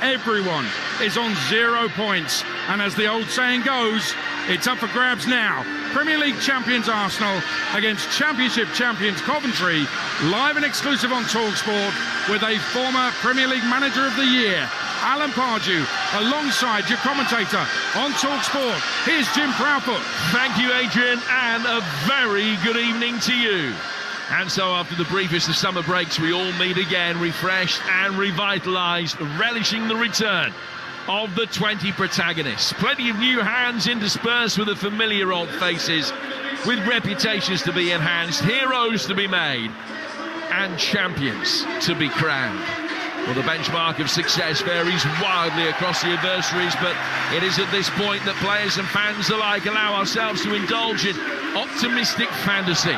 Everyone is on 0 points. And as the old saying goes, it's up for grabs now. Premier League champions Arsenal against Championship champions Coventry, live and exclusive on TalkSport with a former Premier League Manager of the Year, Alan Pardew, alongside your commentator on TalkSport. Here's Jim Proudfoot. Thank you, Adrian, and a very good evening to you. And so after the briefest of summer breaks, we all meet again, refreshed and revitalised, relishing the return of the 20 protagonists. Plenty of new hands interspersed with the familiar old faces, with reputations to be enhanced, heroes to be made, and champions to be crowned. Well, the benchmark of success varies wildly across the adversaries, but it is at this point that players and fans alike allow ourselves to indulge in optimistic fantasy,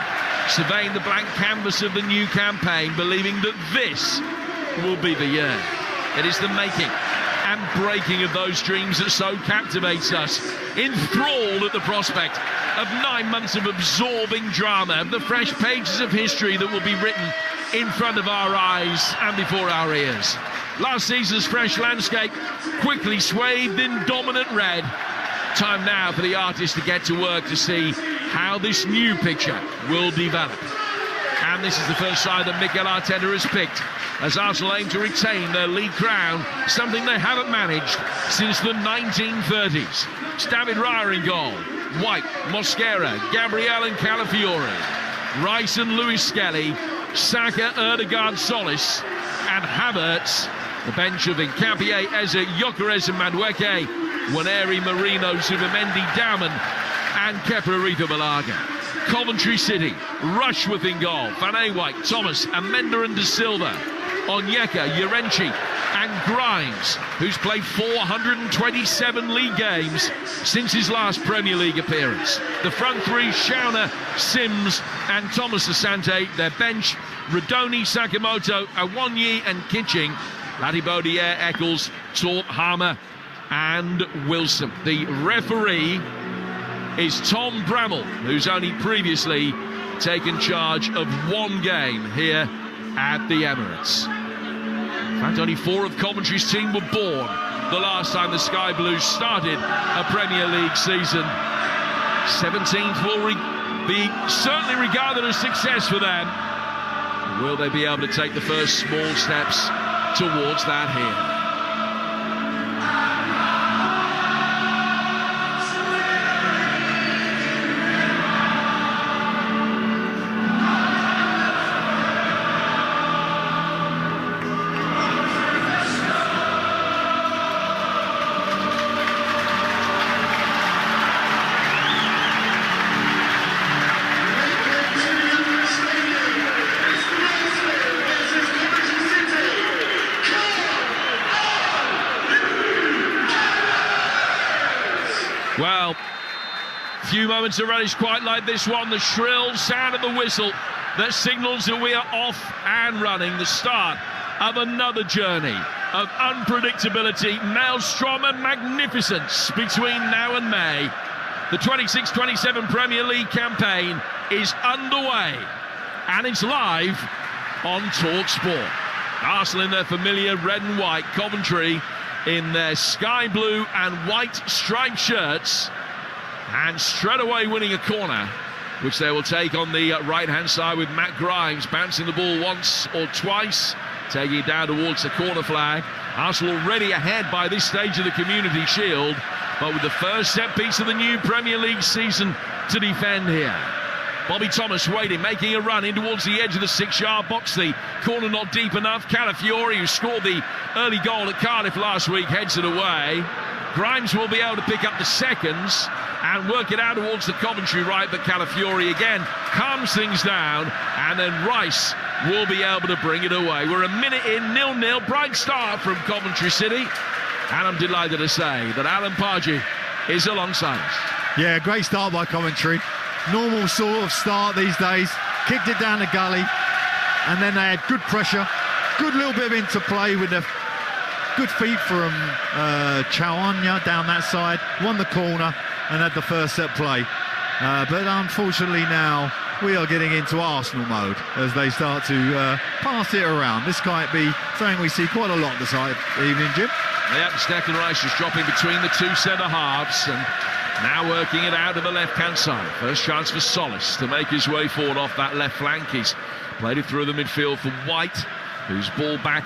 surveying the blank canvas of the new campaign, believing that this will be the year. It is the making and breaking of those dreams that so captivates us, enthralled at the prospect of 9 months of absorbing drama, of the fresh pages of history that will be written in front of our eyes and before our ears. Last season's fresh landscape quickly swathed in dominant red. Time now for the artist to get to work to see how this new picture will develop. And this is the first side that Mikel Arteta has picked as Arsenal aim to retain their league crown, something they haven't managed since the 1930s. It's David Raya in goal, White, Mosquera, Gabriel and Calafiori, Rice and Lewis Skelly, Saka, Erdegaard, Solis and Havertz. The bench of Nkapie, Eze, Gyökeres and Madueke, Waneri, Marino, Zubamendi, Dauman and Kepa Arrizabalaga. Coventry City, Rushworth in goal, Van Ewijk, Thomas, Amenda and De Silva, Onyeka, Llorente and Grimes, who's played 427 league games since his last Premier League appearance. The front three, Schauner, Sims and Thomas Asante. Their bench, Radoni, Sakamoto, Awonyi and Kitching, Latibodiere, Eccles, Torp, Harmer and Wilson. The referee is Tom Bramall, who's only previously taken charge of one game here at the Emirates. In fact, only 4 of Coventry's team were born the last time the Sky Blues started a Premier League season. 17th will be certainly regarded as success for them. Will they be able to take the first small steps towards that here? Well, few moments of relish quite like this one. The shrill sound of the whistle that signals that we are off and running. The start of another journey of unpredictability, maelstrom and magnificence between now and May. The 26-27 Premier League campaign is underway and it's live on TalkSport. Arsenal in their familiar red and white, Coventry in their sky blue and white striped shirts, and straight away winning a corner, which they will take on the right-hand side with Matt Grimes bouncing the ball once or twice, taking it down towards the corner flag. Arsenal already ahead by this stage of the Community Shield, but with the first set piece of the new Premier League season to defend here. Bobby Thomas waiting, making a run in towards the edge of the 6-yard box. The corner not deep enough. Calafiori, who scored the early goal at Cardiff last week, heads it away. Grimes will be able to pick up the seconds and work it out towards the Coventry right, but Calafiori again calms things down, and then Rice will be able to bring it away. We're a minute in, 0-0, bright start from Coventry City, and I'm delighted to say that Alan Pardew is alongside us. Yeah, great start by Coventry. Normal sort of start these days. Kicked it down the gully, and then they had good pressure, good little bit of interplay with the good feet from Chawanya down that side, won the corner and had the first set play. But unfortunately now, we are getting into Arsenal mode as they start to pass it around. This might be something we see quite a lot this evening, Jim. Yeah, Declan Rice just dropping between the two centre halves and now working it out to the left-hand side. First chance for Solis to make his way forward off that left flank. He's played it through the midfield for White, whose ball back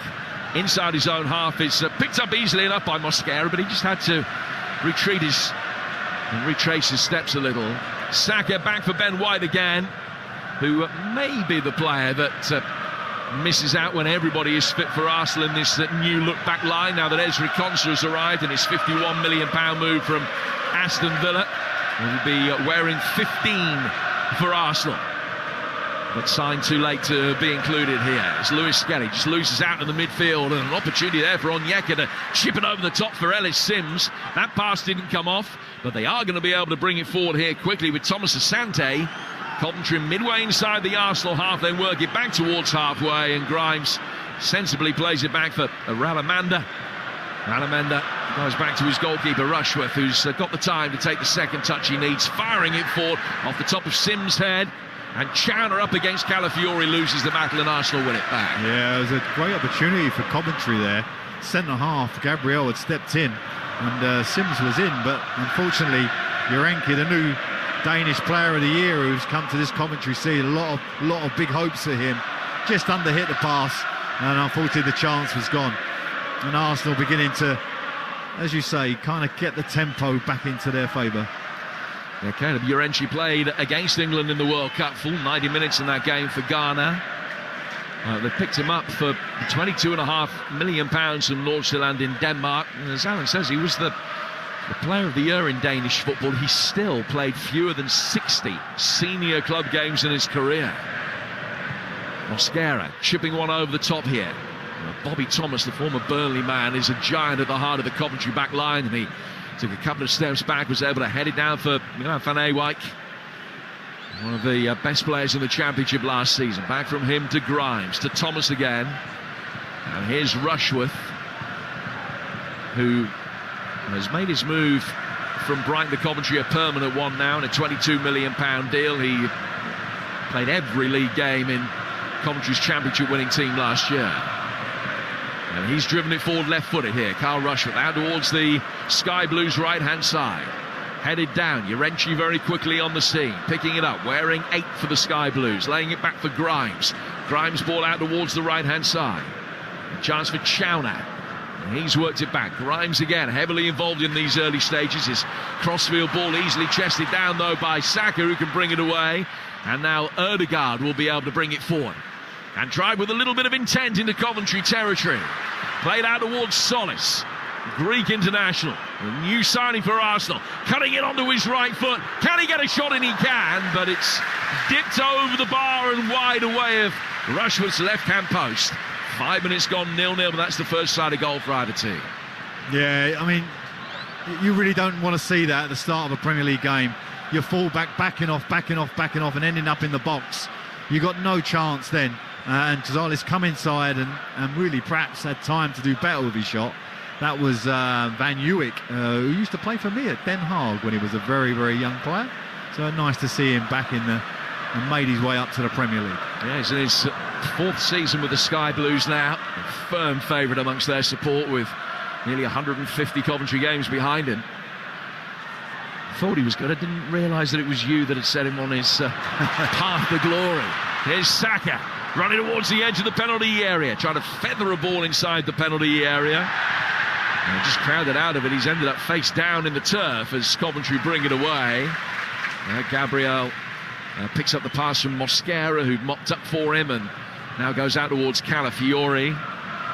inside his own half is picked up easily enough by Mosquera, but he just had to retrace his steps a little. Saka back for Ben White again, who may be the player that misses out when everybody is fit for Arsenal in this new look back line, now that Ezri Konsa has arrived in his £51 million move from Aston Villa. He'll be wearing 15 for Arsenal, but signed too late to be included here. As Lewis Skelly just loses out in the midfield, and an opportunity there for Onyeka to chip it over the top for Ellis Sims. That pass didn't come off, but they are going to be able to bring it forward here quickly with Thomas Asante. Coventry midway inside the Arsenal half, then work it back towards halfway, and Grimes sensibly plays it back for Ralamanda. Ralamanda goes back to his goalkeeper Rushworth, who's got the time to take the second touch he needs, firing it forward off the top of Sims' head. And Chowner up against Calafiori loses the battle, and Arsenal win it back. Yeah, it was a great opportunity for Coventry there. Centre half, Gabriel had stepped in, and Sims was in, but unfortunately Jurenki, the new Danish player of the year who's come to this Coventry City, a lot of big hopes for him, just under-hit the pass, and unfortunately the chance was gone. And Arsenal beginning to, as you say, kind of get the tempo back into their favour. Yeah, Caleb Jurenki played against England in the World Cup, full 90 minutes in that game for Ghana. They picked him up for £22.5 million from Nordsjælland in Denmark. And as Alan says, he was the player of the year in Danish football. He still played fewer than 60 senior club games in his career. Mosquera chipping one over the top here. Bobby Thomas, the former Burnley man, is a giant at the heart of the Coventry back line, and he took a couple of steps back, was able to head it down for Van Ewijk, one of the best players in the Championship last season. Back from him to Grimes, to Thomas again. And here's Rushworth, who has made his move from Brighton to Coventry a permanent one now, in a £22 million deal. He played every league game in Coventry's Championship winning team last year. And he's driven it forward left-footed here. Carl Rushworth out towards the Sky Blues right-hand side. Headed down. Jurenki very quickly on the scene. Picking it up. Wearing 8 for the Sky Blues. Laying it back for Grimes. Grimes ball out towards the right-hand side. A chance for Chowner. And he's worked it back. Grimes again, heavily involved in these early stages. His crossfield ball easily chested down, though, by Saka, who can bring it away. And now Ødegaard will be able to bring it forward. And tried with a little bit of intent into Coventry territory. Played out towards Solis, Greek international, a new signing for Arsenal. Cutting it onto his right foot. Can he get a shot in? He can, but it's dipped over the bar and wide away of Rushworth's left-hand post. 5 minutes gone, 0-0, but that's the first side of goal for either team. Yeah, I mean, you really don't want to see that at the start of a Premier League game. Your full-back backing off, and ending up in the box. You got no chance then. And Gonzalez come inside and really perhaps had time to do better with his shot. That was Van Ewijk, who used to play for me at Den Haag when he was a very, very young player. So nice to see him back and made his way up to the Premier League. Yeah, he's in his 4th season with the Sky Blues now. A firm favourite amongst their support, with nearly 150 Coventry games behind him. Thought he was good. I didn't realise that it was you that had set him on his path to glory. Here's Saka. Running towards the edge of the penalty area, trying to feather a ball inside the penalty area. And just crowded out of it. He's ended up face down in the turf as Coventry bring it away. Gabriel picks up the pass from Mosquera, who'd mopped up for him, and now goes out towards Calafiori.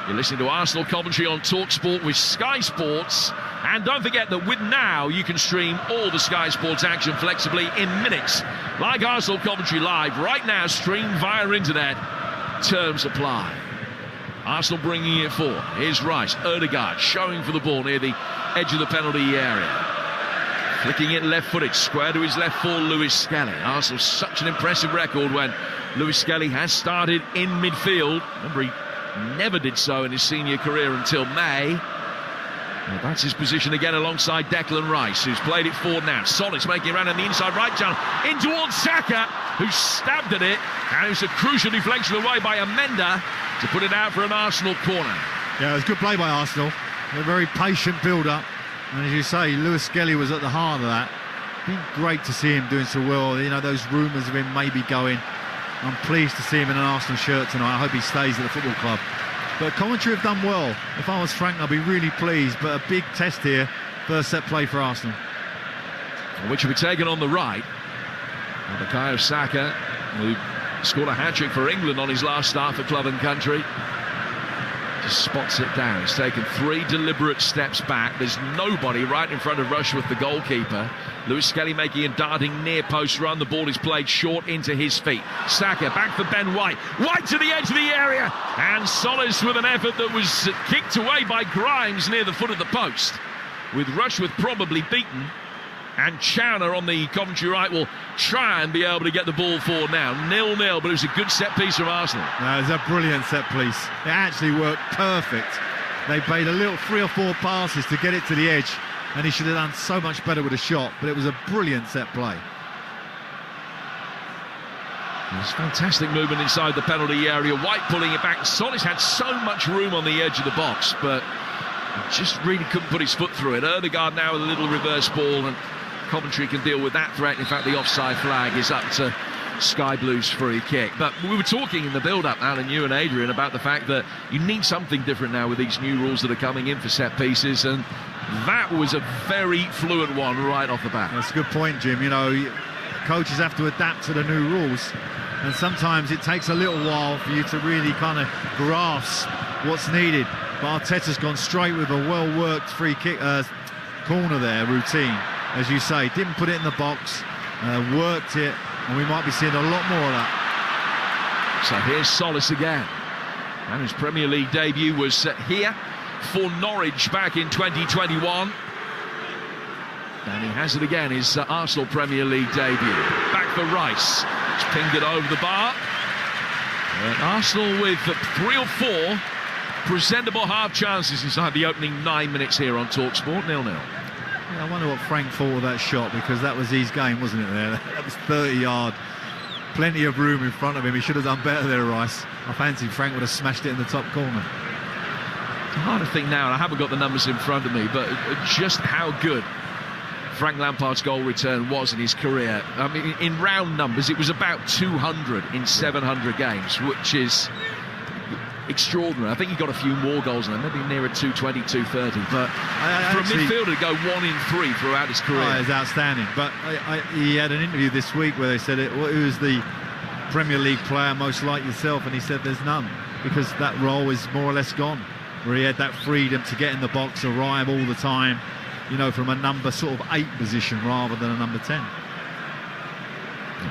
You're listening to Arsenal Coventry on TalkSport with Sky Sports. And don't forget that with Now, you can stream all the Sky Sports action flexibly in minutes. Like Arsenal Coventry Live, right now, stream via internet. Terms apply. Arsenal bringing it forward. Here's Rice. Ødegaard showing for the ball near the edge of the penalty area. Flicking it left-footed. Square to his left for Lewis Skelly. Arsenal, such an impressive record when Lewis Skelly has started in midfield. Remember, he never did so in his senior career until May. Well, that's his position again alongside Declan Rice, who's played it forward now. Solis making it around on the inside right channel, in towards Saka, who stabbed at it, and it's a crucial deflection away by Amenda to put it out for an Arsenal corner. Yeah, it was good play by Arsenal. A very patient build-up, and as you say, Lewis Skelly was at the heart of that. Been great to see him doing so well. You know, those rumours of him maybe going. I'm pleased to see him in an Arsenal shirt tonight. I hope he stays at the football club. But Coventry have done well. If I was Frank, I'd be really pleased. But a big test here, first set play for Arsenal. Which will be taken on the right. Bukayo Saka, who scored a hat-trick for England on his last start for club and country. Just spots it down. He's taken 3 deliberate steps back. There's nobody right in front of Rushworth, the goalkeeper. Lewis Skelly making a darting near post run. The ball is played short into his feet. Saka back for Ben White. White to the edge of the area. And Solis with an effort that was kicked away by Grimes near the foot of the post. With Rushworth probably beaten. And Chowner on the Coventry right will try and be able to get the ball forward now. 0-0, but it was a good set piece from Arsenal. No, it was a brilliant set piece. It actually worked perfect. They played a little 3 or 4 passes to get it to the edge, and he should have done so much better with a shot, but it was a brilliant set play. There's fantastic movement inside the penalty area. White pulling it back. Solis had so much room on the edge of the box, but just really couldn't put his foot through it. Erdegaard now with a little reverse ball, and Coventry can deal with that threat. In fact, the offside flag is up to Sky Blues free kick. But we were talking in the build-up, Alan, you and Adrian, about the fact that you need something different now with these new rules that are coming in for set pieces, and that was a very fluent one right off the bat. That's a good point, Jim. You know, coaches have to adapt to the new rules, and sometimes it takes a little while for you to really kind of grasp what's needed. But Arteta's gone straight with a well-worked free kick corner there, routine. As you say, didn't put it in the box, worked it, and we might be seeing a lot more of that. So here's Solis again. And his Premier League debut was here for Norwich back in 2021. And he has it again, his Arsenal Premier League debut. Back for Rice. He's pinged it over the bar. And Arsenal with 3 or 4 presentable half chances inside the opening 9 minutes here on TalkSport. 0-0. I wonder what Frank thought of that shot, because that was his game, wasn't it, there? That was 30-yard. Plenty of room in front of him. He should have done better there, Rice. I fancy Frank would have smashed it in the top corner. It's hard to think now, and I haven't got the numbers in front of me, but just how good Frank Lampard's goal return was in his career. I mean, in round numbers, it was about 200 in 700 games, which is extraordinary. I think he got a few more goals than maybe nearer 220, 230. But for a midfielder to go 1 in 3 throughout his career, it's outstanding. But he had an interview this week where they said, who's the Premier League player most like yourself? And he said there's none, because that role is more or less gone, where he had that freedom to get in the box, arrive all the time, you know, from a number sort of 8 position rather than a number 10.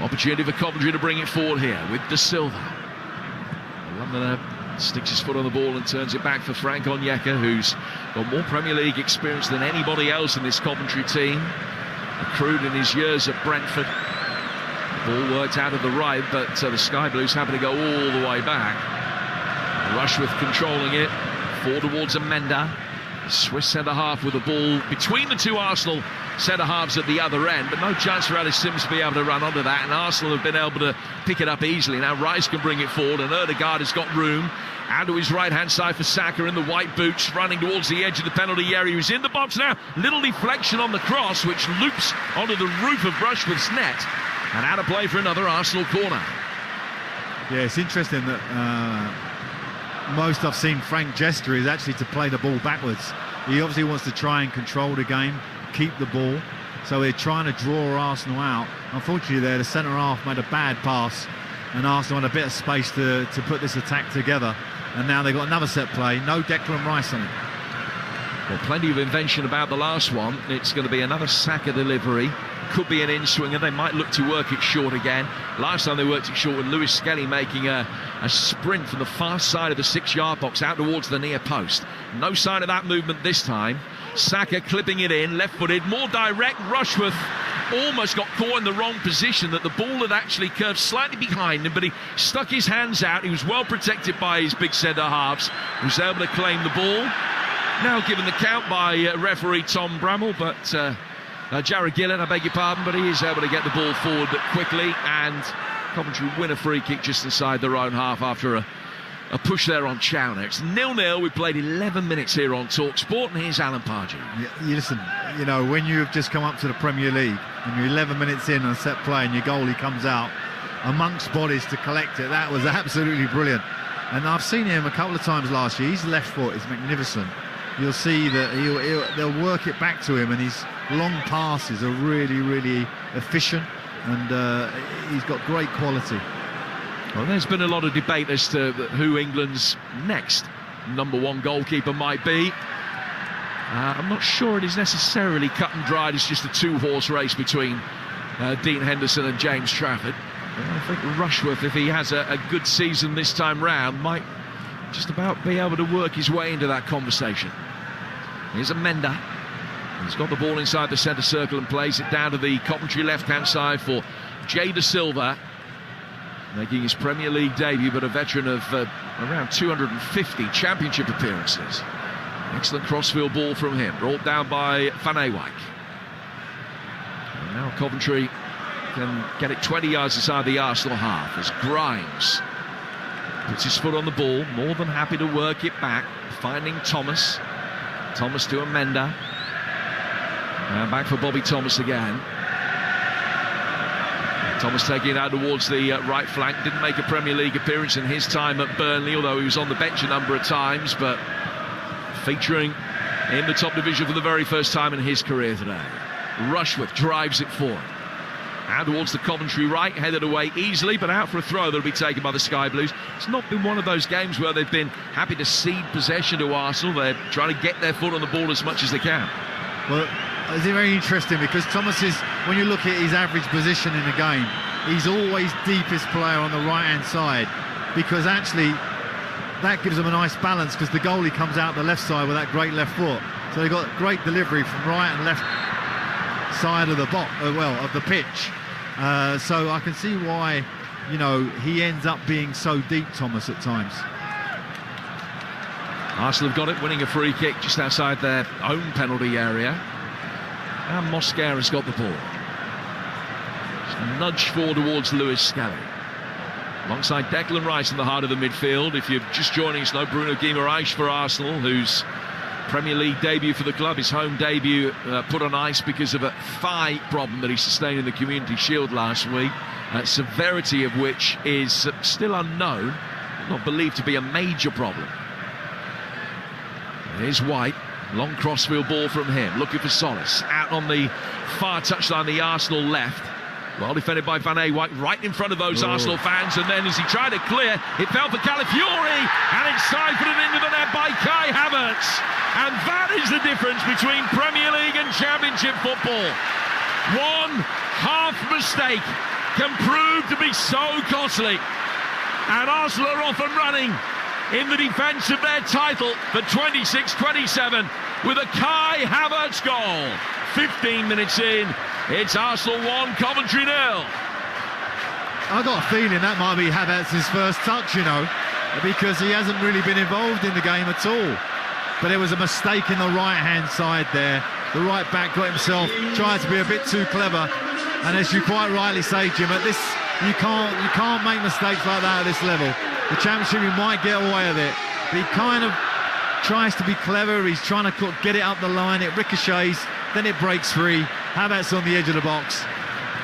Opportunity for Coventry to bring it forward here with De Silva. Londoner sticks his foot on the ball and turns it back for Frank Onyeka, who's got more Premier League experience than anybody else in this Coventry team. Accrued in his years at Brentford. The ball worked out of the right, but the Sky Blues happen to go all the way back. Rushworth controlling it, forward towards Amenda. Swiss centre-half with the ball between the 2 Arsenal centre-halves at the other end, but no chance for Alice Sims to be able to run onto that, and Arsenal have been able to pick it up easily. Now Rice can bring it forward, and Erdegaard has got room. Out to his right-hand side for Saka in the white boots, running towards the edge of the penalty area. He's in the box now. Little deflection on the cross, which loops onto the roof of Rushworth's net, and out of play for another Arsenal corner. Yeah, it's interesting that most I've seen Frank gesture is actually to play the ball backwards. He obviously wants to try and control the game, keep the ball, so they're trying to draw Arsenal out. Unfortunately there, the centre-half made a bad pass, and Arsenal had a bit of space to put this attack together, and now they've got another set play. No Declan Rice on it. Well, plenty of invention about the last one. It's going to be another Saka delivery. Could be an in-swinger. They might look to work it short again. Last time they worked it short with Lewis Skelly making a sprint from the far side of the 6-yard box out towards the near post. No sign of that movement this time. Saka clipping it in, left-footed, more direct. Rushworth almost got caught in the wrong position, that the ball had actually curved slightly behind him, but he stuck his hands out. He was well protected by his big centre-halves. He was able to claim the ball. now given the count by referee Tom Bramall, but Jared Gillen, I beg your pardon, but he is able to get the ball forward quickly, and Coventry win a free kick just inside their own half after a push there on Chowner. It's 0-0. We played 11 minutes here on TalkSport, and here's Alan Pardew. You listen, you know, when you've just come up to the Premier League and you're 11 minutes in on a set play and your goalie comes out amongst bodies to collect it, that was absolutely brilliant. And I've seen him a couple of times last year. His left foot is magnificent. You'll see that they'll work it back to him, and his long passes are really, really efficient, and he's got great quality. Well, there's been a lot of debate as to who England's next #1 goalkeeper might be. I'm not sure it is necessarily cut and dried. It's just a two-horse race between Dean Henderson and James Trafford. I think Rushworth, if he has a good season this time round, might just about be able to work his way into that conversation. Here's Amenda. He's got the ball inside the centre circle and plays it down to the Coventry left-hand side for Jay Da Silva, making his Premier League debut, but a veteran of around 250 championship appearances. Excellent crossfield ball from him, brought down by Van Ewijk. And now Coventry can get it 20 yards inside the Arsenal half as Grimes puts his foot on the ball, more than happy to work it back, finding Thomas. Thomas to Amenda. And back for Bobby Thomas again. Thomas taking it out towards the right flank. Didn't make a Premier League appearance in his time at Burnley, although he was on the bench a number of times, but featuring in the top division for the very first time in his career today. Rushworth drives it forward. And towards the Coventry right, headed away easily, but out for a throw that'll be taken by the Sky Blues. It's not been one of those games where they've been happy to cede possession to Arsenal. They're trying to get their foot on the ball as much as they can. Well, it's very interesting because Thomas is, when you look at his average position in the game, he's always deepest player on the right-hand side, because actually that gives them a nice balance, because the goalie comes out the left side with that great left foot. So they've got great delivery from right and left side of the of the pitch. So I can see why, you know, he ends up being so deep, Thomas, at times. Arsenal have got it, winning a free kick just outside their own penalty area. And Mosquera's got the ball. Just a nudge forward towards Lewis Skelly. Alongside Declan Rice in the heart of the midfield. If you're just joining us now, Bruno Guimaraes for Arsenal, whose Premier League debut for the club, his home debut, put on ice because of a thigh problem that he sustained in the Community Shield last week, severity of which is still unknown, not believed to be a major problem. Here's White, long crossfield ball from him, looking for solace, out on the far touchline, the Arsenal left. Well defended by Van Ewijk, right in front of those Arsenal fans, and then as he tried to clear, it fell for Calafiori, and it's siphoned into the net by Kai Havertz. And that is the difference between Premier League and Championship football. One half mistake can prove to be so costly, and Arsenal are off and running in the defence of their title for 26-27 with a Kai Havertz goal. 15 minutes in, it's Arsenal 1, Coventry 0. I got a feeling that might be Havertz's first touch, you know, because he hasn't really been involved in the game at all. But there was a mistake in the right-hand side there. The right back got himself, tried to be a bit too clever. And as you quite rightly say, Jim, at this, you can't make mistakes like that at this level. The Championship, he might get away with it, but he kind of tries to be clever. He's trying to get it up the line. It ricochets, then it breaks free. Havertz on the edge of the box.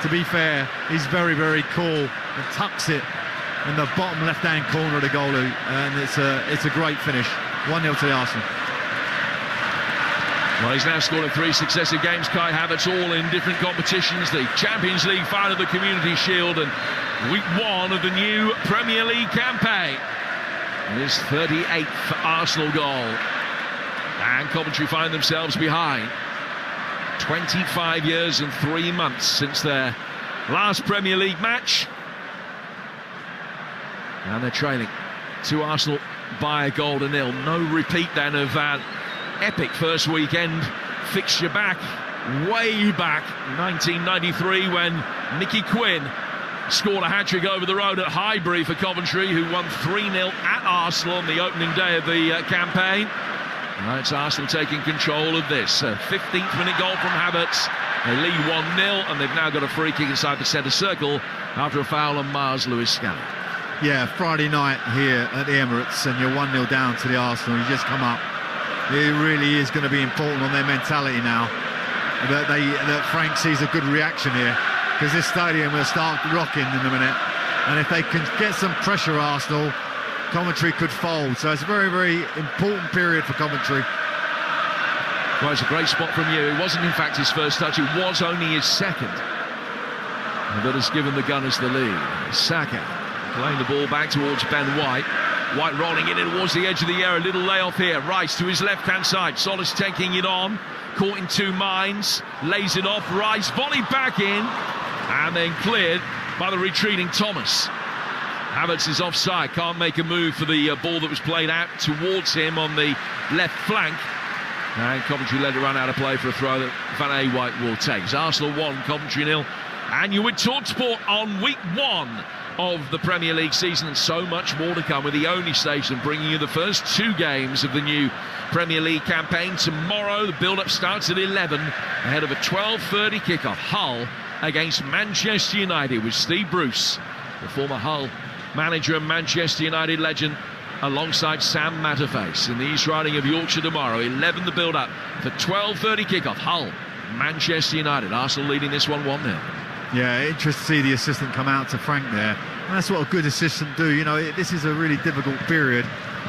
To be fair, he's very, very cool and tucks it in the bottom left-hand corner of the goal, and it's a great finish. 1-0 to the Arsenal. Well, he's now scored in 3 successive games, Kai Havertz, all in different competitions. The Champions League final, the Community Shield, and week 1 of the new Premier League campaign. His 38th Arsenal goal. And Coventry find themselves behind. 25 years and 3 months since their last Premier League match. And they're trailing to Arsenal by a goal to nil. No repeat then of that epic first weekend fixture back, way back, 1993, when Nicky Quinn scored a hat-trick over the road at Highbury for Coventry, who won 3-0 at Arsenal on the opening day of the campaign. It's Arsenal taking control of this. 15th minute goal from Havertz. They lead 1-0, and they've now got a free kick inside the centre circle after a foul on Mars Lewis Skelly. Yeah, Friday night here at the Emirates, and you're 1-0 down to the Arsenal. You just come up. It really is going to be important on their mentality now that Frank sees a good reaction here, because this stadium will start rocking in a minute, and if they can get some pressure, Arsenal, Coventry could fold. So it's a very, very important period for Coventry. Well, it's a great spot from you. It wasn't, in fact, his first touch. It was only his second. And that has given the Gunners the lead. Saka playing the ball back towards Ben White. White rolling in towards the edge of the area. A little layoff here. Rice to his left-hand side. Solis taking it on. Caught in two minds. Lays it off. Rice volley back in. And then cleared by the retreating Thomas. Havertz is offside. Can't make a move for the ball that was played out towards him on the left flank. And Coventry let it run out of play for a throw that Van Ewijk will take. It's Arsenal 1, Coventry 0. And you're with TalkSport on week 1 of the Premier League season, and so much more to come with the only station bringing you the first 2 games of the new Premier League campaign. Tomorrow the build-up starts at 11 ahead of a 12:30 kickoff. Hull against Manchester United with Steve Bruce, the former Hull manager and Manchester United legend, alongside Sam Matterface in the East Riding of Yorkshire tomorrow. 11 the build-up for 12:30 kickoff. Hull, Manchester United. Arsenal leading this one 1-0. Yeah, interesting to see the assistant come out to Frank there. And that's what a good assistant do. You know, this is a really difficult period.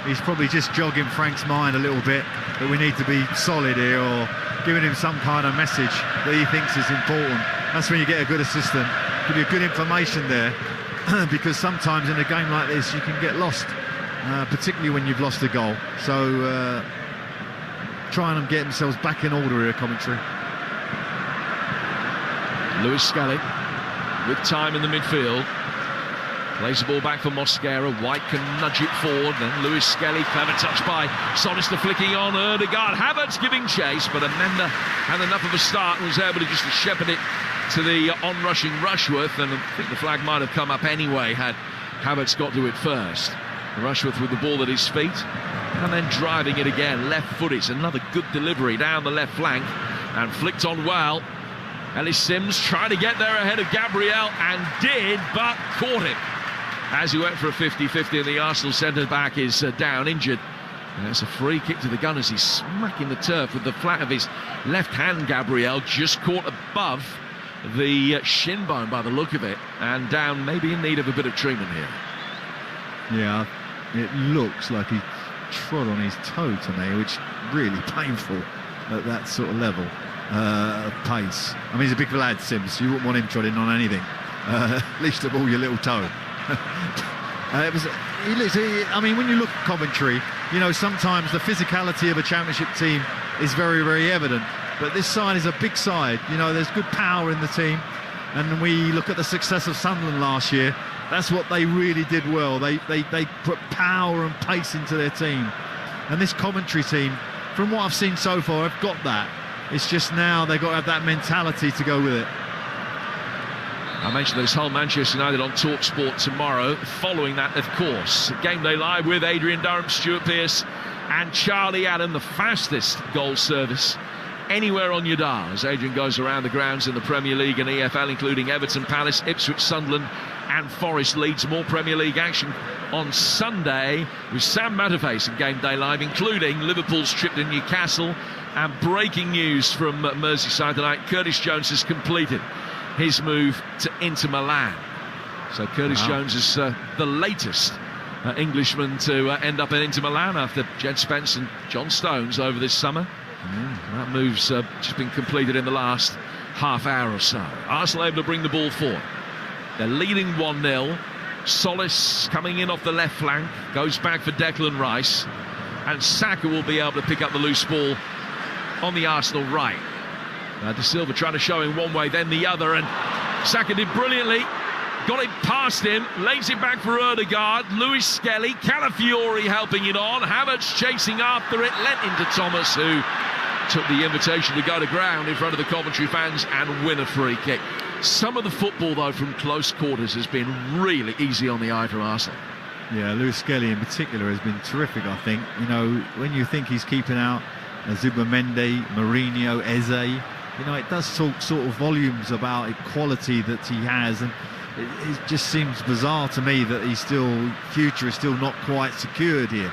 He's probably just jogging Frank's mind a little bit that we need to be solid here, or giving him some kind of message that he thinks is important. That's when you get a good assistant. Give you good information there, because sometimes in a game like this you can get lost. Particularly when you've lost a goal. So trying and get themselves back in order here, Coventry. Lewis Skelly with time in the midfield. Plays the ball back for Mosquera. White can nudge it forward. Then Lewis Skelly, clever touch by Solis, flicking on Ødegaard. Havertz giving chase, but Amenda had enough of a start and was able to just shepherd it to the on-rushing Rushworth. And I think the flag might have come up anyway had Havertz got to it first. Rushworth with the ball at his feet, and then driving it again, left-footed. It's another good delivery down the left flank, and flicked on well. Ellis Sims tried to get there ahead of Gabriel, and did, but caught him as he went for a 50-50, and the Arsenal centre-back is down, injured. And it's a free kick to the Gunners. He's smacking the turf with the flat of his left hand, Gabriel, just caught above the shin bone by the look of it, and down, maybe in need of a bit of treatment here. Yeah, it looks like he trod on his toe to me, which is really painful at that sort of level of pace. I mean, he's a big lad, Sims. You wouldn't want him trodding on anything, least of all your little toe. I mean, when you look at Coventry, you know, sometimes the physicality of a championship team is very, very evident. But this side is a big side. You know, there's good power in the team. And we look at the success of Sunderland last year. That's what they really did well. They put power and pace into their team. And this Coventry team, from what I've seen so far, have got that. It's just now they've got to have that mentality to go with it. I mentioned this Hull Manchester United on TalkSport tomorrow. Following that, of course, Game Day Live with Adrian Durham, Stuart Pearce and Charlie Adam, the fastest goal service anywhere on your dial, as Adrian goes around the grounds in the Premier League and EFL, including Everton, Palace, Ipswich, Sunderland and Forest Leeds. More Premier League action on Sunday with Sam Matterface and Game Day Live, including Liverpool's trip to Newcastle, and breaking news from Merseyside tonight. Curtis Jones has completed his move to Inter Milan. So Curtis Jones is the latest Englishman to end up in Inter Milan after Jed Spence and John Stones over this summer. That move's just been completed in the last half hour or so. Arsenal able to bring the ball forward. They're leading 1-0. Solis coming in off the left flank, goes back for Declan Rice, and Saka will be able to pick up the loose ball on the Arsenal right. De Silva trying to show him one way, then the other, and Saka did brilliantly. Got it past him, lays it back for Ødegaard. Lewis Skelly, Calafiori helping it on. Havertz chasing after it, lent into Thomas, who took the invitation to go to ground in front of the Coventry fans and win a free kick. Some of the football, though, from close quarters has been really easy on the eye from Arsenal. Yeah, Lewis Skelly in particular has been terrific, I think. You know, when you think he's keeping out Zubimendi, Mourinho, Eze, you know, it does talk sort of volumes about the quality that he has, and it just seems bizarre to me that future is still not quite secured here.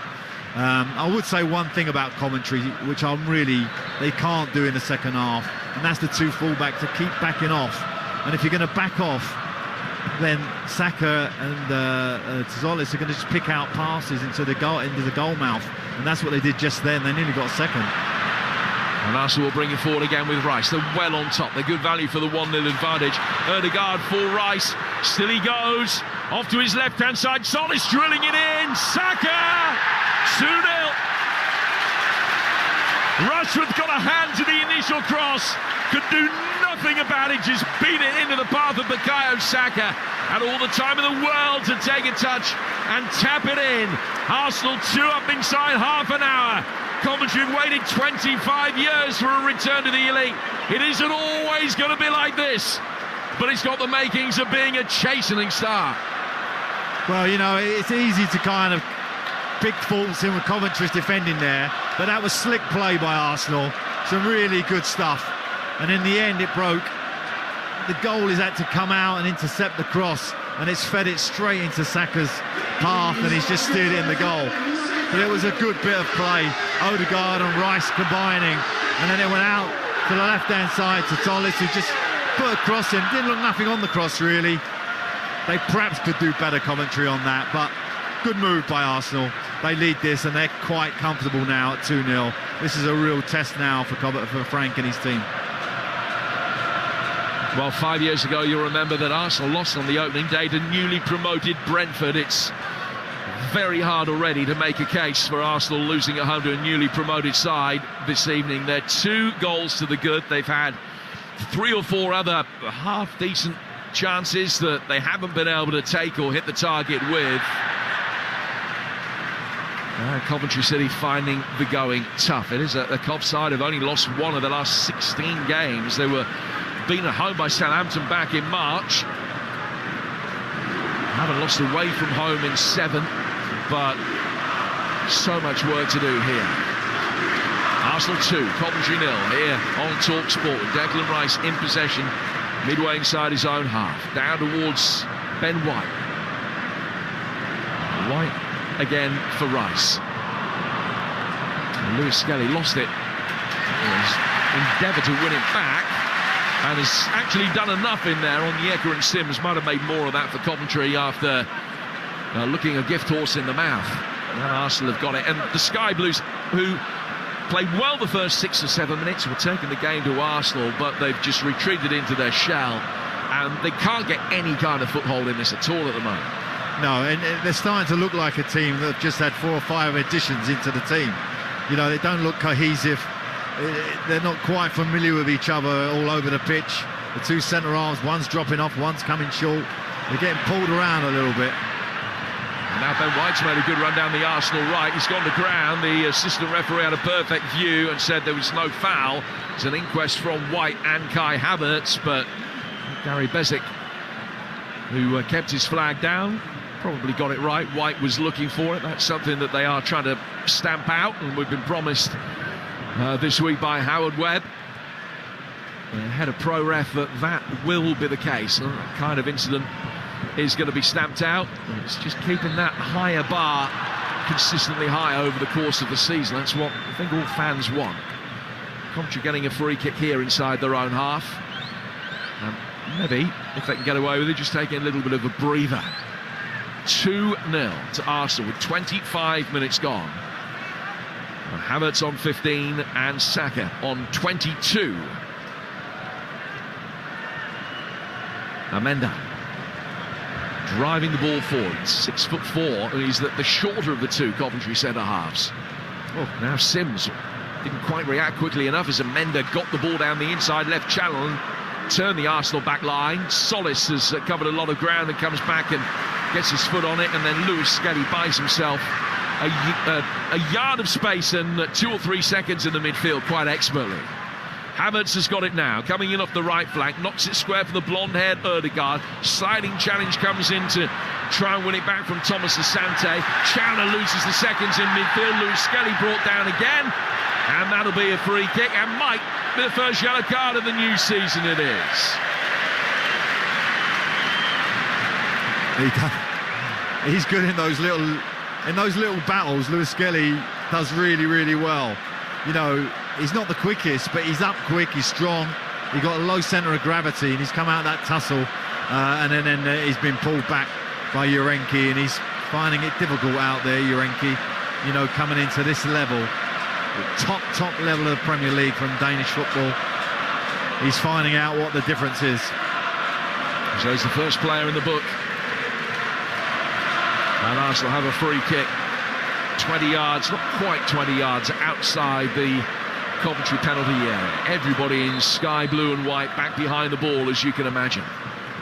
I would say one thing about Coventry, which they can't do in the second half, and that's the two fullbacks to keep backing off. And if you're going to back off, then Saka and Tzolis are going to just pick out passes into the goal mouth, and that's what they did just then. They nearly got a second. And Arsenal will bring it forward again with Rice. They're well on top. They're good value for the 1-0 advantage. Ødegaard for Rice. Still he goes. Off to his left-hand side. Solis drilling it in. Saka! 2-0. Rashford got a hand to the initial cross. Could do nothing about it. Just beat it into the path of Bukayo Saka. Had all the time in the world to take a touch and tap it in. Arsenal 2 up inside half an hour. Coventry have waited 25 years for a return to the elite. It isn't always going to be like this, but it's got the makings of being a chastening start. Well, you know, it's easy to kind of pick faults in with Coventry's defending there, but that was slick play by Arsenal. Some really good stuff. And in the end, it broke. The goalie's had to come out and intercept the cross, and it's fed it straight into Saka's path, and he's just steered it in the goal. But it was a good bit of play. Ødegaard and Rice combining, and then it went out to the left-hand side to Tzolis, who just put a cross in. Didn't look nothing on the cross, really. They perhaps could do better, Coventry, on that, but good move by Arsenal. They lead this, and they're quite comfortable now at 2-0. This is a real test now for Frank and his team. Well, 5 years ago, you'll remember that Arsenal lost on the opening day to newly promoted Brentford. It's very hard already to make a case for Arsenal losing at home to a newly promoted side this evening. They're 2 goals to the good. They've had 3 or 4 other half-decent chances that they haven't been able to take or hit the target with. Coventry City finding the going tough. It is a Cov side have only lost 1 of the last 16 games. They were beaten at home by Southampton back in March. Haven't lost away from home in 7, but so much work to do here. Arsenal 2, Coventry 0 here on TalkSport with Declan Rice in possession, midway inside his own half, down towards Ben White. White again for Rice. And Lewis Skelly lost it. His endeavour to win it back, and has actually done enough in there on the Onyeka, and Sims might have made more of that for Coventry after looking a gift horse in the mouth. And Arsenal have got it, and the Sky Blues, who played well the first 6 or 7 minutes, were taking the game to Arsenal, but they've just retreated into their shell, and they can't get any kind of foothold in this at all at the moment. No, and they're starting to look like a team that have just had 4 or 5 additions into the team. You know, they don't look cohesive. They're not quite familiar with each other all over the pitch. The 2 centre-halves, one's dropping off, one's coming short. They're getting pulled around a little bit. And now Ben White's made a good run down the Arsenal right. He's gone to ground. The assistant referee had a perfect view and said there was no foul. It's an inquest from White and Kai Havertz, but Gary Bezic, who kept his flag down, probably got it right. White was looking for it. That's something that they are trying to stamp out, and we've been promised this week by Howard Webb, head of pro ref, that will be the case. That kind of incident is going to be stamped out. It's just keeping that higher bar consistently high over the course of the season. That's what I think all fans want. Coventry getting a free kick here inside their own half, and maybe if they can get away with it, just taking a little bit of a breather. 2-0 to Arsenal with 25 minutes gone. And Havertz on 15 and Saka on 22. Amenda driving the ball forward, 6'4", and he's the shorter of the 2 Coventry centre-halves. Oh, now Sims didn't quite react quickly enough as Amenda got the ball down the inside, left channel and turned the Arsenal back line. Solis has covered a lot of ground and comes back and gets his foot on it, and then Lewis Skelly buys himself a yard of space and 2 or 3 seconds in the midfield quite expertly. Havertz has got it now, coming in off the right flank, knocks it square for the blonde-haired Ødegaard. Sliding challenge comes in to try and win it back from Thomas Asante. Chowner loses the seconds in midfield. Lewis Skelly brought down again, and that'll be a free kick, and might be the first yellow card of the new season. It is. He's good in those little battles. Lewis Skelly does really, really well. You know, he's not the quickest, but he's up quick, he's strong, he's got a low centre of gravity, and he's come out of that tussle, and then he's been pulled back by Urenki, and he's finding it difficult out there, Urenki, you know, coming into this level, the top level of the Premier League from Danish football. He's finding out what the difference is. So he's the first player in the book. And Arsenal have a free kick. 20 yards, not quite 20 yards, outside the Coventry penalty area. Everybody in sky blue and white back behind the ball, as you can imagine.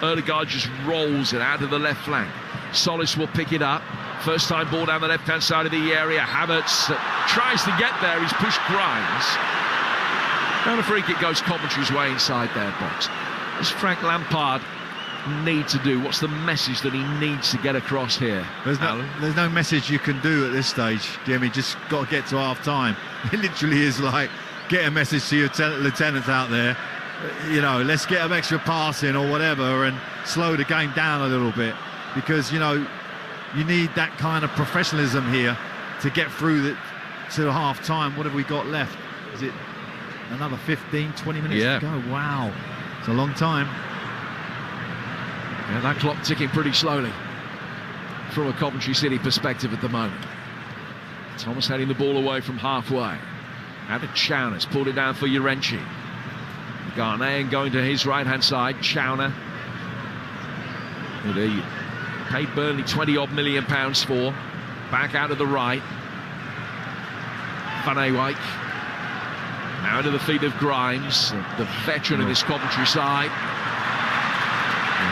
Ødegaard just rolls it out of the left flank. Solis will pick it up. First time ball down the left-hand side of the area. Havertz tries to get there. He's pushed Grimes. Now the free kick goes Coventry's way inside their box. What's Frank Lampard need to do? What's the message that he needs to get across here? There's no message you can do at this stage, Jimmy. Just got to get to half-time. It literally is like, get a message to your lieutenants out there. You know, let's get an extra pass in or whatever and slow the game down a little bit, because, you know, you need that kind of professionalism here to get through to half-time. What have we got left? Is it another 15, 20 minutes to go? Wow, it's a long time. Yeah, that clock ticking pretty slowly from a Coventry City perspective at the moment. Thomas heading the ball away from halfway. Out to Chowner, it's pulled it down for Urenchi. Ghanaian going to his right-hand side. Chowner, who he paid Burnley £20-odd million for. Back out of the right. Van Ewijk. Now to the feet of Grimes, the veteran of this Coventry side.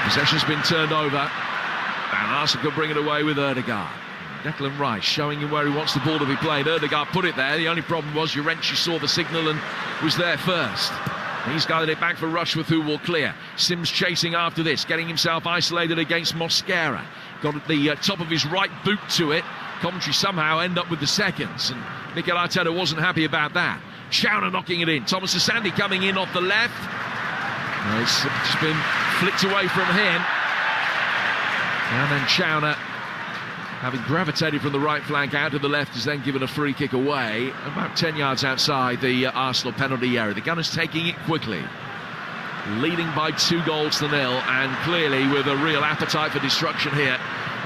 Possession's been turned over, and Arsenal can bring it away with Ødegaard. Declan Rice showing him where he wants the ball to be played. Ødegaard put it there. The only problem was Urenchi saw the signal and was there first. He's guided it back for Rushworth, who will clear. Sims chasing after this, getting himself isolated against Mosquera. Got at the top of his right boot to it. Coventry somehow end up with the seconds, and Mikel Arteta wasn't happy about that. Chowner knocking it in. Thomas Asante coming in off the left. It's just been flicked away from him. And then Chowner, having gravitated from the right flank out to the left, is then given a free kick away, about 10 yards outside the Arsenal penalty area. The Gunners taking it quickly, leading by 2-0, and clearly with a real appetite for destruction here.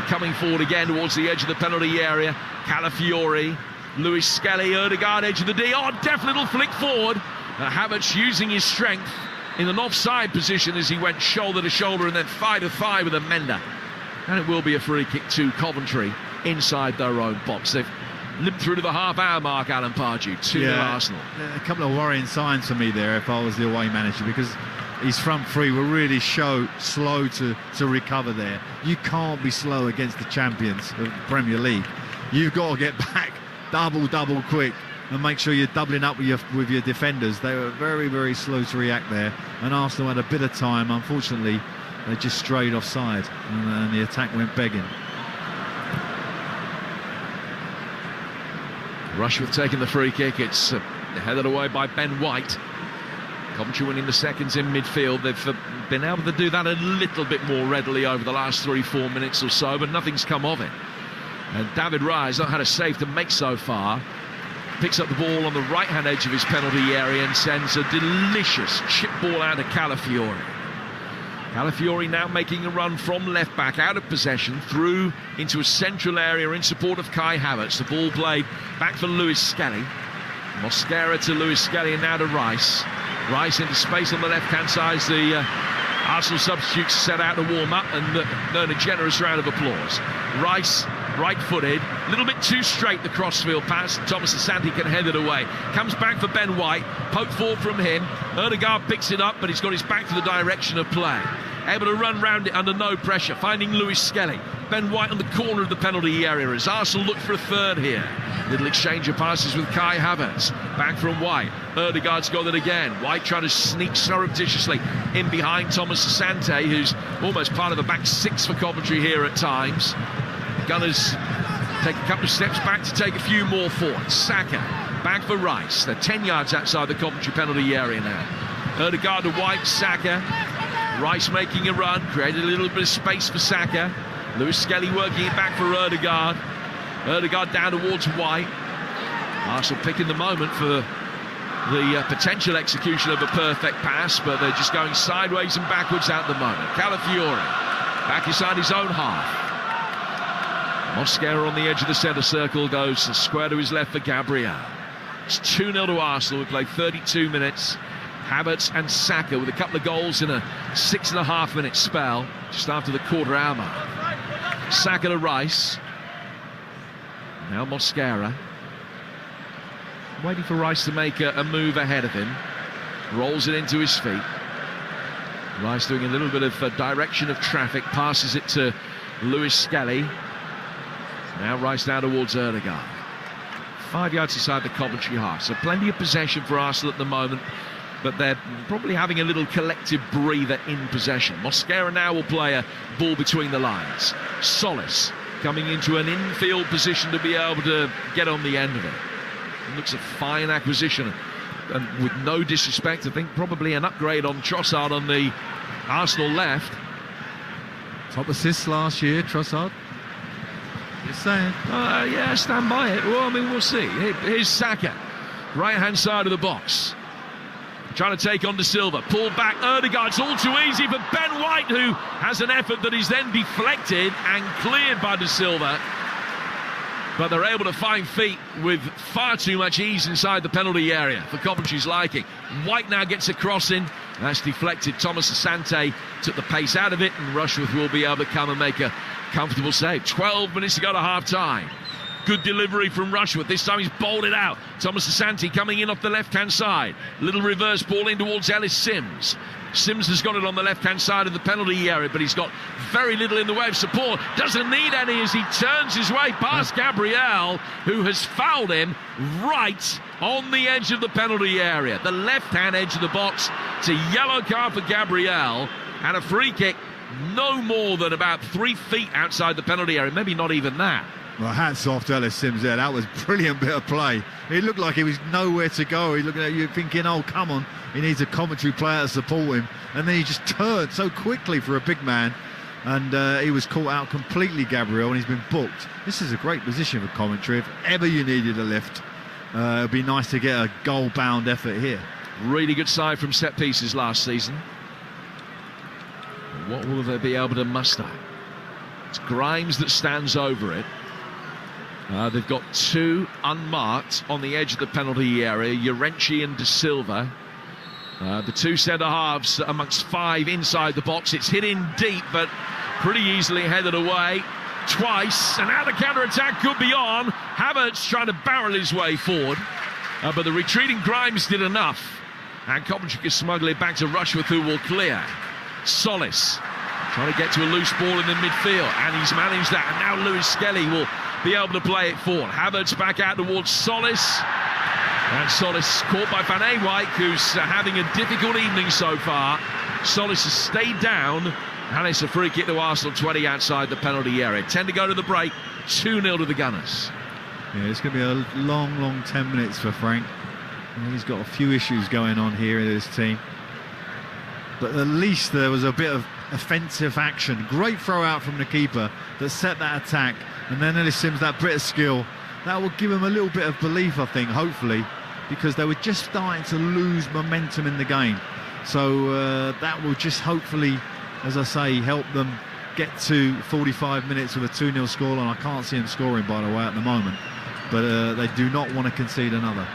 Coming forward again towards the edge of the penalty area. Calafiori, Lewis Skelly, Ødegaard, edge of the D. Oh, deft little flick forward. Havertz using his strength in an offside position as he went shoulder to shoulder and then thigh to thigh with Amenda. And it will be a free kick to Coventry inside their own box. They've limped through to the half-hour mark, Alan Pardew, 2-0 Arsenal. A couple of worrying signs for me there if I was the away manager, because his front three were really slow to recover there. You can't be slow against the champions of the Premier League. You've got to get back double quick and make sure you're doubling up with your defenders. They were very, very slow to react there, and Arsenal had a bit of time. Unfortunately, they just strayed offside, and the attack went begging. Rushworth taking the free kick. It's headed away by Ben White. Coventry winning the seconds in midfield. They've been able to do that a little bit more readily over the last 3-4 minutes or so, but nothing's come of it. And David Raya not had a save to make so far. Picks up the ball on the right-hand edge of his penalty area and sends a delicious chip ball out to Calafiori. Calafiori now making a run from left-back, out of possession, through into a central area in support of Kai Havertz. The ball played back for Lewis Skelly. Mosquera to Lewis Skelly and now to Rice. Rice into space on the left-hand side as the Arsenal substitutes set out to warm up and earn a generous round of applause. Rice, right-footed, a little bit too straight, the crossfield pass. Thomas Asante can head it away. Comes back for Ben White, poke forward from him. Ødegaard picks it up, but he's got his back to the direction of play. Able to run round it under no pressure, finding Lewis Skelly. Ben White on the corner of the penalty area as Arsenal look for a third here. Little exchange of passes with Kai Havertz. Back from White. Ødegaard's got it again. White trying to sneak surreptitiously in behind Thomas Asante, who's almost part of the back six for Coventry here at times. Gunners take a couple of steps back to take a few more forward. Saka back for Rice. They're 10 yards outside the Coventry penalty area now. Ødegaard to White, Saka. Rice making a run, created a little bit of space for Saka. Lewis Skelly working it back for Ødegaard. Ødegaard down towards White. Arsenal picking the moment for the potential execution of a perfect pass, but they're just going sideways and backwards at the moment. Calafiore back inside his own half. Mosquera on the edge of the centre circle goes square to his left for Gabriel. It's 2-0 to Arsenal. We played 32 minutes. Havertz and Saka with a couple of goals in a 6.5-minute spell just after the quarter-hour mark. Saka to Rice. Now Mosquera. Waiting for Rice to make a move ahead of him. Rolls it into his feet. Rice doing a little bit of direction of traffic. Passes it to Lewis Skelly. Now Rice down towards Ødegaard. 5 yards inside the Coventry half. So plenty of possession for Arsenal at the moment, but they're probably having a little collective breather in possession. Mosquera now will play a ball between the lines. Solis coming into an infield position to be able to get on the end of it. It looks a fine acquisition, and with no disrespect, I think probably an upgrade on Trossard on the Arsenal left. Top assists last year, Trossard. Just saying. Yeah, stand by it. Well, I mean, we'll see. Here's Saka, right-hand side of the box. Trying to take on De Silva. Pulled back, Ødegaard. It's all too easy for Ben White, who has an effort that is then deflected and cleared by De Silva. But they're able to find feet with far too much ease inside the penalty area for Coventry's liking. White now gets a cross in. That's deflected. Thomas Asante took the pace out of it, and Rushworth will be able to come and make a comfortable save. 12 minutes to go to half-time. Good delivery from Rushworth. This time he's bowled it out. Thomas Asante coming in off the left-hand side. Little reverse ball in towards Ellis Sims. Sims has got it on the left-hand side of the penalty area, but he's got very little in the way of support. Doesn't need any as he turns his way past Gabriel, who has fouled him right on the edge of the penalty area. The left-hand edge of the box. It's a yellow card for Gabriel and a free kick no more than about 3 feet outside the penalty area. Maybe not even that. Well, hats off to Ellis Sims there. That was a brilliant bit of play. It looked like he was nowhere to go. He's looking at you thinking, oh, come on. He needs a Coventry player to support him. And then he just turned so quickly for a big man. And he was caught out completely, Gabriel, and he's been booked. This is a great position for Coventry. If ever you needed a lift, it would be nice to get a goal-bound effort here. Really good side from set pieces last season. What will they be able to muster? It's Grimes that stands over it. They've got 2 unmarked on the edge of the penalty area, Llorente and De Silva. The 2 centre-halves amongst 5 inside the box. It's hit in deep, but pretty easily headed away twice. And now the counter-attack could be on. Havertz trying to barrel his way forward, but the retreating Grimes did enough. And Coventry can smuggle it back to Rushworth, who will clear. Solis trying to get to a loose ball in the midfield, and he's managed that. And now Lewis Skelly will be able to play it forward. Havertz back out towards Solis. And Solis caught by Van Eyck, who's having a difficult evening so far. Solis has stayed down, and it's a free kick to Arsenal, 20 outside the penalty area. 10 to go to the break, 2-0 to the Gunners. Yeah, it's going to be a long 10 minutes for Frank. And he's got a few issues going on here in his team. But at least there was a bit of offensive action. Great throw out from the keeper that set that attack. And then Ellis Sims, that bit of skill. That will give him a little bit of belief, I think, hopefully, because they were just starting to lose momentum in the game. So that will just hopefully, as I say, help them get to 45 minutes with a 2-0 scoreline. I can't see them scoring, by the way, at the moment. But they do not want to concede another.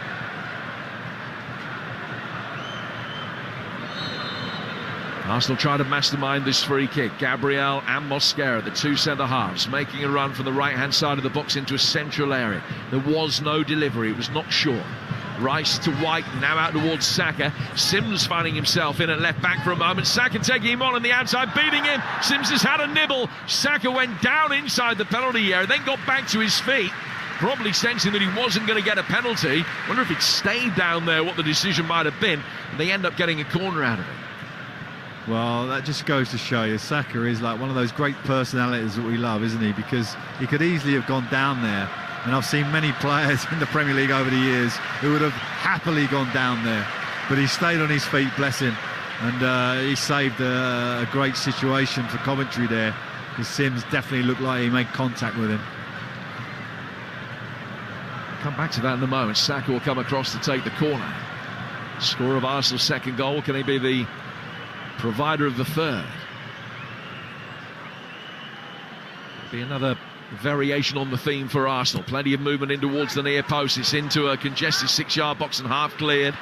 Arsenal try to mastermind this free kick. Gabriel and Mosquera, the 2 centre-halves, making a run from the right-hand side of the box into a central area. There was no delivery, it was not sure. Rice to White, now out towards Saka. Sims finding himself in at left back for a moment. Saka taking him on the outside, beating him. Sims has had a nibble. Saka went down inside the penalty area, then got back to his feet, probably sensing that he wasn't going to get a penalty. Wonder if it stayed down there, what the decision might have been. And they end up getting a corner out of it. Well, that just goes to show you, Saka is like one of those great personalities that we love, isn't he? Because he could easily have gone down there. And I've seen many players in the Premier League over the years who would have happily gone down there. But he stayed on his feet, bless him. And he saved a great situation for Coventry there. Because Sims definitely looked like he made contact with him. Come back to that in a moment. Saka will come across to take the corner. Scorer of Arsenal's second goal. Can he be the provider of the third? Be another variation on the theme for Arsenal. Plenty of movement in towards the near post. It's into a congested 6-yard box and half cleared.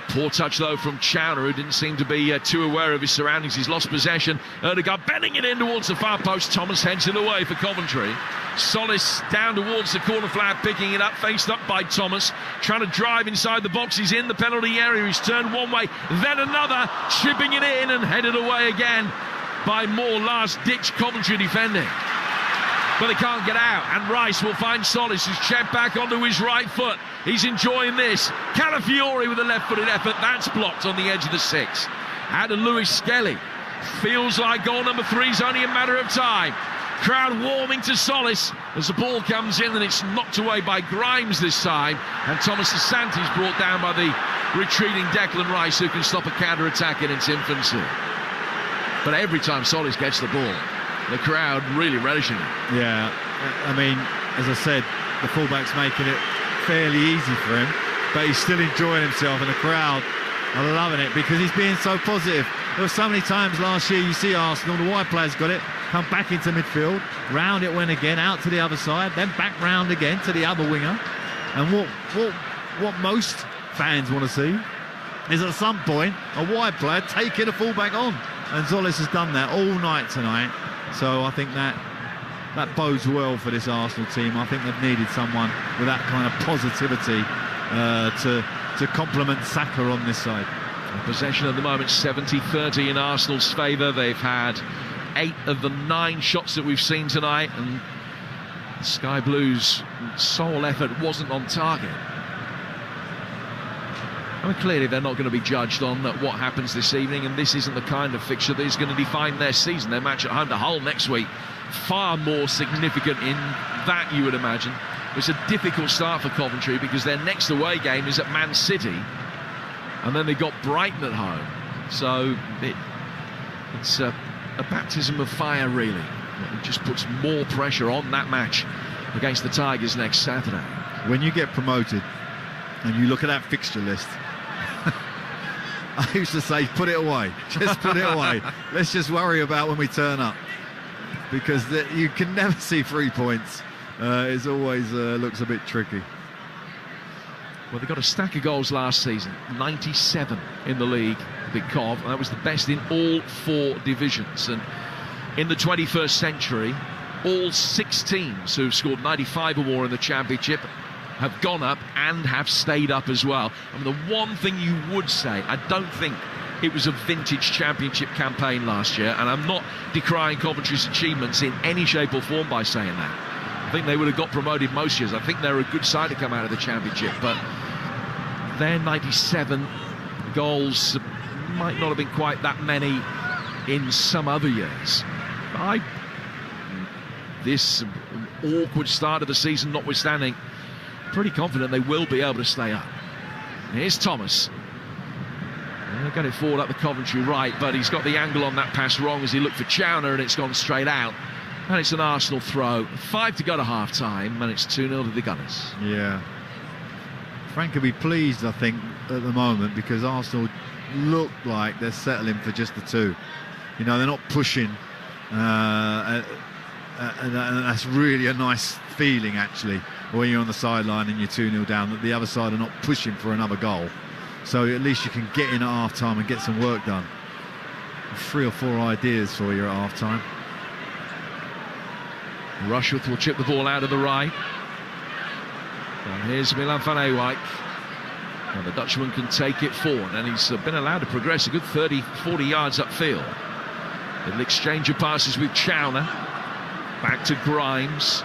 Poor touch though from Chowner, who didn't seem to be too aware of his surroundings. He's lost possession. Erdegaard bending it in towards the far post. Thomas heads it away for Coventry. Solis down towards the corner flag, picking it up, faced up by Thomas, trying to drive inside the box. He's in the penalty area. He's turned one way, then another, chipping it in and headed away again by more last-ditch Coventry defending. But they can't get out, and Rice will find Solis, who's checked back onto his right foot. He's enjoying this. Calafiori with a left-footed effort. That's blocked on the edge of the 6. Out of Lewis Skelly. Feels like goal number 3 is only a matter of time. Crowd warming to Solis as the ball comes in, and it's knocked away by Grimes this time. And Thomas Asante's brought down by the retreating Declan Rice, who can stop a counter-attack in its infancy. But every time Solis gets the ball, the crowd really relishing it. Yeah, I mean, as I said, the fullback's making it fairly easy for him, but he's still enjoying himself, and the crowd are loving it because he's being so positive. There were so many times last year you see Arsenal, the wide players got it, come back into midfield, round it went again, out to the other side, then back round again to the other winger. And what most fans want to see is at some point a wide player taking a fullback on, and Solis has done that all night tonight. So I think that bodes well for this Arsenal team. I think they've needed someone with that kind of positivity to complement Saka on this side. Possession at the moment 70-30 in Arsenal's favour. They've had 8 of the 9 shots that we've seen tonight, and Sky Blues' sole effort wasn't on target. I mean, clearly they're not going to be judged on what happens this evening, and this isn't the kind of fixture that is going to define their season. Their match at home to Hull next week, far more significant in that, you would imagine. It's a difficult start for Coventry because their next away game is at Man City, and then they got Brighton at home. So it's a baptism of fire, really. It just puts more pressure on that match against the Tigers next Saturday. When you get promoted and you look at that fixture list, I used to say, put it away. Just put it away. Let's just worry about when we turn up. Because you can never see 3 points. It always looks a bit tricky. Well, they got a stack of goals last season. 97 in the league, Big Cov. That was the best in all 4 divisions. And in the 21st century, all 6 teams who've scored 95 or more in the Championship have gone up and have stayed up as well. I mean, the one thing you would say, I don't think it was a vintage Championship campaign last year, and I'm not decrying Coventry's achievements in any shape or form by saying that. I think they would have got promoted most years. I think they're a good side to come out of the Championship, but their 97 goals might not have been quite that many in some other years. This awkward start of the season notwithstanding, pretty confident they will be able to stay up. Here's Thomas. They'll get it forward up the Coventry right, but he's got the angle on that pass wrong as he looked for Chowner, and it's gone straight out. And it's an Arsenal throw. 5 to go to half-time, and it's 2-0 to the Gunners. Yeah. Frank will be pleased, I think, at the moment, because Arsenal look like they're settling for just the 2. You know, they're not pushing, and that's really a nice feeling, actually, when you're on the sideline and you're 2-0 down, that the other side are not pushing for another goal. So at least you can get in at half-time and get some work done. 3 or 4 ideas for you at half-time. Rushworth will chip the ball out of the right. And here's Milan van Ewijk. And the Dutchman can take it forward, and he's been allowed to progress a good 30-40 yards upfield. Little exchange of passes with Chowner. Back to Grimes.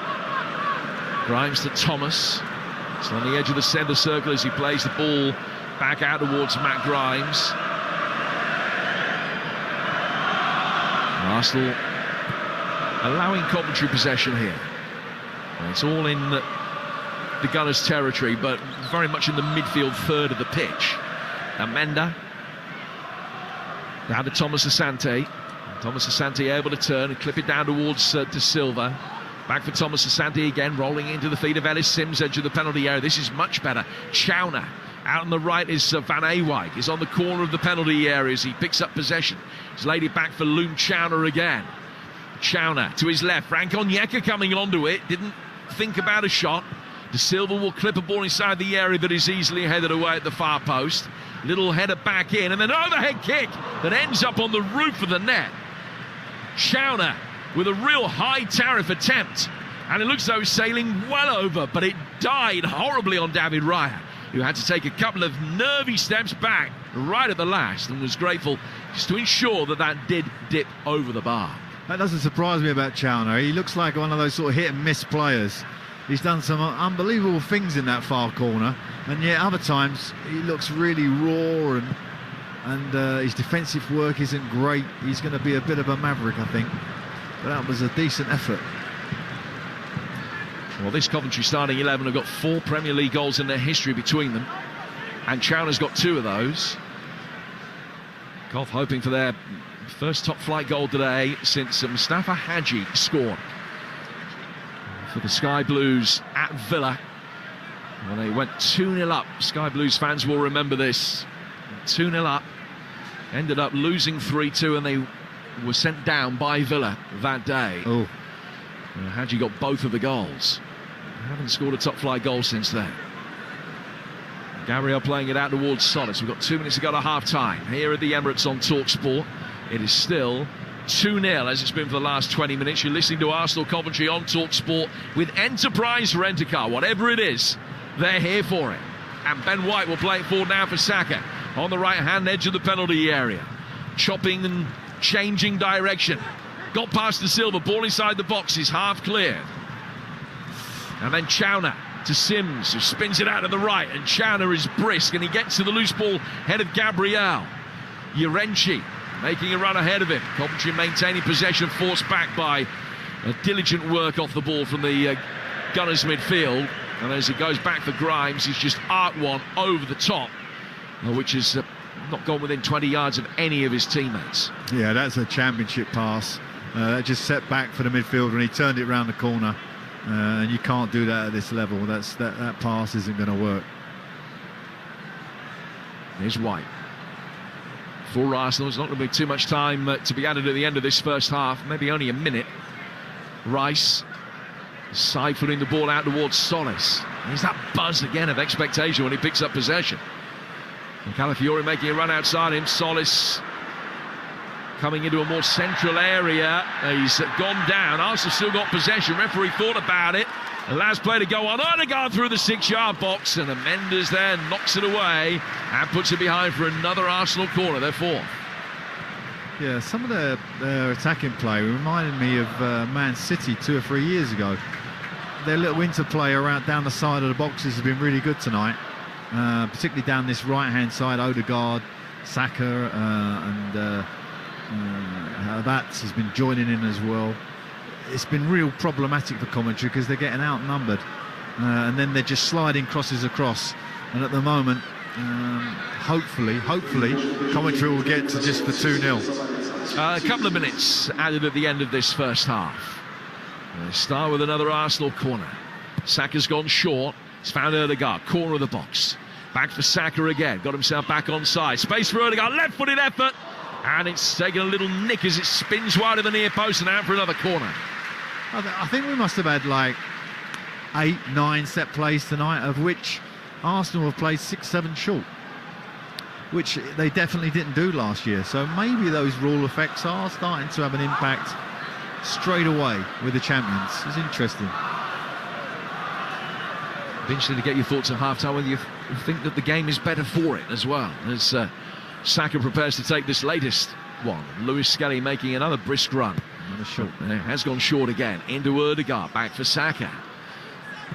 Grimes to Thomas. It's on the edge of the centre circle as he plays the ball back out towards Matt Grimes. Arsenal allowing Coventry possession here. And it's all in the Gunners' territory, but very much in the midfield third of the pitch. Amenda down to Thomas Asante. Thomas Asante able to turn and clip it down towards De Silva. Back for Thomas Asante again, rolling into the feet of Ellis Sims, edge of the penalty area. This is much better. Chowner out on the right is Van Ewijk. He's on the corner of the penalty area as he picks up possession. He's laid it back for Loom Chowner again. Chowner to his left. Frank Onyeka coming onto it. Didn't think about a shot. De Silva will clip a ball inside the area that is easily headed away at the far post. Little header back in, and then an overhead kick that ends up on the roof of the net. Chowner with a real high tariff attempt, and it looks though he's sailing well over, but it died horribly on David Raya, who had to take a couple of nervy steps back right at the last and was grateful just to ensure that that did dip over the bar. That doesn't surprise me about Chowner. He looks like one of those sort of hit and miss players. He's done some unbelievable things in that far corner, and yet other times he looks really raw, and his defensive work isn't great. He's going to be a bit of a maverick, I think. But that was a decent effort. Well, this Coventry starting 11 have got 4 Premier League goals in their history between them, and Chowner's got 2 of those. Cov hoping for their first top-flight goal today since Mustafa Hadji scored for the Sky Blues at Villa when they went 2-0 up. Sky Blues fans will remember this. 2-0 up, ended up losing 3-2, and they were sent down by Villa that day. Oh, Hadji got both of the goals. They haven't scored a top-flight goal since then. Gabriel playing it out towards Solis. We've got 2 minutes to go to half-time here at the Emirates on TalkSport. It is still 2-0 as it's been for the last 20 minutes. You're listening to Arsenal Coventry on TalkSport with Enterprise Rent-A-Car. Whatever it is, they're here for it. And Ben White will play it forward now for Saka on the right-hand edge of the penalty area. Chopping and changing direction. Got past De Silva, ball inside the box, is half cleared. And then Chowner to Sims, who spins it out to the right, and Chowner is brisk, and he gets to the loose ball head of Gabriel. Urenchi making a run ahead of him. Coventry maintaining possession, forced back by a diligent work off the ball from the Gunners midfield. And as it goes back for Grimes, he's just arced one over the top, which has not gone within 20 yards of any of his teammates. yeah, that's a championship pass. That just set back for the midfielder, and he turned it round the corner. And you can't do that at this level. That pass isn't going to work. Here's White. For Arsenal, there's not going to be too much time to be added at the end of this first half. Maybe only a minute. Rice siphoning the ball out towards Solis. There's that buzz again of expectation when he picks up possession. And Calafiori making a run outside him. Solis coming into a more central area. He's gone down. Arsenal still got possession. Referee thought about it. Allows play to go on. Odegaard through the 6-yard box, and Mendes there knocks it away and puts it behind for another Arsenal corner. They're 4th. Yeah, some of their attacking play reminded me of Man City 2 or 3 years ago. Their little interplay around down the side of the boxes has been really good tonight, particularly down this right-hand side. Odegaard, Saka, and Havertz has been joining in as well. It's been real problematic for Coventry because they're getting outnumbered, and then they're just sliding crosses across. And at the moment, hopefully, Coventry will get to just for 2-0. A couple of minutes added at the end of this first half. They start with another Arsenal corner. Saka's gone short. He's found Odegaard, corner of the box. Back for Saka again. Got himself back on side. Space for Odegaard, left-footed effort. And it's taken a little nick as it spins wide of the near post and out for another corner. I think we must have had like 8, 9 set plays tonight, of which Arsenal have played 6, 7 short, which they definitely didn't do last year. So maybe those rule effects are starting to have an impact straight away with the champions. It's interesting. Be interested to get your thoughts at half-time, whether you think that the game is better for it as well, as Saka prepares to take this latest one. Lewis Skelly making another brisk run. Short. Has gone short again. Into Ødegaard, back for Saka.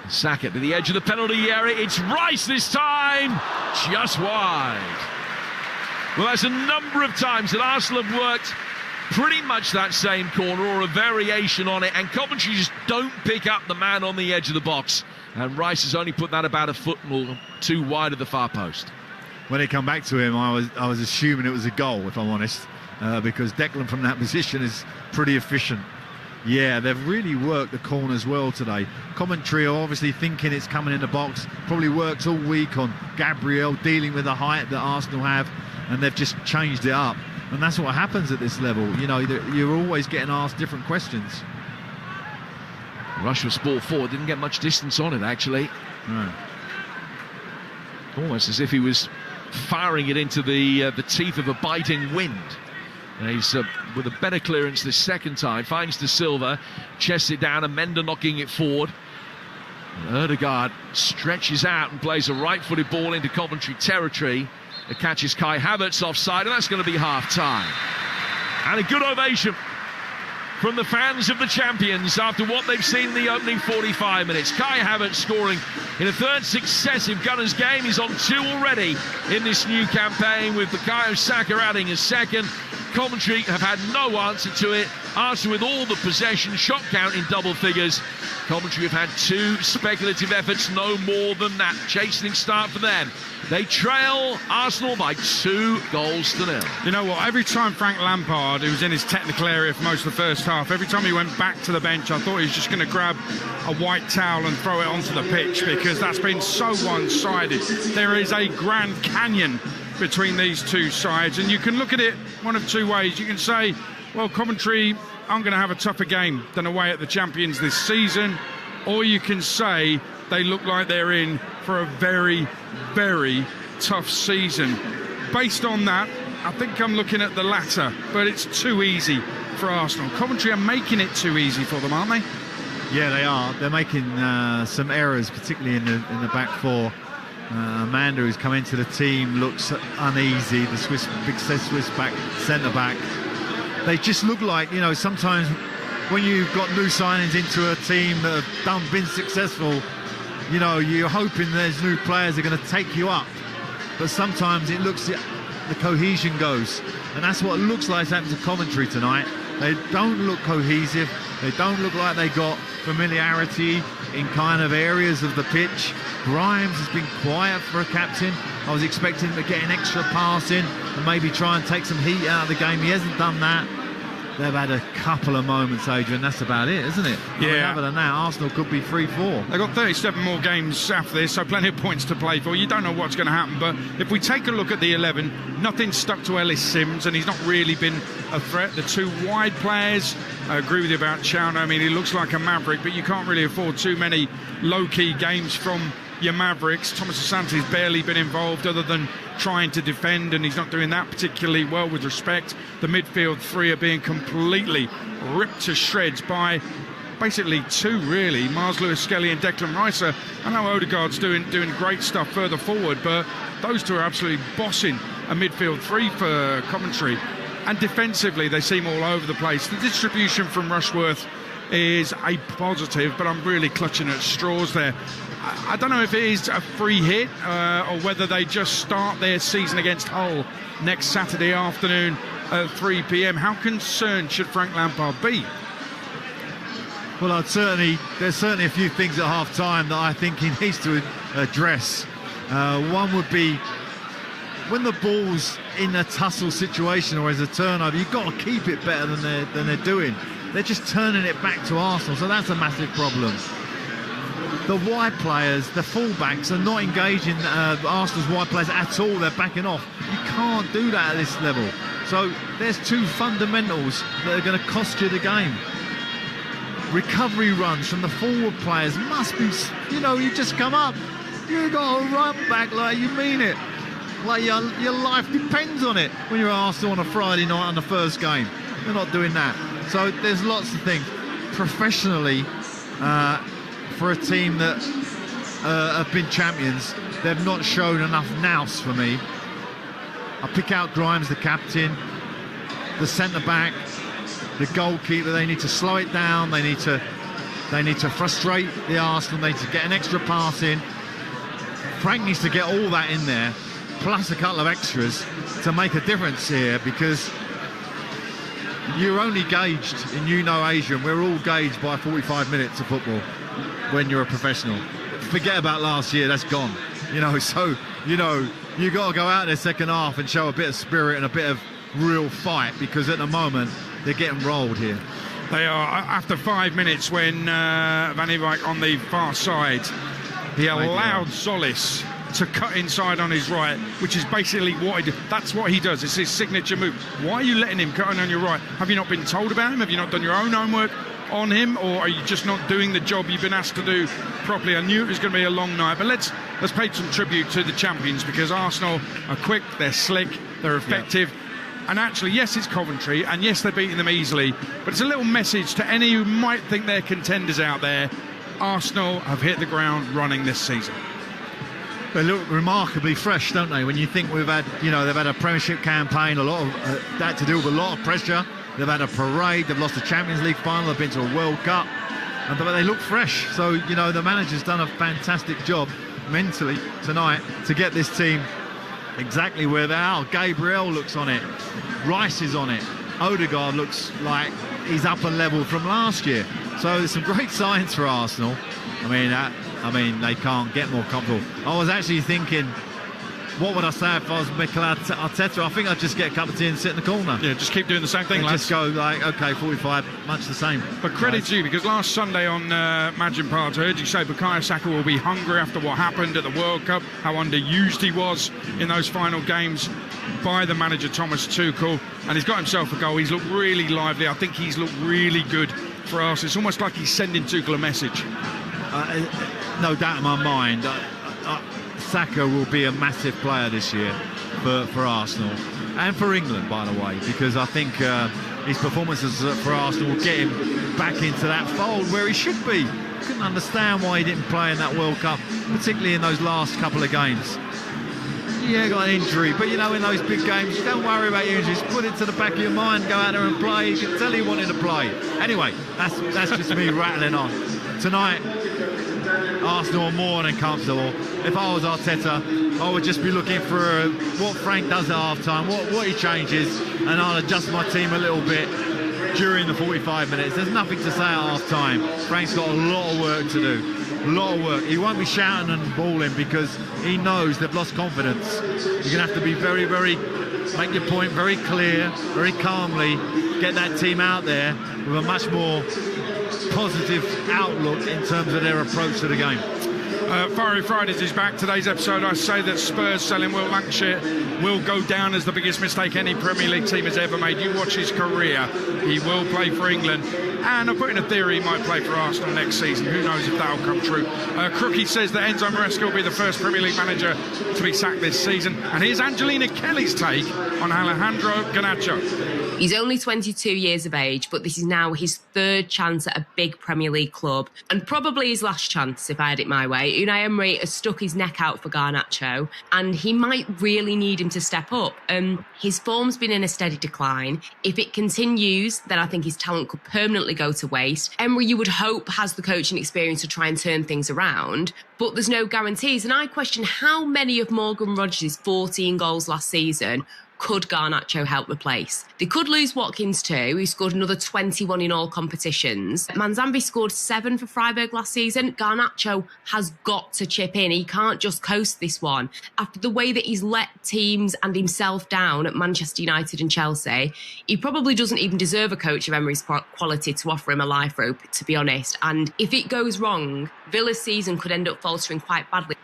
Saka to the edge of the penalty area. It's Rice this time, just wide. Well, that's a number of times that Arsenal have worked pretty much that same corner or a variation on it, and Coventry just don't pick up the man on the edge of the box. And Rice has only put that about a foot or two wide of the far post. When it come back to him, I was assuming it was a goal, if I'm honest, because Declan from that position is pretty efficient. Yeah, they've really worked the corners well today. Coventry are obviously thinking it's coming in the box. Probably worked all week on Gabriel dealing with the height that Arsenal have, and they've just changed it up. And that's what happens at this level. You know, you're always getting asked different questions. Rush was ball forward, didn't get much distance on it actually. No. Almost as if he was firing it into the teeth of a biting wind. And he's with a better clearance this second time, finds De Silva, chests it down, Amenda knocking it forward. And Ødegaard stretches out and plays a right-footed ball into Coventry territory. It catches Kai Havertz offside, and that's going to be half-time. And a good ovation from the fans of the champions after what they've seen in the opening 45 minutes. Kai Havertz scoring in a third successive Gunners game. He's on 2 already in this new campaign, with Bukayo Saka adding a second. Coventry have had no answer to it. Arsenal with all the possession, shot count in double figures. Coventry have had 2 speculative efforts, no more than that. Chastening start for them. They trail Arsenal by 2-0. You know what, every time Frank Lampard, who was in his technical area for most of the first half, every time he went back to the bench, I thought he was just going to grab a white towel and throw it onto the pitch, because that's been so one-sided. There is a Grand Canyon between these two sides, and you can look at it one of 2 ways. You can say, well, Coventry aren't going to have a tougher game than away at the champions this season, or you can say they look like they're in for a very, very tough season. Based on that, I think I'm looking at the latter, but it's too easy for Arsenal. Coventry are making it too easy for them, aren't they? Yeah, they are. They're making some errors, particularly in the back four. Amanda, who's come into the team, looks uneasy. The big Swiss back, centre back. They just look like, you know, sometimes when you've got new signings into a team that have been successful, you know, you're hoping there's new players that are going to take you up. But sometimes it looks, the cohesion goes. And that's what it looks like happened to Coventry tonight. They don't look cohesive. They don't look like they got familiarity in kind of areas of the pitch. Grimes has been quiet for a captain. I was expecting him to get an extra pass in and maybe try and take some heat out of the game. He hasn't done that. They've had a couple of moments, Adrian, that's about it, isn't it? Yeah. I mean, other than that, Arsenal could be 3-4. They've got 37 more games after this, so plenty of points to play for. You don't know what's going to happen, but if we take a look at the 11, nothing stuck to Ellis Sims, and he's not really been a threat. The 2 wide players, I agree with you about Chowner. I mean, he looks like a maverick, but you can't really afford too many low-key games from your Mavericks. Thomas Asante's barely been involved other than trying to defend, and he's not doing that particularly well with respect. The midfield 3 are being completely ripped to shreds by basically 2, really. Mars Lewis Skelly and Declan Rice. I know Ødegaard's doing great stuff further forward, but those 2 are absolutely bossing a midfield 3 for Coventry. And defensively, they seem all over the place. The distribution from Rushworth is a positive, but I'm really clutching at straws there. I don't know if it is a free hit or whether they just start their season against Hull next Saturday afternoon at 3 p.m. How concerned should Frank Lampard be? Well, there's certainly a few things at half-time that I think he needs to address. One would be when the ball's in a tussle situation or as a turnover, you've got to keep it better than they're doing. They're just turning it back to Arsenal, so that's a massive problem. The wide players, the fullbacks, are not engaging Arsenal's wide players at all. They're backing off. You can't do that at this level. So there's 2 fundamentals that are going to cost you the game. Recovery runs from the forward players must be, you know, you just come up. You've got to run back like you mean it. Like your life depends on it when you're at Arsenal on a Friday night on the first game. They're not doing that. So there's lots of things. Professionally, for a team that have been champions, they've not shown enough nous for me. I pick out Grimes, the captain, the centre-back, the goalkeeper. They need to slow it down. They need to frustrate the Arsenal. They need to get an extra pass in. Frank needs to get all that in there, plus a couple of extras to make a difference here, because you're only gauged, and Asian, we're all gauged by 45 minutes of football when you're a professional. Forget about last year, that's gone. So you got to go out in the second half and show a bit of spirit and a bit of real fight, because at the moment they're getting rolled here. They are. After 5 minutes, when Van Ewijk on the far side, he allowed Solis to cut inside on his right, which is basically what he did. That's what he does. It's his signature move. Why are you letting him cut in on your right? Have you not been told about him? Have you not done your own homework on him, or are you just not doing the job you've been asked to do properly? I knew it was going to be a long night, but let's pay some tribute to the champions, because Arsenal are quick, they're slick, they're effective. And actually, yes, it's Coventry, and yes, they're beating them easily, but it's a little message to any who might think they're contenders out there. Arsenal have hit the ground running this season. They look remarkably fresh, don't they? When you think they've had a Premiership campaign, a lot of that to do with a lot of pressure. They've had a parade, they've lost the Champions League final, they've been to a World Cup, but they look fresh. So, the manager's done a fantastic job mentally tonight to get this team exactly where they are. Gabriel looks on it, Rice is on it, Odegaard looks like he's up a level from last year. So there's some great signs for Arsenal. I mean, they can't get more comfortable. I was actually thinking, what would I say if I was Mikel Arteta? I think I'd just get a cup of tea and sit in the corner. Yeah, just keep doing the same thing, lads. Just go like, okay, 45, much the same. But credit to you, because last Sunday on Imagine Part, I heard you say Bukayo Saka will be hungry after what happened at the World Cup, how underused he was in those final games by the manager Thomas Tuchel, and he's got himself a goal. He's looked really lively. I think he's looked really good for us. It's almost like he's sending Tuchel a message. No doubt in my mind, Saka will be a massive player this year for Arsenal and for England, by the way, because I think his performances for Arsenal will get him back into that fold where he should be. Couldn't understand why he didn't play in that World Cup, particularly in those last couple of games. Yeah, got an injury, but in those big games, you don't worry about your injuries. Put it to the back of your mind, go out there and play. You can tell he wanted to play. Anyway, that's just me rattling on. Tonight, Arsenal are more than comfortable. If I was Arteta, I would just be looking for what Frank does at half-time, what he changes, and I'll adjust my team a little bit during the 45 minutes. There's nothing to say at half-time. Frank's got a lot of work to do. A lot of work. He won't be shouting and bawling because he knows they've lost confidence. You're going to have to be very, very, make your point very clear, very calmly, get that team out there with a much more positive outlook in terms of their approach to the game. Fiery Fridays is back. Today's episode, I say that Spurs selling Will Lancashire will go down as the biggest mistake any Premier League team has ever made. You watch his career, he will play for England, and I put in a theory he might play for Arsenal next season. Who knows if that'll come true. Crookie says that Enzo Maresca will be the first Premier League manager to be sacked this season. And here's Angelina Kelly's take on Alejandro Garnacho. He's only 22 years of age, but this is now his third chance at a big Premier League club, and probably his last chance, if I had it my way. Unai Emery has stuck his neck out for Garnacho, and he might really need him to step up. His form's been in a steady decline. If it continues, then I think his talent could permanently go to waste. Emery, you would hope, has the coaching experience to try and turn things around, but there's no guarantees. And I question how many of Morgan Rodgers' 14 goals last season could Garnacho help replace? They could lose Watkins too, who scored another 21 in all competitions. Manzambi scored 7 for Freiburg last season. Garnacho has got to chip in. He can't just coast this one. After the way that he's let teams and himself down at Manchester United and Chelsea, he probably doesn't even deserve a coach of Emery's quality to offer him a life rope, to be honest. And if it goes wrong, Villa's season could end up faltering quite badly.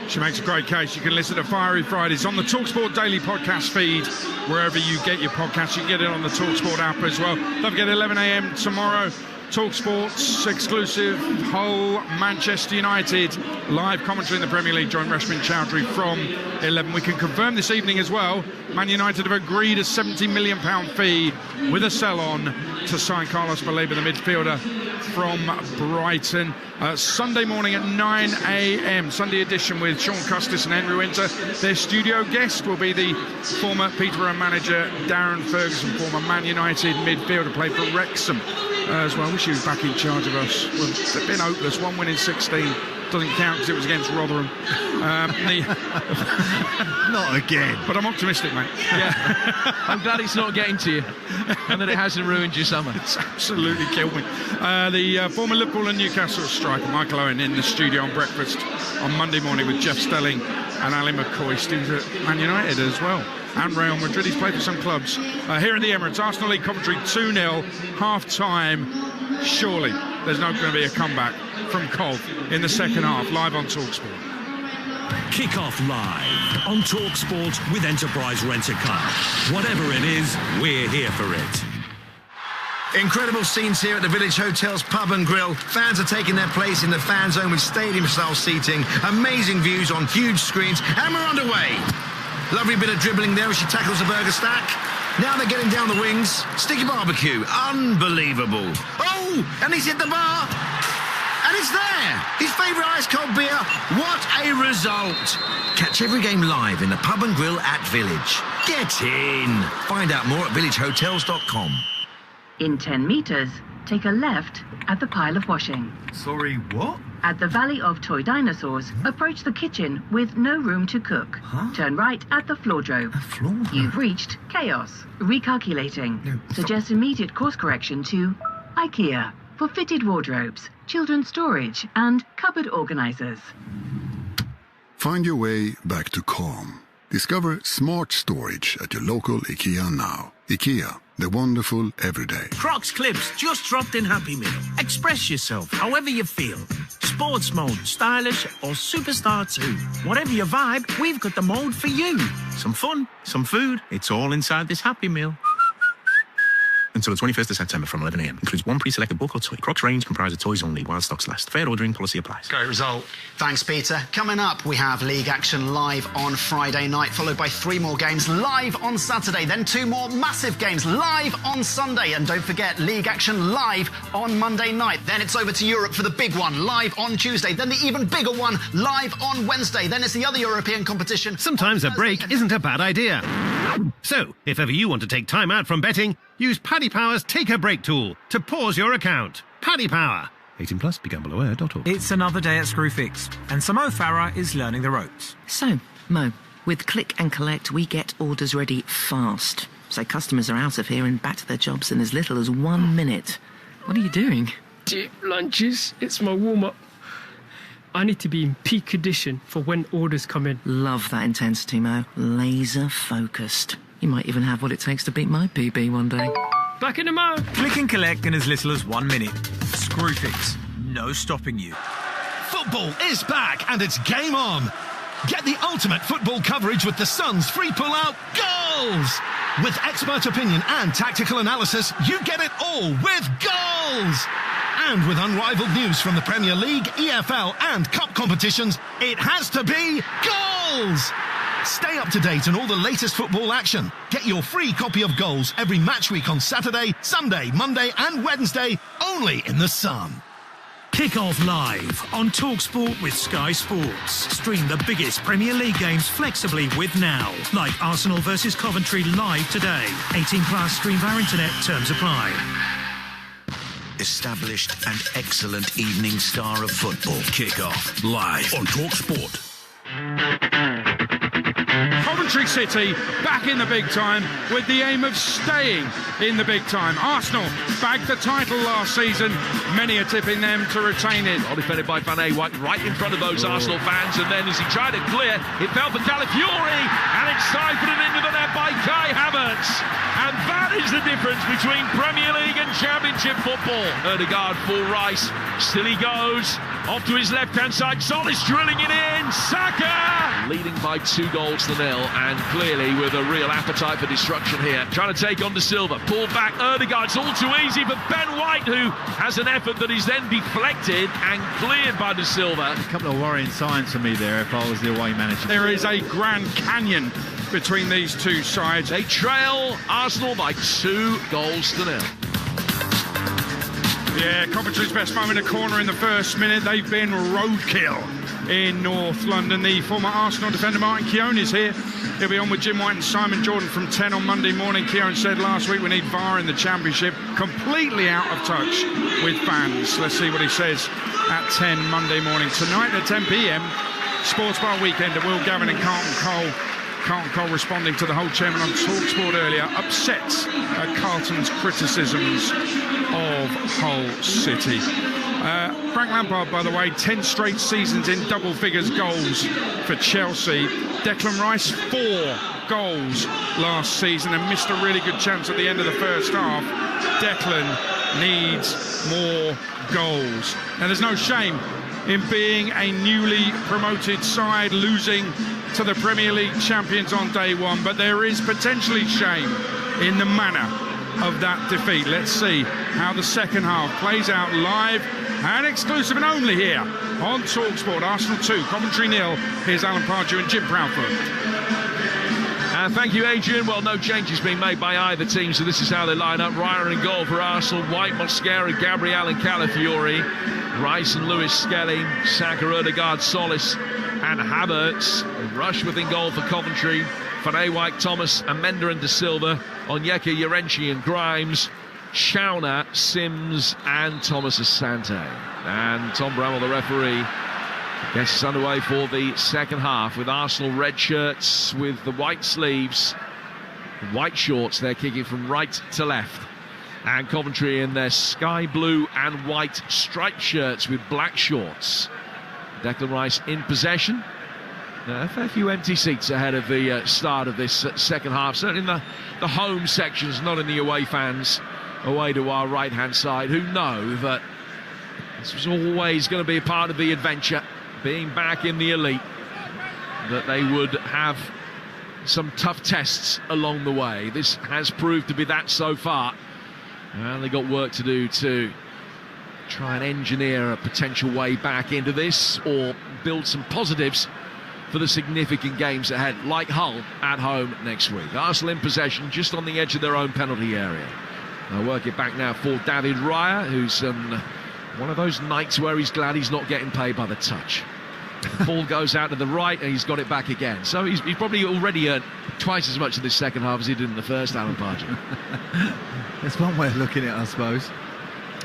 She makes a great case. You can listen to Fiery Fridays on the TalkSport Daily podcast feed, wherever you get your podcasts. You can get it on the TalkSport app as well. Don't forget, 11 a.m. tomorrow, TalkSport's exclusive Hull Manchester United live commentary in the Premier League. Join Rashmin Chowdhury from 11. We can confirm this evening as well, Man United have agreed a £70 million fee with a sell-on to sign Carlos Baleba, the midfielder, from Brighton. Sunday morning at 9 a.m. Sunday edition with Sean Custis and Henry Winter. Their studio guest will be the former Peterborough manager Darren Ferguson, former Man United midfielder, played for Wrexham as well. I wish he was back in charge of us. Well, it's been hopeless. 1 win in 16. Doesn't count because it was against Rotherham. Not again. But I'm optimistic, mate. Yeah. I'm glad it's not getting to you and that it hasn't ruined your summer. It's absolutely killed me. The former Liverpool and Newcastle striker Michael Owen in the studio on breakfast on Monday morning with Jeff Stelling and Ali McCoist, who's at Man United as well, and Real Madrid. He's played for some clubs. Here in the Emirates, Arsenal lead Coventry 2-0, half-time. Surely there's not going to be a comeback from Cov in the second half, live on TalkSport. Kick-off live on TalkSport with Enterprise Rent-A-Car. Whatever it is, we're here for it. Incredible scenes here at the Village Hotel's Pub and Grill. Fans are taking their place in the fan zone with stadium-style seating, amazing views on huge screens, and we're underway. Lovely bit of dribbling there as she tackles the burger stack. Now they're getting down the wings. Sticky barbecue. Unbelievable. Oh, and he's hit the bar. And it's there. His favourite ice-cold beer. What a result. Catch every game live in the Pub and Grill at Village. Get in. Find out more at villagehotels.com. In 10 metres, take a left at the pile of washing. Sorry, what? At the Valley of Toy Dinosaurs, approach the kitchen with no room to cook. Huh? Turn right at the floordrobe. A floordrobe? You've reached chaos. Recalculating. No, Suggest immediate course correction to IKEA for fitted wardrobes, children's storage, and cupboard organisers. Find your way back to calm. Discover smart storage at your local IKEA now. IKEA, the wonderful everyday. Crocs clips just dropped in Happy Meal. Express yourself however you feel. Sports mode, stylish, or superstar too. Whatever your vibe, we've got the mode for you. Some fun, some food, it's all inside this Happy Meal. Until the 21st of September from 11 a.m. Includes one pre-selected book or toy. Crocs range comprised of toys only while stocks last. Fair ordering policy applies. Great result. Thanks, Peter. Coming up, we have league action live on Friday night, followed by 3 more games live on Saturday, then 2 more massive games live on Sunday. And don't forget, league action live on Monday night. Then it's over to Europe for the big one, live on Tuesday. Then the even bigger one, live on Wednesday. Then it's the other European competition. Sometimes a break isn't a bad idea. So, if ever you want to take time out from betting, use Paddy Power's Take a Break tool to pause your account. Paddy Power. 18 plus, begambleaware.org. It's another day at Screwfix, and Samo Farah is learning the ropes. So, Mo, with Click and Collect, we get orders ready fast. So customers are out of here and back to their jobs in as little as 1 minute. What are you doing? Deep lunges. It's my warm-up. I need to be in peak condition for when orders come in. Love that intensity, Mo. Laser focused. You might even have what it takes to beat my PB one day. Back in the Mo. Click and Collect in as little as 1 minute. Screwfix. No stopping you. Football is back and it's game on. Get the ultimate football coverage with the Sun's free pull-out goals. With expert opinion and tactical analysis, you get it all with goals. And with unrivaled news from the Premier League, EFL and Cup competitions, it has to be goals. Stay up to date on all the latest football action. Get your free copy of Goals every match week on Saturday, Sunday, Monday and Wednesday, only in the Sun. Kick off live on TalkSport with Sky Sports. Stream the biggest Premier League games flexibly with Now. Like Arsenal versus Coventry live today. 18 plus, stream via internet, terms apply. Established and excellent evening star of football. Kick-off live on TalkSport. Coventry City back in the big time with the aim of staying in the big time. Arsenal bagged the title last season. Many are tipping them to retain it. Well defended by Van Ewijk right in front of those Arsenal fans, and then as he tried to clear, it fell for Calafiori, and it's siphoned into the net by Kai Havertz. And that is the difference between Premier League and Championship football. Ødegaard full Rice, still he goes, off to his left-hand side, Solis drilling it in, Saka! Leading by 2 goals to 0, and clearly with a real appetite for destruction here. Trying to take on De Silva, pulled back, Ødegaard, it's all too easy for Ben White, who has an effort that is then deflected and cleared by De Silva. A couple of worrying signs for me there if I was the away manager. There is a Grand Canyon between these two sides. They trail Arsenal by 2 goals to 0. Yeah, Coventry's best moment, a corner in the first minute. They've been roadkill in North London. The former Arsenal defender Martin Keown is here. He'll be on with Jim White and Simon Jordan from 10 on Monday morning. Keown said last week we need VAR in the Championship. Completely out of touch with fans. Let's see what he says at 10 Monday morning. Tonight at 10 p.m, Sports Bar Weekend at Will Gavin and Carlton Cole. Carlton Cole responding to the whole chairman on TalkSport earlier, upset at Carlton's criticisms of Hull City. Frank Lampard, by the way, 10 straight seasons in double figures goals for Chelsea. Declan Rice, 4 goals last season and missed a really good chance at the end of the first half. Declan needs more goals. Now, there's no shame in being a newly promoted side losing to the Premier League champions on day one, but there is potentially shame in the manner of that defeat. Let's see how the second half plays out live and exclusive and only here on TalkSport. Arsenal 2, Coventry 0. Here's Alan Pardew and Jim Proudfoot. Thank you, Adrian. Well, no changes being made by either team, so this is how they line up. Ryan in goal for Arsenal, White, Mosquera, Gabriel and Calafiori, Rice and Lewis Skelly, Saka, Odegaard, Solis and Havertz. Rushworth in goal for Coventry, Fane, White, Thomas, Amenda and De Silva, Onyeka, Yerenchi and Grimes, Schauner, Sims and Thomas Asante. And Tom Bramwell, the referee, gets us underway for the second half with Arsenal red shirts with the white sleeves, white shorts. They're kicking from right to left. And Coventry in their sky blue and white striped shirts with black shorts. Declan Rice in possession. A fair few empty seats ahead of the start of this second half. Certainly in the home sections, not in the away fans. Away to our right-hand side, who know that this was always going to be a part of the adventure, being back in the elite, that they would have some tough tests along the way. This has proved to be that so far. And they've got work to do to try and engineer a potential way back into this or build some positives for the significant games ahead, like Hull at home next week. Arsenal in possession, just on the edge of their own penalty area. They'll work it back now for David Raya, who's one of those nights where he's glad he's not getting paid by the touch. Ball goes out to the right and he's got it back again. So he's probably already earned twice as much in this second half as he did in the first, Alan Pardew. That's one way of looking at it, I suppose.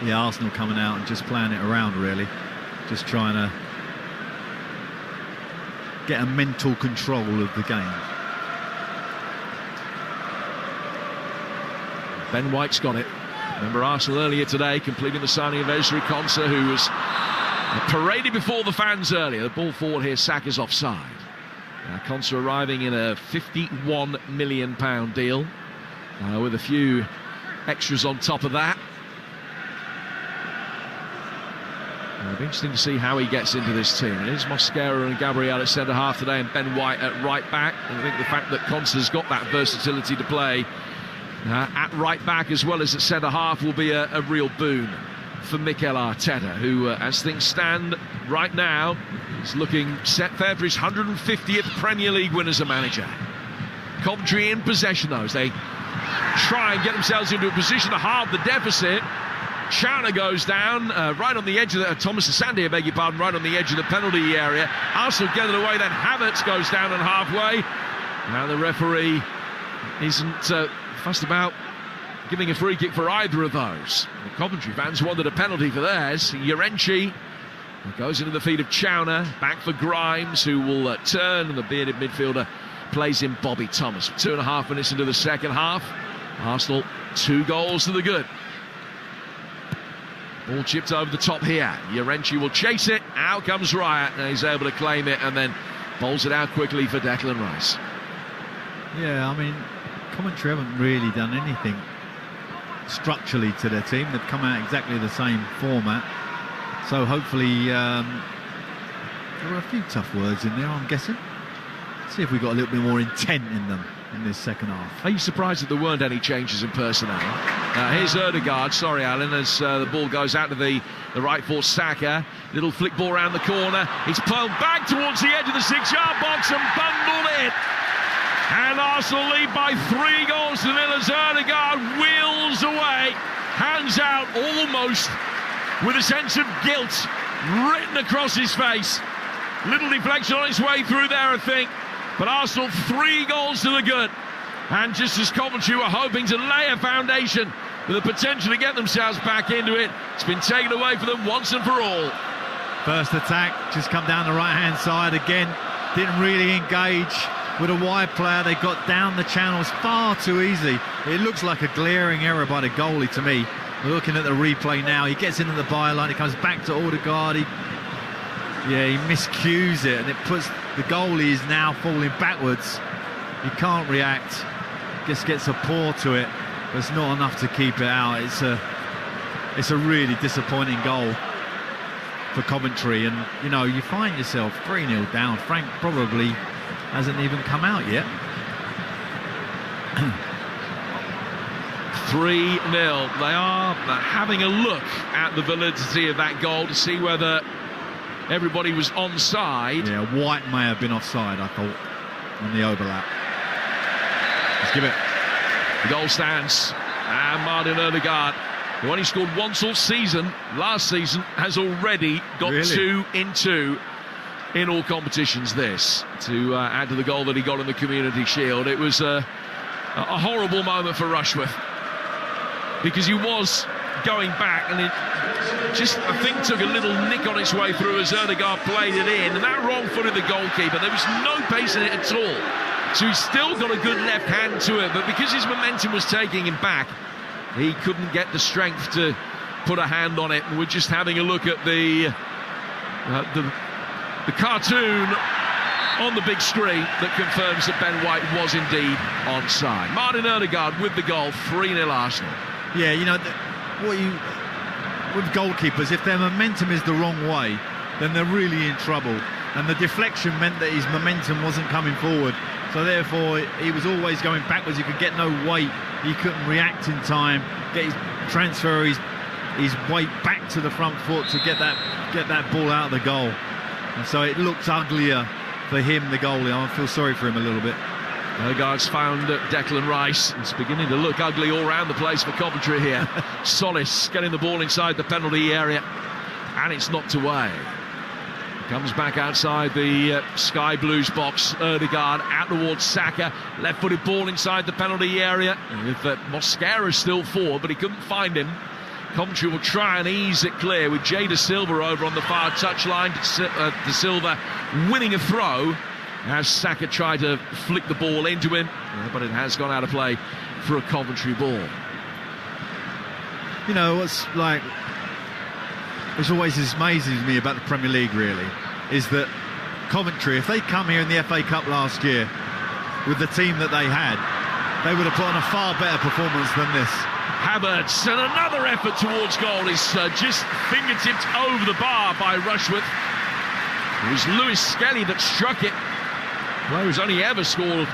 Yeah, Arsenal coming out and just playing it around, really. Just trying to get a mental control of the game. Ben White's got it. Remember Arsenal earlier today completing the signing of Ezri Konsa, who was paraded before the fans earlier. The ball forward here, Saka's offside. Konsa arriving in a £51 million deal with a few extras on top of that. It'll be interesting to see how he gets into this team. It is Mosquera and Gabriel at centre-half today and Ben White at right-back. And I think the fact that Konsa's got that versatility to play at right-back as well as at centre-half will be a real boon for Mikel Arteta, who, as things stand right now, is looking set fair for his 150th Premier League win as a manager. Coventry in possession, though, as they try and get themselves into a position to halve the deficit. Schauner goes down right on the edge of the Thomas Asante, I beg your pardon, right on the edge of the penalty area. Arsenal get it away, then Havertz goes down and halfway. Now the referee isn't fussed about giving a free kick for either of those. The Coventry fans wanted a penalty for theirs. Yerenchi goes into the feet of Schauner, back for Grimes, who will turn, and the bearded midfielder plays in Bobby Thomas. 2.5 minutes into the second half. Arsenal 2 goals to the good. Ball chipped over the top here. Yerenchi will chase it. Out comes Raya, and he's able to claim it and then bowls it out quickly for Declan Rice. Yeah, I mean, Coventry haven't really done anything structurally to their team. They've come out exactly the same format. So hopefully, there were a few tough words in there, I'm guessing. See if we got a little bit more intent in them in this second half. Are you surprised that there weren't any changes in personnel? Here's Odegaard, sorry Alan, as the ball goes out to the right for Saka. Little flick ball around the corner. It's pulled back towards the edge of the 6-yard box and bundled in. And Arsenal lead by 3 goals to nil as Odegaard wheels away. Hands out almost with a sense of guilt written across his face. Little deflection on its way through there, I think. But Arsenal 3 goals to the good. And just as Coventry were hoping to lay a foundation with the potential to get themselves back into it, it's been taken away from them once and for all. First attack, just come down the right-hand side again. Didn't really engage with a wide player. They got down the channels far too easy. It looks like a glaring error by the goalie to me. We're looking at the replay now. He gets into the byline. He comes back to Odegaard. He miscues it, and it puts the goalie is now falling backwards. He can't react. Just gets a paw to it, but it's not enough to keep it out. It's a really disappointing goal for Coventry, and you know, you find yourself 3-0 down. Frank probably hasn't even come out yet. 3-0. They are having a look at the validity of that goal to see whether everybody was onside. Yeah, White may have been offside, I thought, on the overlap. Let's give it. The goal stands, and Martin Odegaard, who only scored once all season, last season, has already got 2 in 2 in all competitions this, to add to the goal that he got in the Community Shield. It was a horrible moment for Rushworth, because he was going back, and it just, I think, took a little nick on its way through as Odegaard played it in, and that wrong-footed the goalkeeper. There was no pace in it at all, so he's still got a good left hand to it, but because his momentum was taking him back, he couldn't get the strength to put a hand on it. And we're just having a look at the cartoon on the big screen that confirms that Ben White was indeed onside. Martin Odegaard with the goal, 3-0 Arsenal. Yeah, you know, with goalkeepers, if their momentum is the wrong way, then they're really in trouble. And the deflection meant that his momentum wasn't coming forward. So therefore, he was always going backwards. He could get no weight. He couldn't react in time, get his transfer, his weight back to the front foot to get that ball out of the goal. And so it looks uglier for him, the goalie. I feel sorry for him a little bit. Odegaard's found Declan Rice. It's beginning to look ugly all around the place for Coventry here. Solis getting the ball inside the penalty area, and it's knocked away. Comes back outside the Sky Blues box. Odegaard out towards Saka. Left-footed ball inside the penalty area. With Mosquera still forward, but he couldn't find him. Coventry will try and ease it clear with Jay De Silva over on the far touchline. De Silva winning a throw as Saka tried to flick the ball into him, but it has gone out of play for a Coventry ball. You know, which always amazes me about the Premier League, really, is that Coventry, if they come here in the FA Cup last year with the team that they had, they would have put on a far better performance than this. Havertz, and another effort towards goal is just fingertipped over the bar by Rushworth. It was Lewis Skelly that struck it. Well, he's only ever scored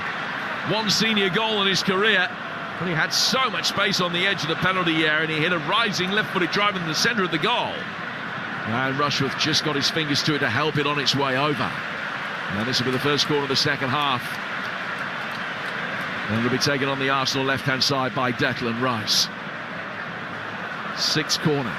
one senior goal in his career, but he had so much space on the edge of the penalty area, and he hit a rising left-footed drive in the centre of the goal. And Rushworth just got his fingers to it to help it on its way over. And this will be the first corner of the second half. And it'll be taken on the Arsenal left-hand side by Declan Rice. Sixth corner.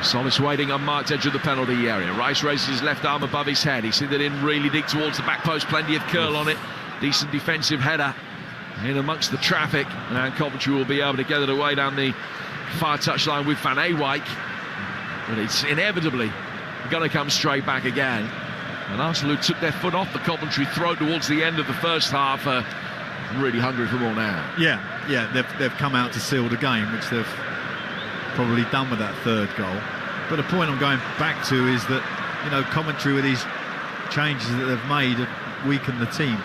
Solis waiting unmarked edge of the penalty area. Rice raises his left arm above his head. He's sent it in really deep towards the back post. Plenty of curl on it. Decent defensive header in amongst the traffic. And Coventry will be able to get it away down the far touchline with Van Ewijk. But it's inevitably going to come straight back again. And Arsenal, who took their foot off the Coventry throat towards the end of the first half, are really hungry for more now. Yeah, they've come out to seal the game, which they've probably done with that third goal. But the point I'm going back to is that, you know, Coventry, with these changes that they've made, have weakened the team.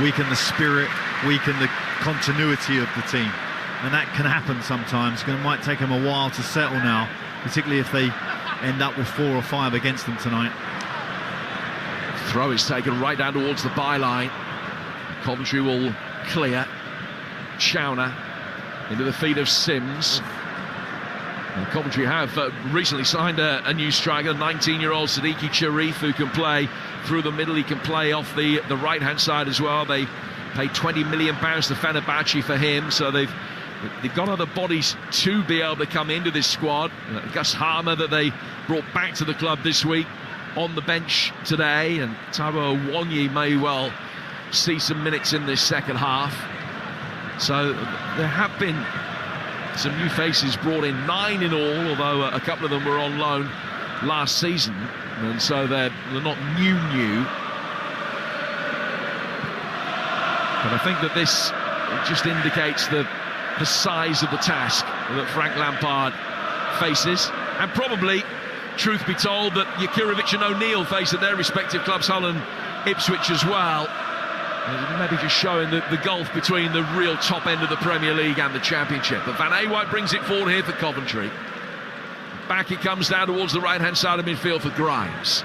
Weaken the spirit, weaken the continuity of the team. And that can happen sometimes. It might take them a while to settle now, particularly if they end up with 4 or 5 against them tonight. Throw is taken right down towards the byline. Coventry will clear. Chowner into the feet of Sims. And Coventry have recently signed a new striker, 19-year-old Siddiqui Sharif, who can play through the middle. He can play off the right-hand side as well. They Paid £20 million to Fenerbahce for him, so they've got other bodies to be able to come into this squad. Gus Harmer, that they brought back to the club this week, on the bench today, and Taiwo Awoniyi may well see some minutes in this second half. So there have been some new faces brought in, 9 in all, although a couple of them were on loan last season, and so they're not new. But I think that this just indicates the size of the task that Frank Lampard faces, and probably, truth be told, that Jakirovic and O'Neill face at their respective clubs, Hull and Ipswich as well. Maybe just showing the gulf between the real top end of the Premier League and the Championship. But Van Ewijk brings it forward here for Coventry. Back it comes down towards the right-hand side of midfield for Grimes.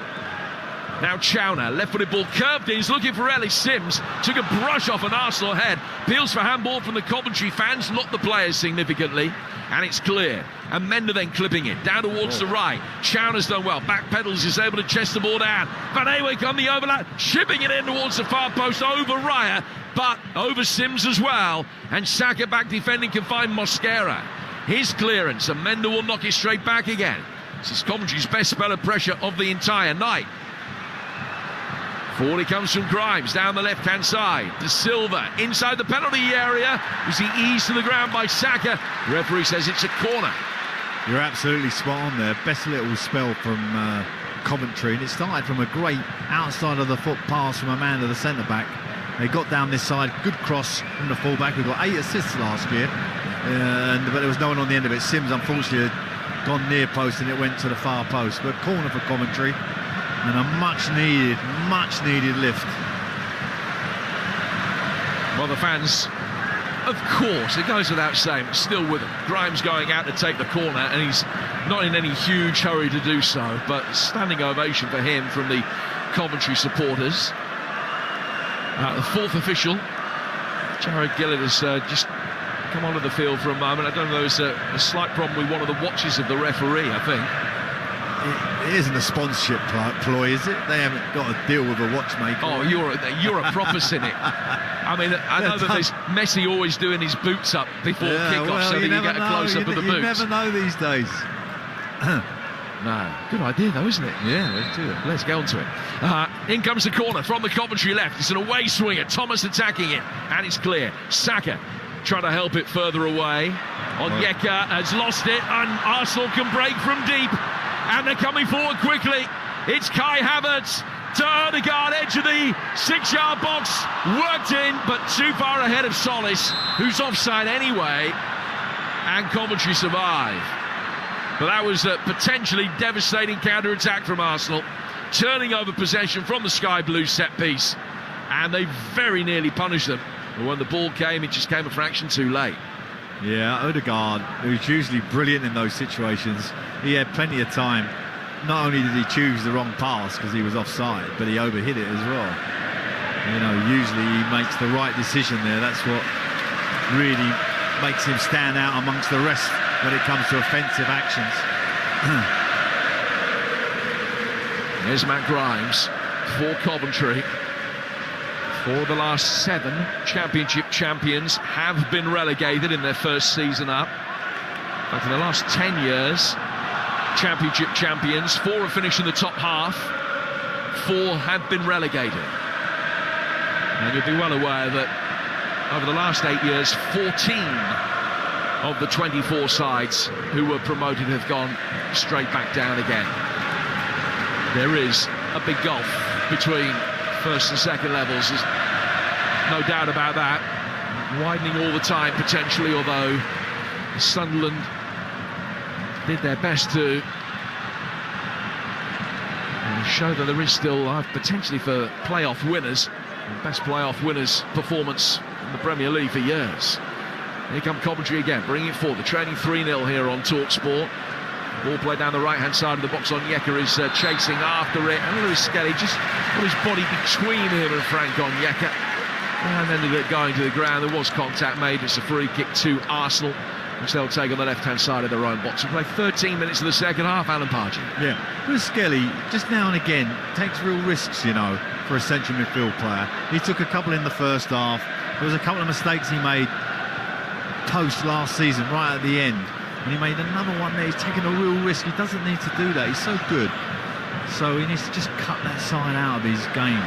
Now Chowner, left-footed ball curved in, he's looking for Ellis Sims, took a brush off an Arsenal head, peels for handball from the Coventry fans, not the players significantly, and it's clear. And Mender then clipping it, down towards the right. Chowner's done well, back pedals, is able to chest the ball down. Van Ewijk on the overlap, chipping it in towards the far post, over Raya, but over Sims as well, and Saka back defending can find Mosquera. His clearance, and Mender will knock it straight back again. This is Coventry's best spell of pressure of the entire night. Forward he comes from Grimes, down the left-hand side. De Silva, inside the penalty area. Was he eased to the ground by Saka? The referee says it's a corner. You're absolutely spot on there. Best little spell from Coventry. And it started from a great outside-of-the-foot pass from a man to the centre-back. They got down this side, good cross from the full-back. We got 8 assists last year. But there was no one on the end of it. Sims, unfortunately, had gone near post and it went to the far post. But corner for Coventry. And a much needed lift. Well, the fans, of course, it goes without saying, still with him. Grimes going out to take the corner, and he's not in any huge hurry to do so, but standing ovation for him from the Coventry supporters. The fourth official, Jared Gillett, has just come onto the field for a moment. I don't know, there's a slight problem with one of the watches of the referee, I think. It isn't a sponsorship ploy, is it? They haven't got to deal with a watchmaker. Oh, you're a proper cynic. I mean, I know that there's Messi always doing his boots up before kickoff, so that you get a close-up of the boots. You never know these days. No, good idea though, isn't it? Yeah, let's do it. Let's get on to it. In comes the corner from the Coventry left. It's an away swinger. Thomas attacking it, and it's clear. Saka trying to help it further away. Onyeka has lost it, and Arsenal can break from deep. And they're coming forward quickly. It's Kai Havertz to Odegaard, edge of the 6-yard box. Worked in, but too far ahead of Solis, who's offside anyway. And Coventry survive. But that was a potentially devastating counter-attack from Arsenal. Turning over possession from the Sky Blue set piece. And they very nearly punished them. But when the ball came, it just came a fraction too late. Yeah, Odegaard, who's usually brilliant in those situations, he had plenty of time. Not only did he choose the wrong pass because he was offside, but he overhit it as well. You know, usually he makes the right decision there. That's what really makes him stand out amongst the rest when it comes to offensive actions. There's Matt Grimes for Coventry. For the last 7, Championship champions have been relegated in their first season up. But for the last 10 years, Championship champions, 4 have finished in the top half, 4 have been relegated. And you'll be well aware that over the last 8 years, 14 of the 24 sides who were promoted have gone straight back down again. There is a big gulf between first and second levels, there's no doubt about that. Widening all the time potentially, although Sunderland did their best to show that there is still life potentially for playoff winners. The best playoff winners performance in the Premier League for years. Here come Coventry again, bringing it forward. They're trailing 3-0 here on TalkSport. Ball played down the right-hand side of the box. Onyeka is chasing after it. And Lewis Skelly just put his body between him and Frank Onyeka. And ended up going to the ground. There was contact made. It's a free kick to Arsenal, which they'll take on the left-hand side of their own box. We play 13 minutes of the second half, Alan Pardew. Yeah, Lewis Skelly, just now and again, takes real risks, you know, for a central midfield player. He took a couple in the first half. There was a couple of mistakes he made post last season, right at the end. And he made another one there. He's taking a real risk. He doesn't need to do that. He's so good. So he needs to just cut that side out of his game.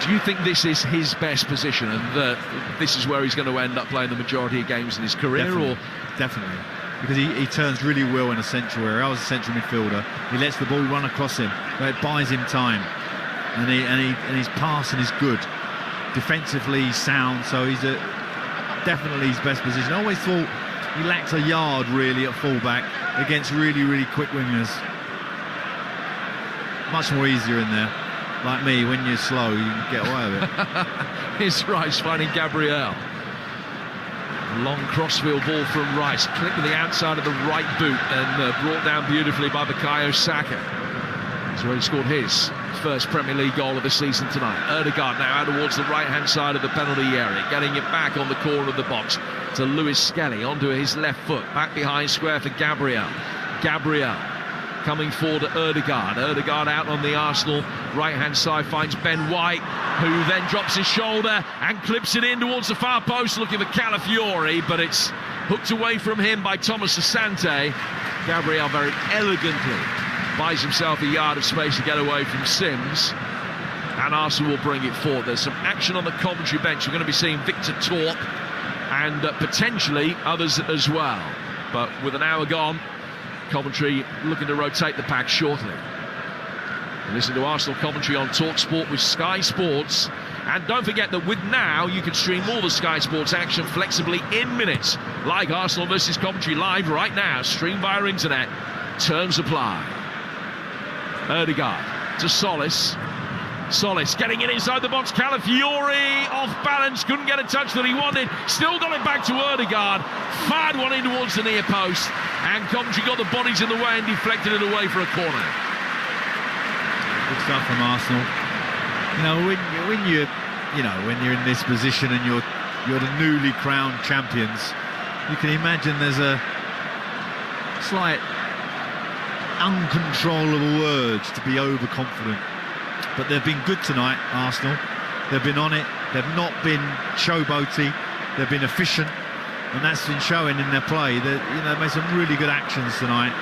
Do you think this is his best position and that this is where he's going to end up playing the majority of games in his career? Definitely. Because he turns really well in a central area. I was a central midfielder. He lets the ball run across him, but it buys him time. And his passing is good. Defensively, he's sound. So he's definitely his best position. I always thought he lacked a yard really at fullback against really, really quick wingers. Much more easier in there. Like me, when you're slow, you can get away with it. Here's Rice finding Gabriel. Long crossfield ball from Rice. Clipped to the outside of the right boot and brought down beautifully by Bukayo Saka. He's already scored his first Premier League goal of the season tonight. Ødegaard now out towards the right-hand side of the penalty area, getting it back on the corner of the box to Lewis Skelly, onto his left foot, back behind square for Gabriel. Gabriel coming forward to Ødegaard. Ødegaard out on the Arsenal right-hand side, finds Ben White, who then drops his shoulder and clips it in towards the far post, looking for Calafiori, but it's hooked away from him by Thomas Asante. Gabriel very elegantly buys himself a yard of space to get away from Sims, and Arsenal will bring it forward. There's some action on the Coventry bench. We're going to be seeing Victor Torp and potentially others as well. But with an hour gone, Coventry looking to rotate the pack shortly. Listen to Arsenal commentary on TalkSport with Sky Sports. And don't forget that with Now, you can stream all the Sky Sports action flexibly in minutes, like Arsenal versus Coventry live right now. Stream via internet. Terms apply. Ødegaard to Solis. Solis getting it inside the box. Calafiori off balance, couldn't get a touch that he wanted. Still got it back to Ødegaard. Fired one in towards the near post, and Coventry got the bodies in the way and deflected it away for a corner. Good stuff from Arsenal. You know, when you're in this position and you're the newly crowned champions, you can imagine there's a slight uncontrollable urge to be overconfident. But they've been good tonight, Arsenal. They've been on it. They've not been showboaty. They've been efficient, and that's been showing in their play. They made some really good actions tonight,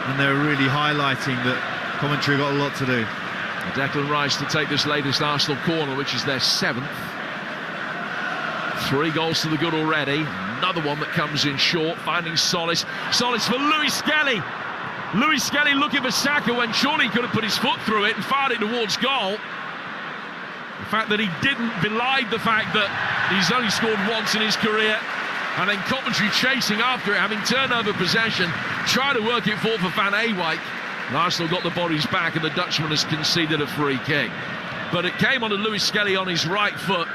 and they're really highlighting that Coventry got a lot to do. Declan Rice to take this latest Arsenal corner, which is their 7th. 3 goals to the good already. Another one that comes in short, finding Solis. Solis for Lewis Skelly. Lewis Skelly looking for Saka when surely he could have put his foot through it and fired it towards goal. The fact that he didn't belied the fact that he's only scored once in his career, and then Coventry chasing after it, having turnover possession, trying to work it forward for Van Ewijk. And Arsenal got the bodies back, and the Dutchman has conceded a free kick. But it came on to Lewis Skelly on his right foot,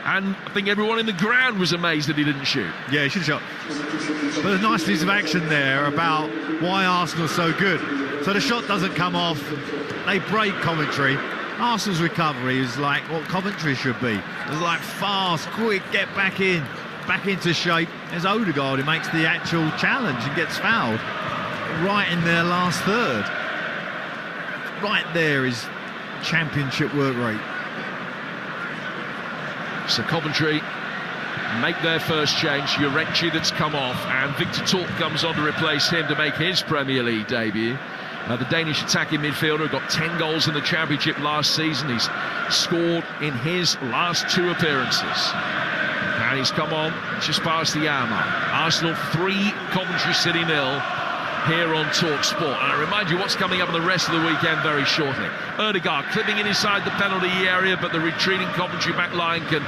and I think everyone in the ground was amazed that he didn't shoot. Yeah, he should have shot. But a nice piece of action there about why Arsenal's so good. So the shot doesn't come off. They break Coventry. Arsenal's recovery is like what Coventry should be. It's like fast, quick, get back into shape. There's Ødegaard who makes the actual challenge and gets fouled right in their last third. Right there is championship work rate. So Coventry make their first change. Jurecki that's come off, and Victor Torp comes on to replace him to make his Premier League debut. The Danish attacking midfielder got 10 goals in the Championship last season. He's scored in his last 2 appearances. And he's come on just past the hour mark. Arsenal 3, Coventry City 0 here on TalkSport. And I remind you what's coming up in the rest of the weekend very shortly. Ødegaard clipping in inside the penalty area, but the retreating Coventry back line can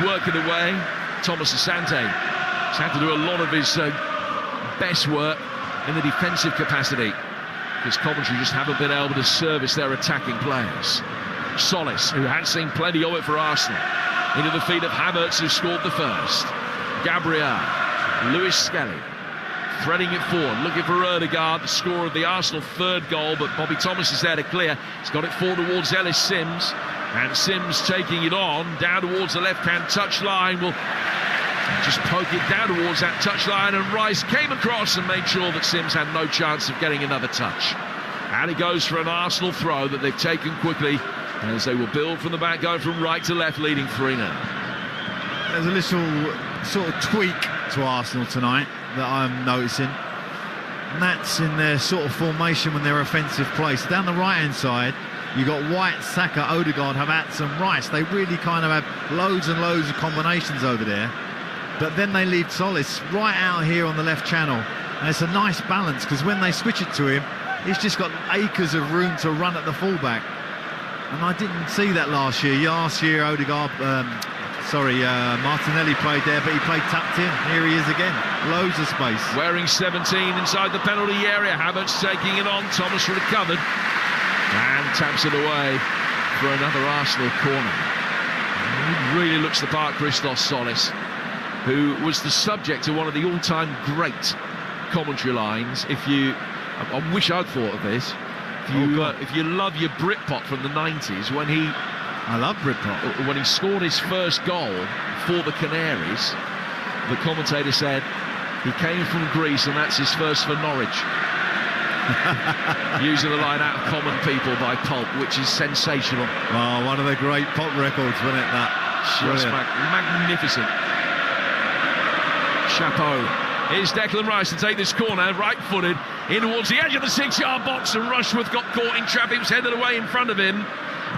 work it away. Thomas Asante has had to do a lot of his best work in the defensive capacity, because Coventry just haven't been able to service their attacking players. Solis, who has seen plenty of it for Arsenal, into the feet of Havertz, who scored the first. Gabriel, Lewis Skelly threading it forward, looking for Ødegaard, the scorer of the Arsenal 3rd goal, but Bobby Thomas is there to clear. He's got it forward towards Ellis Sims, and Sims taking it on down towards the left-hand touchline. Will just poke it down towards that touchline, and Rice came across and made sure that Sims had no chance of getting another touch. And it goes for an Arsenal throw that they've taken quickly as they will build from the back, going from right to left, leading 3-0. There's a little sort of tweak to Arsenal tonight that I'm noticing, and that's in their sort of formation when they're offensive play. So down the right-hand side, you got White, Saka, Odegaard, Havertz and Rice. They really kind of have loads and loads of combinations over there. But then they leave Solis right out here on the left channel. And it's a nice balance, because when they switch it to him, he's just got acres of room to run at the fullback. And I didn't see that last year. Last year, Martinelli played there, but he played tucked in. Here he is again. Loads of space. Wearing 17 inside the penalty area. Havertz taking it on. Thomas recovered and taps it away for another Arsenal corner. He really looks the part, Christos Solis, who was the subject of one of the all-time great commentary lines. I wish I'd thought of this. If you love your Britpop from the 90s, I love Britpop. When he scored his first goal for the Canaries, the commentator said he came from Greece and that's his first for Norwich. Using the line Out of Common People by Pulp, which is sensational. Oh, one of the great pop records, wasn't it, that? Just magnificent. Chapeau. Here's Declan Rice to take this corner, right-footed, in towards the edge of the 6-yard box, and Rushworth got caught in traffic, was headed away in front of him.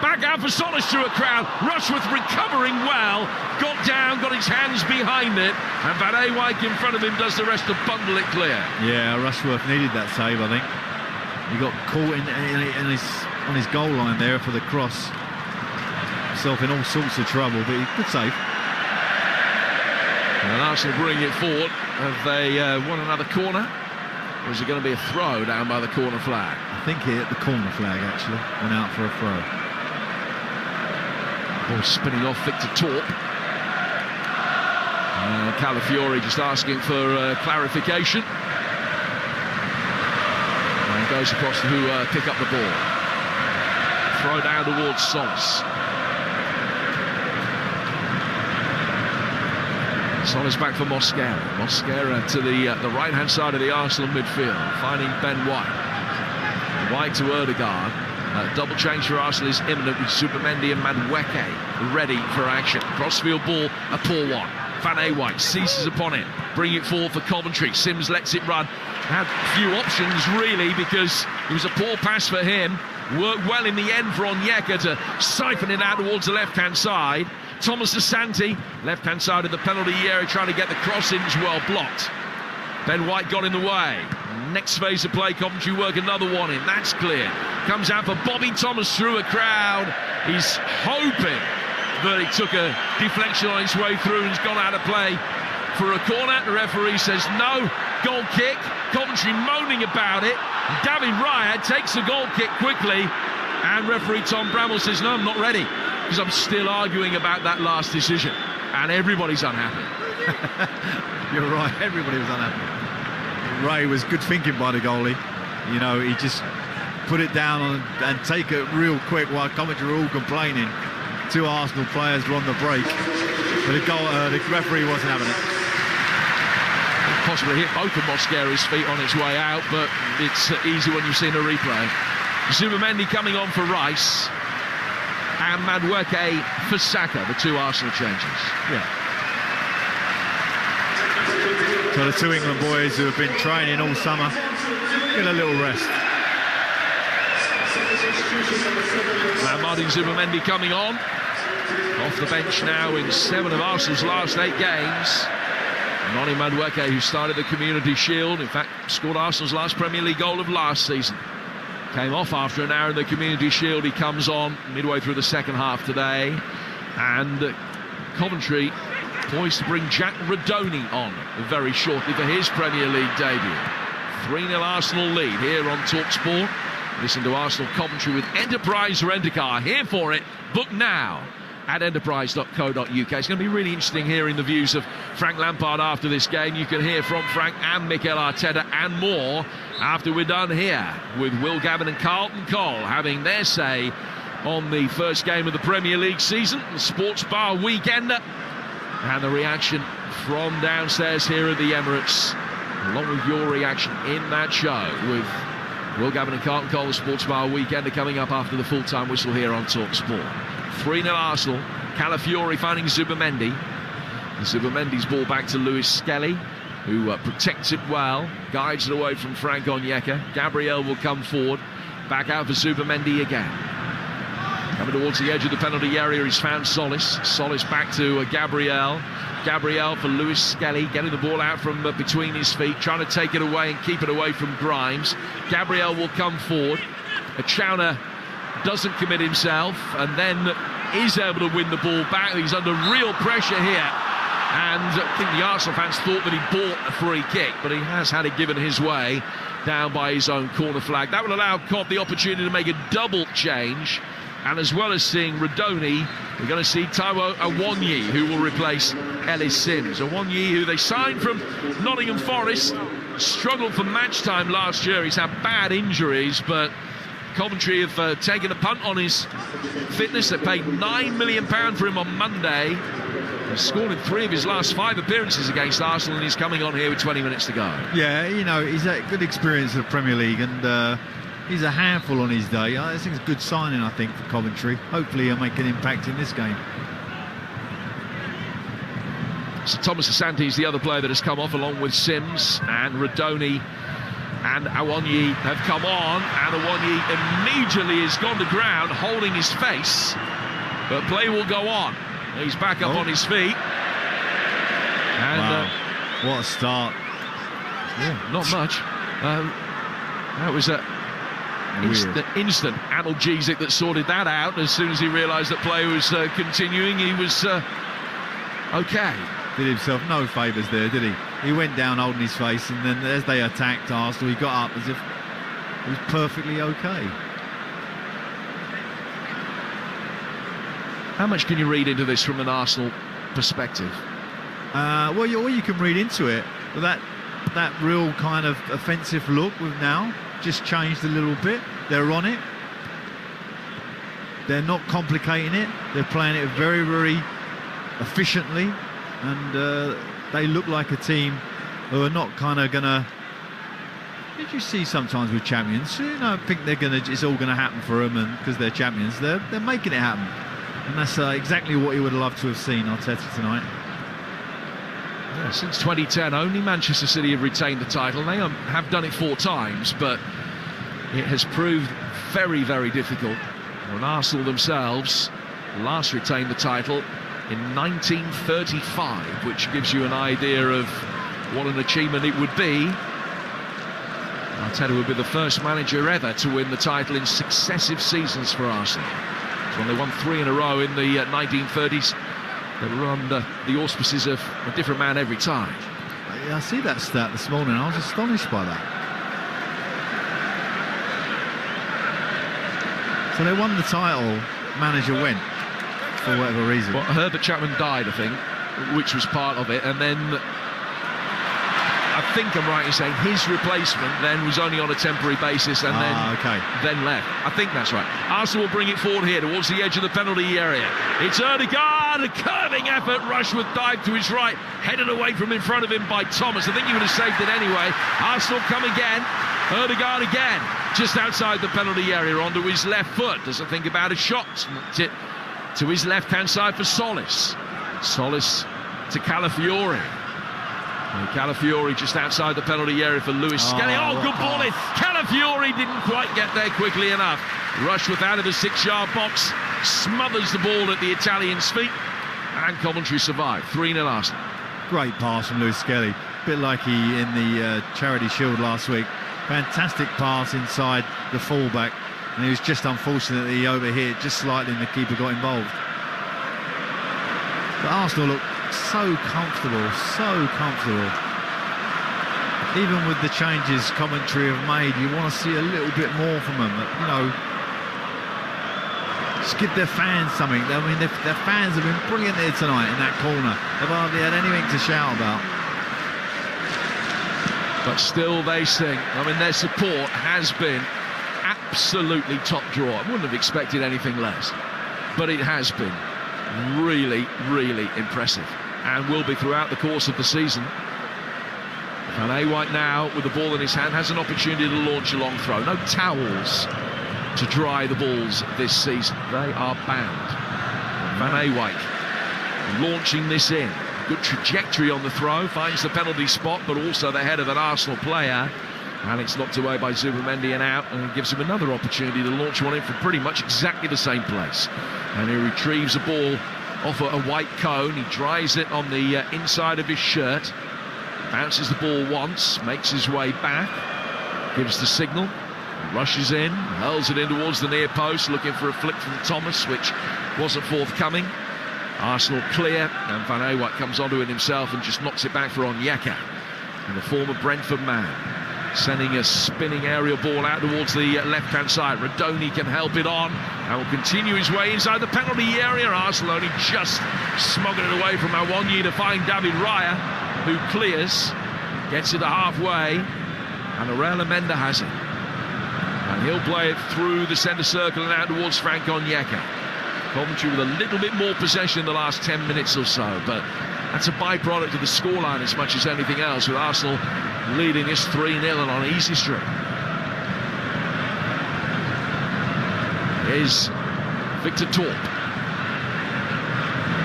Back out for Solis through a crowd. Rushworth recovering well, got down, got his hands behind it, and Van Ewijk in front of him does the rest to bundle it clear. Yeah, Rushworth needed that save, I think. He got caught on his goal line there for the cross. Himself in all sorts of trouble, but he good save. And Arsenal bring it forward. Have they won another corner? Or is it going to be a throw down by the corner flag? I think he hit the corner flag, actually. Went out for a throw. Ball spinning off Victor Torp. Calafiori just asking for clarification. And goes across to pick up the ball. Throw down towards Solis. Solis back for Mosquera. Mosquera to the right-hand side of the Arsenal midfield, finding Ben White. White to Odegaard. Double change for Arsenal is imminent with Supermendi and Madueke ready for action. Crossfield ball, a poor one. Van Ewijk seizes upon it. Bring it forward for Coventry. Sims lets it run. Had few options, really, because it was a poor pass for him. Worked well in the end for Onyeka to siphon it out towards the left-hand side. Thomas Asante, left-hand side of the penalty area, trying to get the crossings, well blocked. Ben White got in the way. Next phase of play, Coventry work another one in. That's clear. Comes out for Bobby Thomas through a crowd. He's hoping that he took a deflection on his way through and has gone out of play for a corner. The referee says no. Goal kick. Coventry moaning about it. David Raya takes the goal kick quickly. And referee Tom Bramwell says, no, I'm not ready, because I'm still arguing about that last decision. And everybody's unhappy. You're right, everybody was unhappy. Ray was good thinking by the goalie. You know, he just put it down and take it real quick while Coventry were all complaining. Two Arsenal players were on the break. But the referee wasn't having it. Possibly hit both of Mosquera's feet on its way out, but it's easy when you've seen a replay. Supermendi coming on for Rice. And Madueke for Saka, the two Arsenal changes. Yeah. So the two England boys who have been training all summer get a little rest. Now Martin Supermendi coming on. Off the bench now in 7 of Arsenal's last 8 games. Noni Madueke, who started the Community Shield, in fact scored Arsenal's last Premier League goal of last season. Came off after an hour in the Community Shield. He comes on midway through the second half today. And Coventry poised to bring Jack Radoni on very shortly for his Premier League debut. 3-0 Arsenal lead here on TalkSport. Listen to Arsenal Coventry with Enterprise Rent-A-Car. Here for it. Book now at enterprise.co.uk. It's going to be really interesting hearing the views of Frank Lampard after this game. You can hear from Frank and Mikel Arteta and more after we're done here with Will Gavin and Carlton Cole having their say on the first game of the Premier League season, the Sports Bar Weekender, and the reaction from downstairs here at the Emirates, along with your reaction in that show with Will Gavin and Carlton Cole Sports Bar weekend are coming up after the full-time whistle here on Talk Sport. 3-0 Arsenal. Calafiori finding Zubimendi. Zubimendi's ball back to Lewis Skelly, who protects it well, guides it away from Frank Onyeka. Gabriel will come forward, back out for Zubimendi again. Coming towards the edge of the penalty area, he's found Solis. Solis back to Gabriel. Gabriel for Lewis Skelly, getting the ball out from between his feet, trying to take it away and keep it away from Grimes. Gabriel will come forward. Achauner doesn't commit himself and then is able to win the ball back. He's under real pressure here. And I think the Arsenal fans thought that he bought a free kick, but he has had it given his way down by his own corner flag. That will allow Cobb the opportunity to make a double change. And as well as seeing Rodoni, we're going to see Taiwo Awoniyi, who will replace Ellis Sims. Awoniyi, who they signed from Nottingham Forest, struggled for match time last year. He's had bad injuries, but Coventry have taken a punt on his fitness. They paid £9 million for him on Monday. He's scored in 3 of his last 5 appearances against Arsenal, and he's coming on here with 20 minutes to go. Yeah, you know, he's had good experience of the Premier League, and he's a handful on his day. I think it's a good signing, I think, for Coventry. Hopefully he'll make an impact in this game. So Thomas Asante is the other player that has come off, along with Sims, and Rodoni and Awoniyi have come on, and Awoniyi immediately has gone to ground, holding his face, but play will go on. He's back up on his feet. And wow. What a start. Yeah, not much. That was a instant analgesic that sorted that out. As soon as he realised that play was continuing, he was okay. Did himself no favours there, did he? He went down holding his face, and then as they attacked Arsenal, he got up as if he was perfectly okay. How much can you read into this from an Arsenal perspective? Well, all you can read into it, that real kind of offensive look we've now just changed a little bit. They're on it. They're not complicating it. They're playing it very, very efficiently, and they look like a team who are not kind of gonna. Did you see sometimes with champions? You know, I think they're gonna. It's all gonna happen for them, and because they're champions, they're making it happen. And that's exactly what he would have loved to have seen Arteta tonight. Yeah, since 2010, only Manchester City have retained the title. They have done it 4 times, but it has proved very, very difficult. When Arsenal themselves last retained the title in 1935, which gives you an idea of what an achievement it would be. Arteta would be the first manager ever to win the title in successive seasons for Arsenal. When they won 3 in a row in the 1930s, they were under the auspices of a different man every time. I see that stat this morning. I was astonished by that. So they won the title, manager went, for whatever reason. Well, I heard that Chapman died, I think, which was part of it, and then I think I'm right in saying his replacement then was only on a temporary basis and then left. I think that's right. Arsenal will bring it forward here towards the edge of the penalty area. It's Ødegaard, a curving effort. Rushworth dived to his right, headed away from in front of him by Thomas. I think he would have saved it anyway. Arsenal come again. Ødegaard again, just outside the penalty area onto his left foot. Doesn't think about a shot. To his left-hand side for Solis. Solis to Calafiori. Calafiori just outside the penalty area for Lewis Skelly. Oh, good ball in. Calafiori didn't quite get there quickly enough. Rushworth out of the 6-yard box, smothers the ball at the Italian's feet, and Coventry survive. 3-0 Arsenal. Great pass from Lewis Skelly. Bit like he in the Charity Shield last week. Fantastic pass inside the fullback, and he was just unfortunately over here just slightly, and the keeper got involved. But Arsenal look so comfortable, so comfortable. Even with the changes Coventry have made, you want to see a little bit more from them. You know, just give their fans something. I mean, their fans have been brilliant here tonight in that corner. They've hardly had anything to shout about. But still they sing. I mean, their support has been absolutely top drawer. I wouldn't have expected anything less. But it has been really, really impressive, and will be throughout the course of the season. Van Ewijk now, with the ball in his hand, has an opportunity to launch a long throw. No towels to dry the balls this season. They are banned. Van Ewijk launching this in. Good trajectory on the throw, finds the penalty spot, but also the head of an Arsenal player. And it's knocked away by Zubimendi and out, and it gives him another opportunity to launch one in from pretty much exactly the same place. And he retrieves a ball off a white cone. He dries it on the inside of his shirt. Bounces the ball once, makes his way back, gives the signal, rushes in, hurls it in towards the near post, looking for a flick from Thomas, which wasn't forthcoming. Arsenal clear, and Van Ewijk comes onto it himself and just knocks it back for Onyeka. And the former Brentford man, sending a spinning aerial ball out towards the left-hand side. Rodoni can help it on and will continue his way inside the penalty area. Arsenal only just smuggling it away from Awonyi to find David Raya, who clears, gets it to halfway, and Aurelien Menda has it. And he'll play it through the centre circle and out towards Frank Onyeka. Coventry with a little bit more possession in the last 10 minutes or so, but that's a byproduct of the scoreline as much as anything else, with Arsenal leading us 3-0 and on easy street. Here's Victor Torp,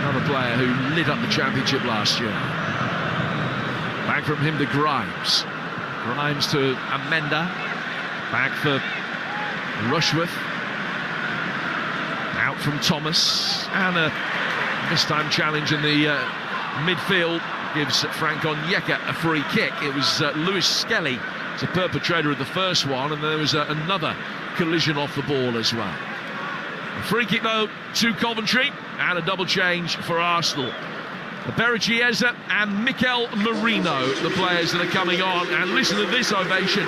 another player who lit up the Championship last year. Back from him to Grimes. Grimes to Amenda. Back for Rushworth. Out from Thomas. And this time challenge in the midfield gives Frank Onyeka a free kick. It was Lewis Skelly, the perpetrator of the first one, and there was another collision off the ball as well. A free kick though to Coventry, and a double change for Arsenal. Barry Chiesa and Mikel Merino, the players that are coming on, and listen to this ovation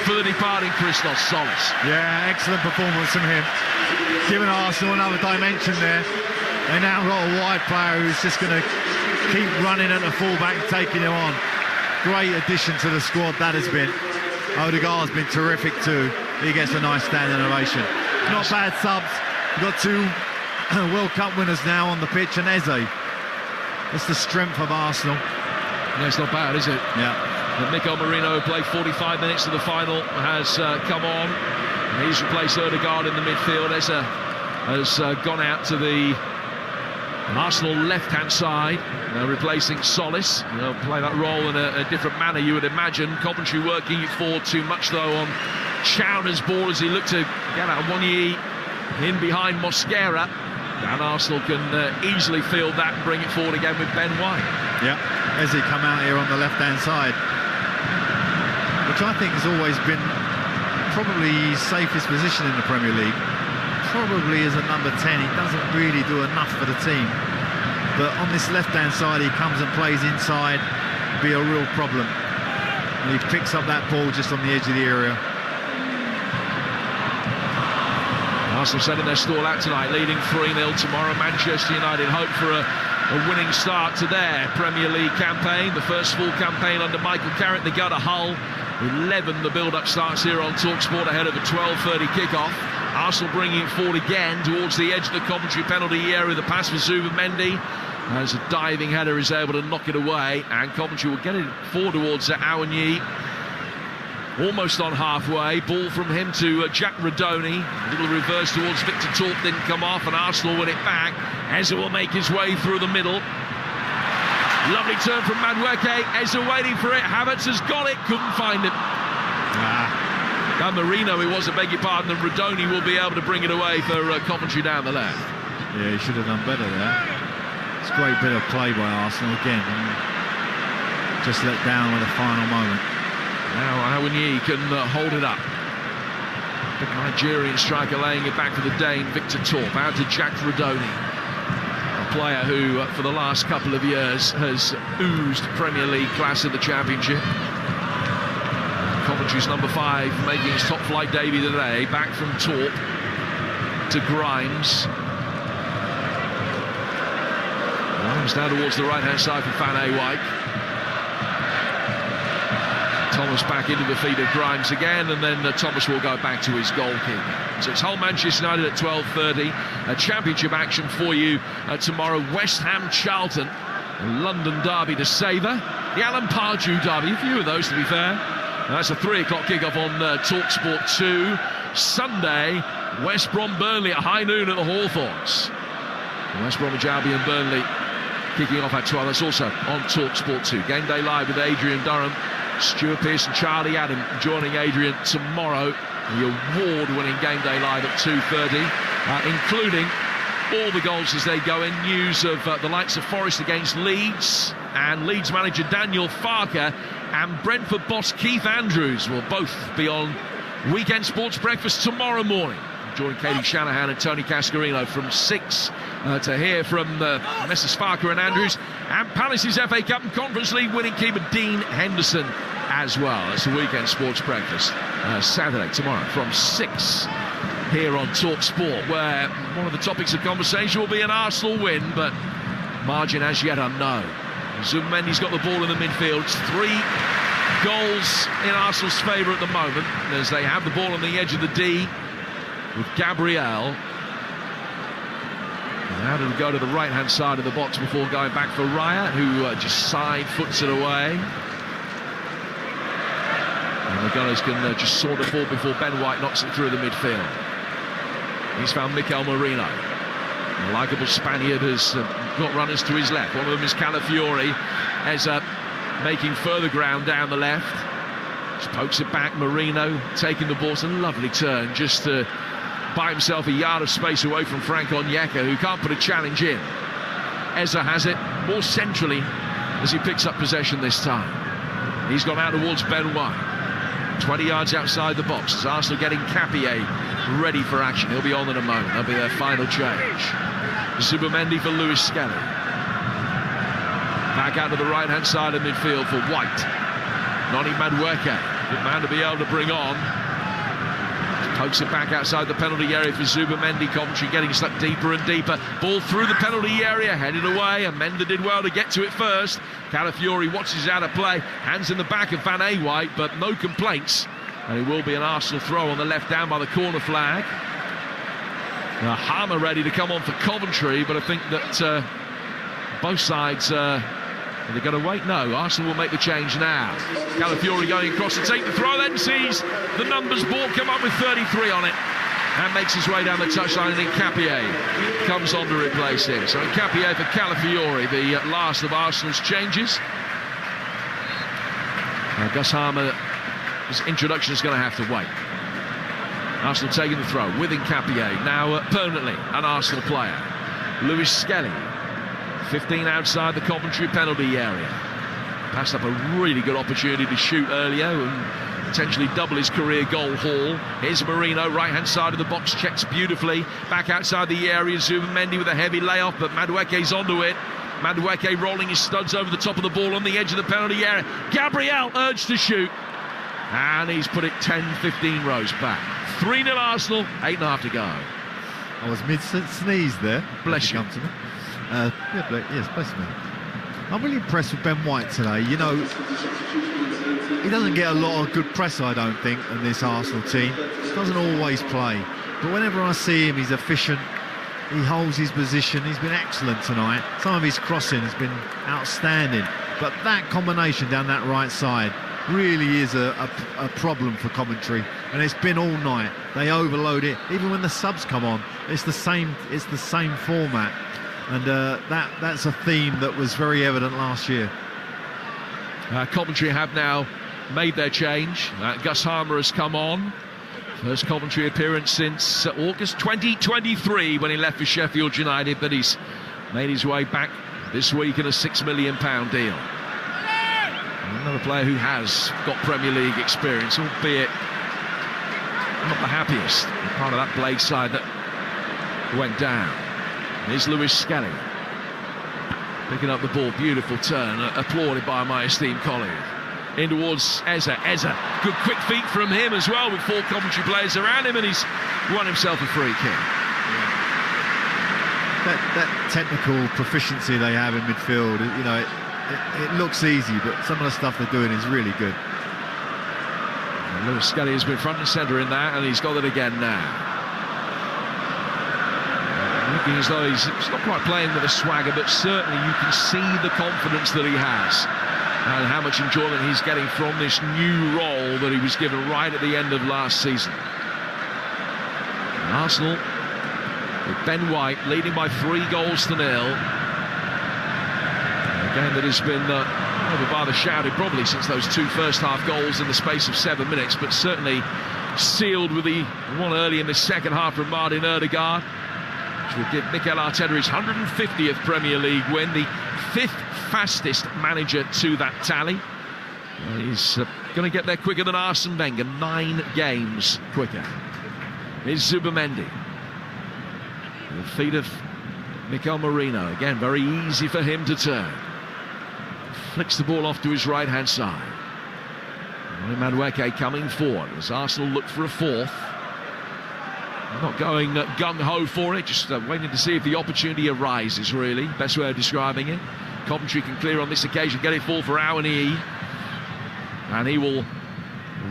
for the departing Christos Solis. Yeah, excellent performance from him, giving Arsenal another dimension there. They now got a wide player who's just going to keep running at the fullback, taking him on. Great addition to the squad that has been. Odegaard's been terrific too. He gets a nice standing ovation. Not bad subs. We've got two World Cup winners now on the pitch, and Eze. That's the strength of Arsenal. No, it's not bad, is it? Yeah. And Mikel Merino, who played 45 minutes to the final, has come on. He's replaced Odegaard in the midfield. Eze has gone out to the Arsenal left-hand side, replacing Solis. They'll play that role in a different manner, you would imagine. Coventry working it forward too much, though, on Chowner's ball as he looked to get out Awonyi in behind Mosquera. And Arsenal can easily field that and bring it forward again with Ben White. Yeah, Eze come out here on the left-hand side, which I think has always been probably his safest position in the Premier League. Probably as a number 10, he doesn't really do enough for the team. But on this left-hand side, he comes and plays inside, be a real problem. And he picks up that ball just on the edge of the area. Arsenal setting their stall out tonight, leading 3-0 tomorrow. Manchester United hope for a winning start to their Premier League campaign. The first full campaign under Michael Carrick. They go to Hull. 11 the build-up starts here on TalkSport ahead of a 12:30 kick-off. Arsenal bringing it forward again towards the edge of the Coventry penalty area. The pass for Zubimendi. As a diving header is able to knock it away, and Coventry will get it forward towards Awonyi. Almost on halfway, ball from him to Jack Rodoni. A little reverse towards Victor Torp, didn't come off, and Arsenal win it back. Eze will make his way through the middle. Lovely turn from Madueke. Eze waiting for it. Havertz has got it, couldn't find it. And Marino, it was, I beg your pardon, and Rodoni will be able to bring it away for Coventry down the left. Yeah, he should have done better there. It's a great bit of play by Arsenal again. Just let down at the final moment. Now Awonyi can hold it up. Big Nigerian striker laying it back for the Dane, Victor Torp. Out to Jack Rodoni. A player who, for the last couple of years, has oozed Premier League class in the Championship. Coventry's number 5 making his top flight debut today. Back from Torp to Grimes. Grimes down towards the right-hand side for Van Ewijk. Thomas back into the feet of Grimes again, and then Thomas will go back to his goalkeeper. So it's Hull Manchester United at 12:30. A Championship action for you tomorrow. West Ham Charlton, a London derby to savour. the Alan Pardew derby. A few of those, to be fair. That's a 3 o'clock kickoff on TalkSport 2. Sunday, West Brom Burnley at high noon at the Hawthorns. West Bromwich Albion Burnley kicking off at 12. That's also on TalkSport 2. Game Day Live with Adrian Durham, Stuart Pearce and Charlie Adam joining Adrian tomorrow. The award-winning Game Day Live at 2:30, including all the goals as they go in. News of the likes of Forest against Leeds, and Leeds manager Daniel Farke and Brentford boss Keith Andrews will both be on Weekend Sports Breakfast tomorrow morning. Join Katie Shanahan and Tony Cascarino from 6 to hear from Messrs Farke and Andrews, and Palace's FA Cup and Conference League winning keeper Dean Henderson as well. It's the Weekend Sports Breakfast Saturday tomorrow from 6 here on TalkSport, where one of the topics of conversation will be an Arsenal win, but margin as yet unknown. Zubimendi's got the ball in the midfield. It's 3 goals in Arsenal's favour at the moment as they have the ball on the edge of the D with Gabriel. Now it'll go to the right-hand side of the box before going back for Raya, who just side-foots it away. And the Gunners can just sort the ball before Ben White knocks it through the midfield. He's found Mikel Merino. The likeable Spaniard has got runners to his left. One of them is Calafiori, as making further ground down the left. Just pokes it back. Merino taking the ball. It's a lovely turn just to buy himself a yard of space away from Frank Onyeka, who can't put a challenge in. Eza has it more centrally as he picks up possession this time. He's gone out towards Ben White. 20 yards outside the box as Arsenal getting Capier ready for action. He'll be on in a moment. That'll be their final change. Zubimendi for Lewis Skelly. Back out to the right-hand side of midfield for White. Noni Madueke, good man to be able to bring on. Pokes it back outside the penalty area for Zubimendi. Coventry getting stuck deeper and deeper. Ball through the penalty area, headed away. Amenda did well to get to it first. Calafiori watches out of play. Hands in the back of Van White, but no complaints. And it will be an Arsenal throw on the left down by the corner flag. Now Harmer ready to come on for Coventry, but I think that both sides are they going to wait? No, Arsenal will make the change now. Calafiori going across to take the throw, then sees the numbers board come up with 33 on it and makes his way down the touchline, and then Capier comes on to replace him. So Capier for Calafiori, the last of Arsenal's changes. Gus Harmer, his introduction is going to have to wait. Arsenal taking the throw with Capier, now permanently an Arsenal player. Lewis Skelly, 15 outside the Coventry penalty area. Passed up a really good opportunity to shoot earlier and potentially double his career goal haul. Here's Merino, right-hand side of the box, checks beautifully. Back outside the area, Zubimendi with a heavy layoff, but Madueke's onto it. Madueke rolling his studs over the top of the ball on the edge of the penalty area. Gabriel urged to shoot, and he's put it 10-15 rows back. 3-0 Arsenal, 8.5 to go. I was mid-sneeze there. Bless you. Come to me. Yes, bless me. I'm really impressed with Ben White today. You know, he doesn't get a lot of good press, I don't think, in this Arsenal team. Doesn't always play. But whenever I see him, he's efficient. He holds his position. He's been excellent tonight. Some of his crossing has been outstanding. But that combination down that right side really is a problem for Coventry, and it's been all night. They overload it. Even when the subs come on, it's the same format. And that's a theme that was very evident last year. Coventry have now made their change. Gus Harmer has come on. First Coventry appearance since August 2023 when he left for Sheffield United, but he's made his way back this week in a £6 million deal. Another player who has got Premier League experience, albeit not the happiest. Part of that Blade side that went down. Here's Lewis Skelly picking up the ball, beautiful turn, applauded by my esteemed colleague. In towards Eza. Good quick feet from him as well, with 4 Coventry players around him, and he's won himself a free kick. That technical proficiency they have in midfield, you know, it looks easy, but some of the stuff they're doing is really good. And Lewis Skelly has been front and centre in that, and he's got it again now. Looking as though he's not quite playing with a swagger, but certainly you can see the confidence that he has. and how much enjoyment he's getting from this new role that he was given right at the end of last season. And Arsenal, with Ben White leading by 3 goals to 0. A game that has been rather shouted probably since those 2 first-half goals in the space of 7 minutes, but certainly sealed with the one early in the second half from Martin Ødegaard, which will give Mikel Arteta his 150th Premier League win, the 5th fastest manager to that tally. He's going to get there quicker than Arsene Wenger, 9 games quicker. Here's Zubimendi. The feet of Mikel Merino. Again, very easy for him to turn. Flicks the ball off to his right-hand side. Madueke coming forward as Arsenal look for a 4th. Not going gung-ho for it, just waiting to see if the opportunity arises, really. Best way of describing it. Coventry can clear on this occasion, get it full for Awoniyi. And he will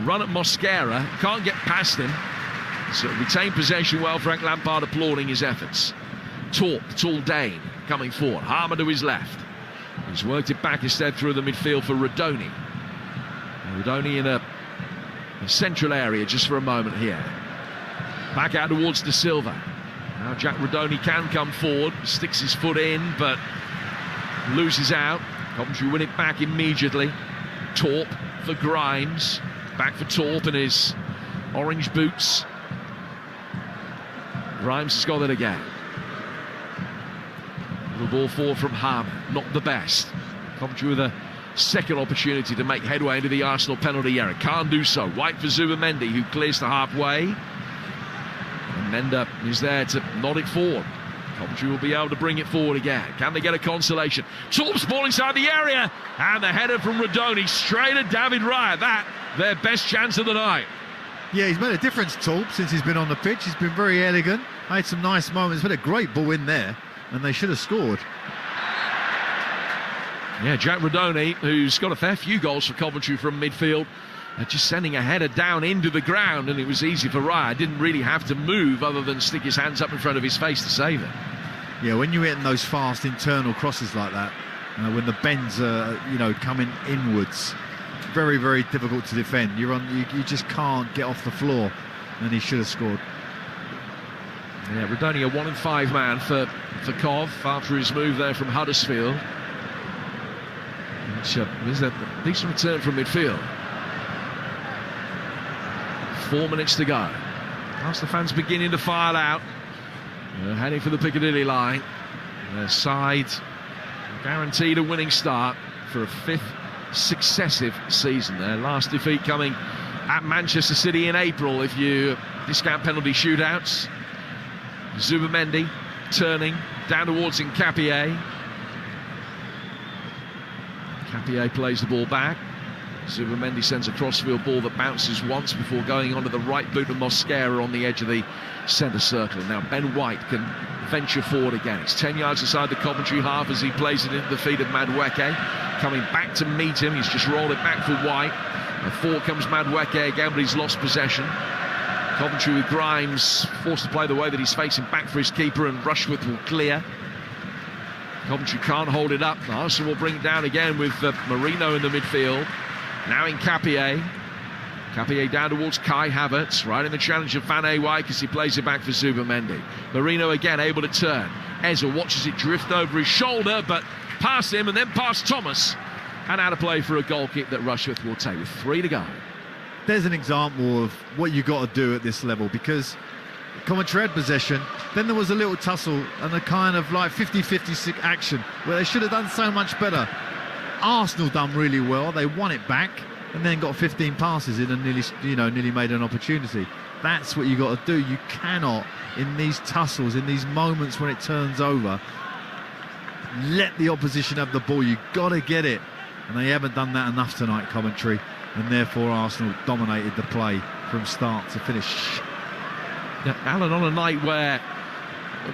run at Mosquera. Can't get past him. So retain possession well. Frank Lampard applauding his efforts. Torp, the tall Dane, coming forward. Harmer to his left. He's worked it back instead through the midfield for Rodoni. Rodoni in a central area just for a moment here. Back out towards De Silva. Now Jack Rodoni can come forward. Sticks his foot in, but loses out. Coventry win it back immediately. Torp for Grimes. Back for Torp in his orange boots. Grimes has got it again. The ball forward from Harmer, not the best. Coventry with a second opportunity to make headway into the Arsenal penalty area. Can't do so. White for Zubimendi, who clears to halfway. And Menda is there to nod it forward. Coventry will be able to bring it forward again. Can they get a consolation? Torp's ball inside the area. And the header from Rodoni straight at David Raya. That, their best chance of the night. Yeah, he's made a difference, Torp, since he's been on the pitch. He's been very elegant. Made some nice moments. Had a great ball in there. And they should have scored. Yeah, Jack Rodoni, who's got a fair few goals for Coventry from midfield, just sending a header down into the ground, and it was easy for Raya. Didn't really have to move other than stick his hands up in front of his face to save it. Yeah, when you're hitting those fast internal crosses like that, when the bends are, coming inwards, very, very difficult to defend. You just can't get off the floor, and he should have scored. Yeah, Rodoni a 1-in-5 man for Cov after his move there from Huddersfield. Which is a decent return from midfield. 4 minutes to go. Whilst the fans beginning to file out, heading for the Piccadilly line. Their side guaranteed a winning start for a 5th successive season. Their last defeat coming at Manchester City in April, if you discount penalty shootouts. Zubimendi turning down towards Nkapie. Nkapie plays the ball back. Zubimendi sends a crossfield ball that bounces once before going onto the right boot of Mosquera on the edge of the centre circle. Now Ben White can venture forward again. It's 10 yards inside the Coventry half as he plays it into the feet of Madueke. Coming back to meet him, he's just rolled it back for White. And forward comes Madueke again, but he's lost possession. Coventry with Grimes forced to play the way that he's facing back for his keeper, and Rushworth will clear. Coventry can't hold it up. Arsenal will bring it down again with Merino in the midfield. Now Nkapie. Nkapie down towards Kai Havertz, right in the challenge of Van Ewijk as he plays it back for Zubimendi. Merino again able to turn. Ezra watches it drift over his shoulder, but past him and then past Thomas. And out of play for a goal kick that Rushworth will take with 3 to go. There's an example of what you got to do at this level, because Coventry had possession, then there was a little tussle and a kind of like 50-50 action where they should have done so much better. Arsenal done really well. They won it back and then got 15 passes in and nearly made an opportunity. That's what you got to do. You cannot, in these tussles, in these moments when it turns over, let the opposition have the ball. You got to get it, and they haven't done that enough tonight, Coventry. And therefore Arsenal dominated the play from start to finish. Yeah, Alan, on a night where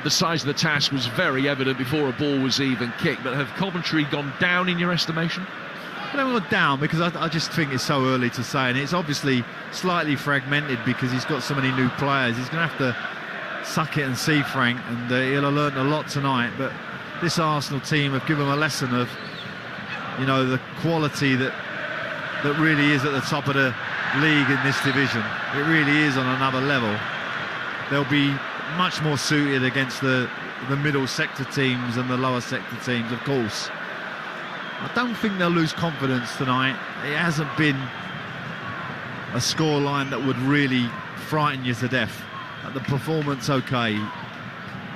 the size of the task was very evident before a ball was even kicked, but have Coventry gone down in your estimation? They haven't gone down because I just think it's so early to say, and it's obviously slightly fragmented because he's got so many new players. He's going to have to suck it and see, Frank, and he'll have learned a lot tonight. But this Arsenal team have given him a lesson of you know, the quality that really is at the top of the league in this division. It really is on another level. They'll be much more suited against the middle sector teams and the lower sector teams, of course. I don't think they'll lose confidence tonight. It hasn't been a scoreline that would really frighten you to death. The performance, okay,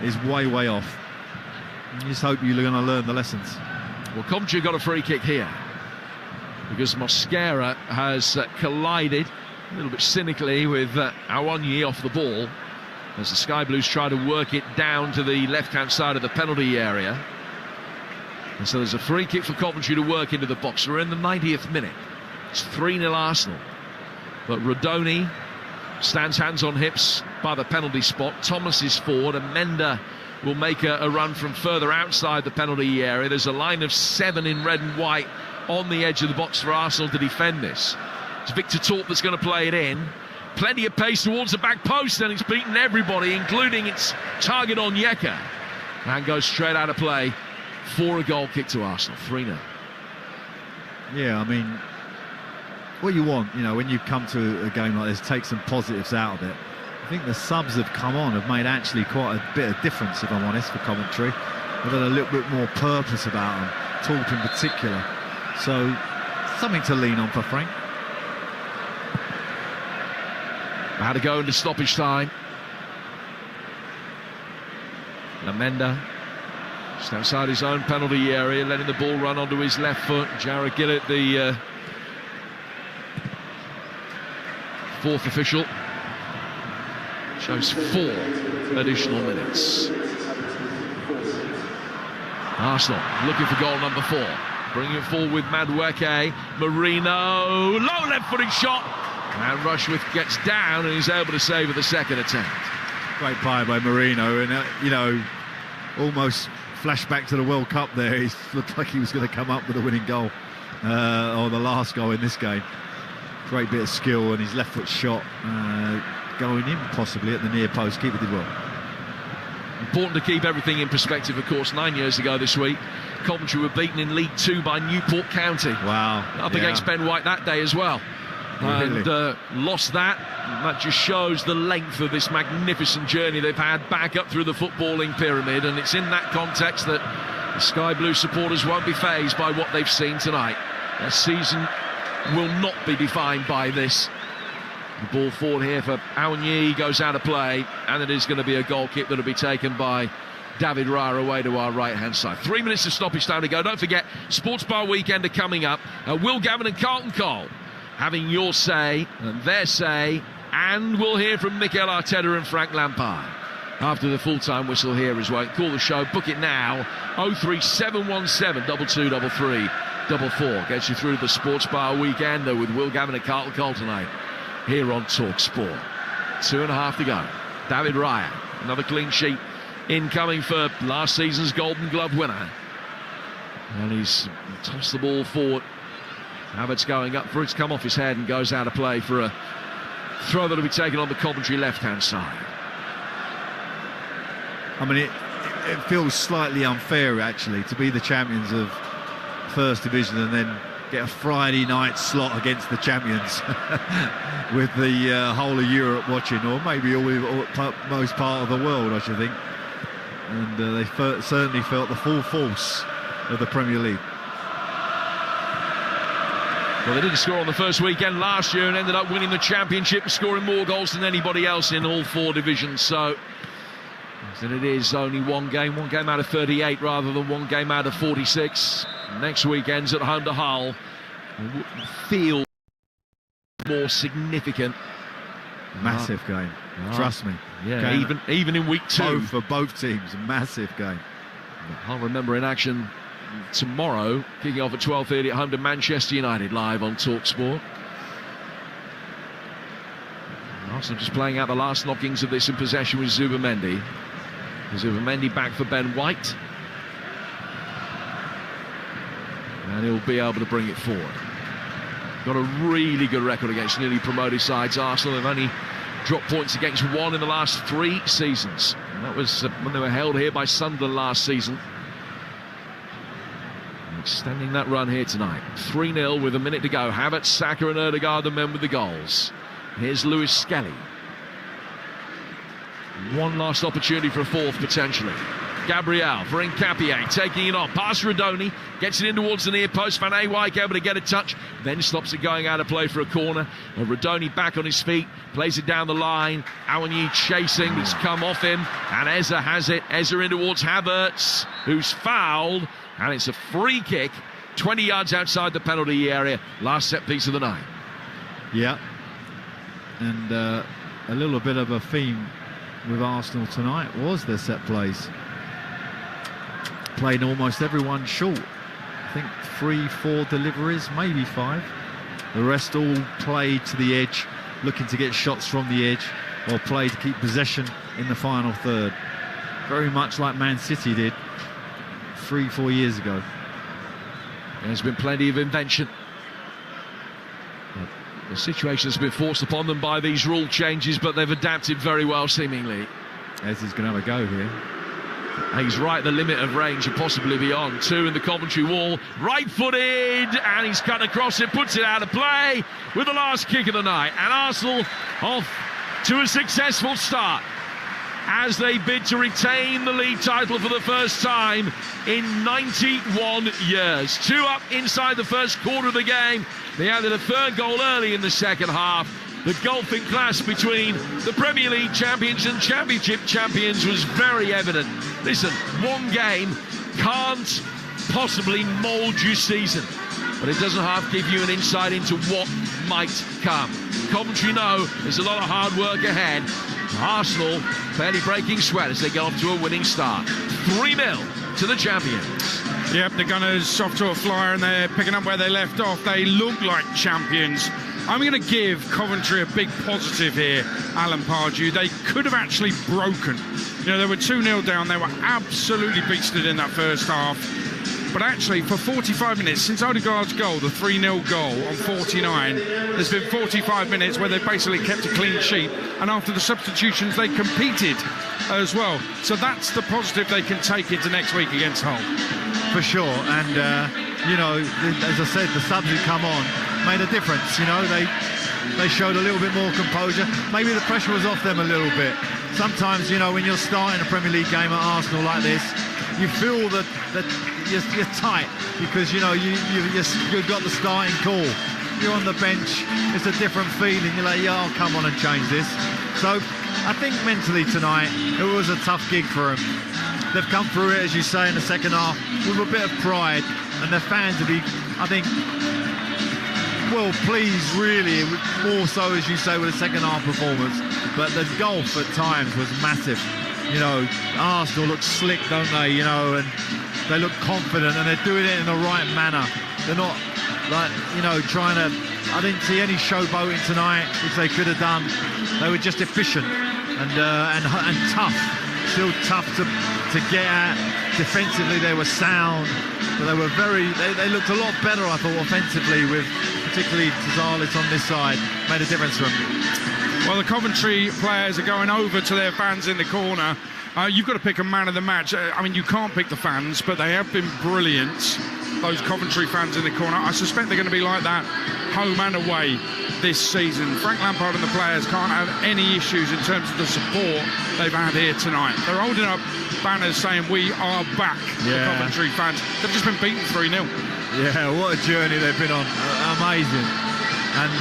is way off. You just hope you're going to learn the lessons. Well, Coventry got a free kick here because Mosquera has collided a little bit cynically with Awonyi off the ball as the Sky Blues try to work it down to the left-hand side of the penalty area. And so there's a free kick for Coventry to work into the box. We're in the 90th minute. It's 3-0 Arsenal. But Rodoni stands hands on hips by the penalty spot. Thomas is forward, and Menda will make a run from further outside the penalty area. There's a line of 7 in red and white on the edge of the box for Arsenal to defend this. It's Victor Torp that's going to play it in. Plenty of pace towards the back post, and it's beaten everybody, including its target on Onyeka. And goes straight out of play for a goal kick to Arsenal. 3-0. Yeah, I mean, what you want, you know, when you come to a game like this, take some positives out of it. I think the subs have come on, have made actually quite a bit of difference, if I'm honest, for Coventry. They've got a little bit more purpose about them, Torp in particular. So, something to lean on for Frank. How to go into stoppage time. Lamenda just outside his own penalty area, letting the ball run onto his left foot. Jarrett Gillett, the fourth official, shows 4 additional minutes. Arsenal looking for goal number 4. Bringing it forward with Madueke. Marino, low left-footed shot. And Rushworth gets down and he's able to save at the second attempt. Great play by Marino, and you know, almost flashback to the World Cup there. He looked like he was going to come up with a winning goal, or the last goal in this game. Great bit of skill, and his left foot shot going in possibly at the near post. Keeper did well. Important to keep everything in perspective, of course. 9 years ago this week, Coventry were beaten in League 2 by Newport County. Wow. Up against Ben White that day as well. Really? And lost that. That just shows the length of this magnificent journey they've had back up through the footballing pyramid, and it's in that context that the Sky Blue supporters won't be fazed by what they've seen tonight. Their season will not be defined by this. The ball forward here for Awonyi goes out of play, and it is going to be a goal kick that will be taken by David Raya away to our right-hand side. 3 minutes of stoppage time to go. Don't forget, Sports Bar Weekend are coming up. Will Gavin and Carlton Cole having your say and their say, and we'll hear from Mikel Arteta and Frank Lampard after the full-time whistle here as well. Call the show, book it now, 03717 2233 44. Gets you through the Sports Bar Weekend with Will Gavin and Carlton Cole tonight here on Talk Sport. 2.5 to go. David Raya, another clean sheet incoming for last season's Golden Glove winner, and he's tossed the ball forward. Havertz going up for it, it's come off his head and goes out of play for a throw that will be taken on the Coventry left-hand side. I mean, it feels slightly unfair, actually, to be the champions of First Division and then get a Friday night slot against the champions with the whole of Europe watching, or maybe most part of the world, I should think. And they certainly felt the full force of the Premier League. Well, they didn't score on the first weekend last year and ended up winning the championship, scoring more goals than anybody else in all 4 divisions. So it is only one game out of 38 rather than 1 game out of 46. Next weekend's at home to Hull. Feel more significant. Massive game. Trust me. Yeah, game even in week 2. For both teams, a massive game. I'll remember in action tomorrow, kicking off at 12:30 at home to Manchester United, live on Talk Sport. Arsenal just playing out the last knockings of this in possession with Zubimendi. Zubimendi back for Ben White, and he'll be able to bring it forward. Got a really good record against newly promoted sides. Arsenal have only dropped points against 1 in the last 3 seasons, and that was when they were held here by Sunderland last season. extending that run here tonight. 3-0 with a minute to go. Havertz, Saka and Ødegaard, the men with the goals. Here's Lewis Skelly. One last opportunity for a fourth, potentially. Gabriel for Nkapie, taking it on. Past Rodoni, gets it in towards the near post. Van Ewijk able to get a touch, then stops it going out of play for a corner. And Rodoni back on his feet, plays it down the line. Awoniyi chasing, it's come off him. And Eze has it. Eze in towards Havertz, who's fouled. And it's a free kick, 20 yards outside the penalty area. Last set piece of the night. Yeah. And a little bit of a theme with Arsenal tonight was their set plays. Played almost everyone short. I think 3-4 deliveries, maybe 5. The rest all played to the edge, looking to get shots from the edge, or played to keep possession in the final third. Very much like Man City did 3-4 years ago. There's been plenty of invention. The situation has been forced upon them by these rule changes, but they've adapted very well, seemingly. Eze's going to have a go here. He's right at the limit of range and possibly beyond. 2 in the Coventry wall, right-footed, and he's cut across it, puts it out of play with the last kick of the night. And Arsenal off to a successful start as they bid to retain the league title for the first time in 91 years. 2 up inside the first quarter of the game. They added a third goal early in the second half. The gulfing clash between the Premier League champions and Championship champions was very evident. Listen, one game can't possibly mould your season, but it doesn't half give you an insight into what might come. Coventry know there's a lot of hard work ahead. Arsenal barely breaking sweat as they get off to a winning start. 3-0 to the champions. Yep, the Gunners off to a flyer and they're picking up where they left off. They look like champions. I'm going to give Coventry a big positive here, Alan Pardew. They could have actually broken. You know, they were 2-0 down. They were absolutely beasted in that first half. But actually, for 45 minutes, since Ødegaard's goal, the 3-0 goal on 49, there's been 45 minutes where they've basically kept a clean sheet. And after the substitutions, they competed as well. So that's the positive they can take into next week against Hull. For sure. And, you know, as I said, the subs who come on made a difference. You know, they showed a little bit more composure. Maybe the pressure was off them a little bit. Sometimes, you know, when you're starting a Premier League game at Arsenal like this, you feel that you're tight because, you know, you've got the starting call. You're on the bench, it's a different feeling. You're like, yeah, I'll come on and change this. So I think mentally tonight, it was a tough gig for them. They've come through it, as you say, in the second half with a bit of pride, and their fans will be, I think, well pleased, really, more so, as you say, with the second half performance. But the gulf at times was massive. You know, Arsenal look slick, don't they? You know, and they look confident, and they're doing it in the right manner. They're not like, you know, trying to. I didn't see any showboating tonight, which they could have done. They were just efficient and tough. Still tough to get at. Defensively, they were sound, but they were they looked a lot better, I thought, offensively, with particularly Gonzalez on this side. Made a difference for them. Well, the Coventry players are going over to their fans in the corner. You've got to pick a man of the match. I mean, you can't pick the fans, but they have been brilliant, those Coventry fans in the corner. I suspect they're going to be like that home and away this season. Frank Lampard and the players can't have any issues in terms of the support they've had here tonight. They're holding up banners saying, "We are back," the Coventry fans. They've just been beaten 3-0. Yeah, what a journey they've been on. Amazing. And,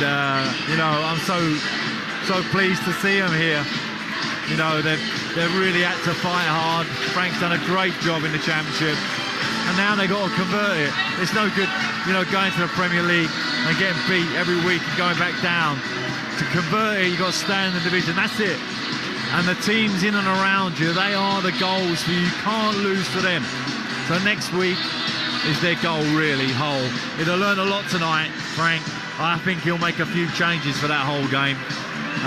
you know, I'm so pleased to see them here. You know, they've really had to fight hard. Frank's done a great job in the Championship, and now they've got to convert it. It's no good, you know, going to the Premier League and getting beat every week and going back down. To convert it, you've got to stay in the division. That's it. And the teams in and around you, they are the goals for you. You can't lose to them. So next week is their goal, really, Hull. He'll learn a lot tonight, Frank. I think he'll make a few changes for that whole game,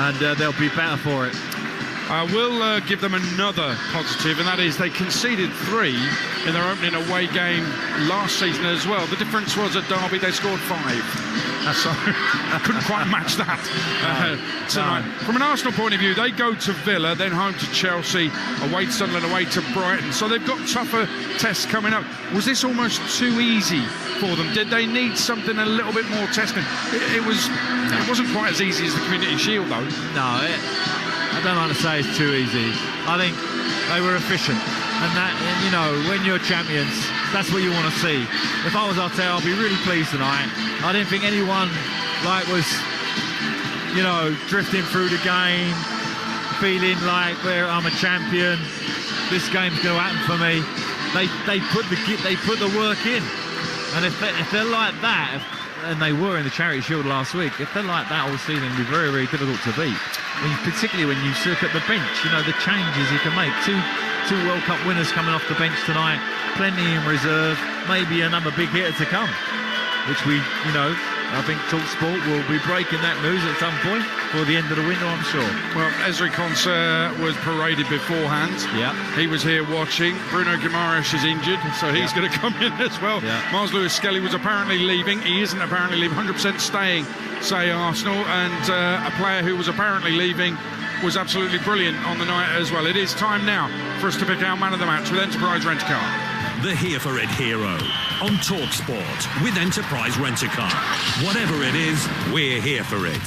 and they'll be better for it. I will give them another positive, and that is they conceded 3 in their opening away game last season as well. The difference was at Derby they scored 5. So couldn't quite match that tonight. From an Arsenal point of view, they go to Villa, then home to Chelsea, away to Sunderland, away to Brighton. So they've got tougher tests coming up. Was this almost too easy for them? Did they need something a little bit more testing? It wasn't quite as easy as the Community Shield, though. No, I don't like to say it's too easy. I think they were efficient. And you know, when you're champions, that's what you want to see. If I was Arteta, I'd be really pleased tonight. I didn't think anyone was, you know, drifting through the game, feeling like I'm a champion. This game's going to happen for me. They put the work in, and if they're like that, and they were in the Charity Shield last week, if they're like that all season, it'll be very, very difficult to beat. Particularly when you look at the bench, you know, the changes you can make. Two World Cup winners coming off the bench tonight, plenty in reserve, maybe another big hitter to come, which I think TalkSport will be breaking that news at some point for the end of the window, I'm sure. Well, Ezri Konsa was paraded beforehand. Yeah. He was here watching. Bruno Guimaraes is injured, so he's going to come in as well. Yeah. Miles Lewis-Skelly was apparently leaving. He isn't apparently leaving, 100% staying, say Arsenal. And a player who was apparently leaving was absolutely brilliant on the night as well. It is time now for us to pick our man of the match with Enterprise Rent-A-Car. The Here For It hero on TalkSport with Enterprise Rent-A-Car. Whatever it is, we're here for it.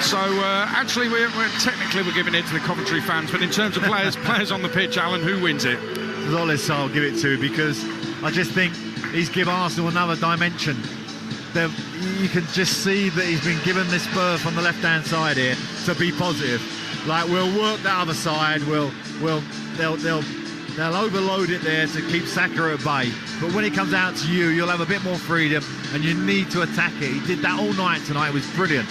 So actually we're giving it to the Coventry fans, but in terms of players on the pitch, Alan, who wins it? Zollis I'll give it to, because I just think he's given Arsenal another dimension. You can just see that he's been given this berth on the left-hand side here to be positive. Like, we'll work the other side, they'll overload it there to keep Saka at bay. But when it comes out to you, you'll have a bit more freedom and you need to attack it. He did that all night tonight. It was brilliant.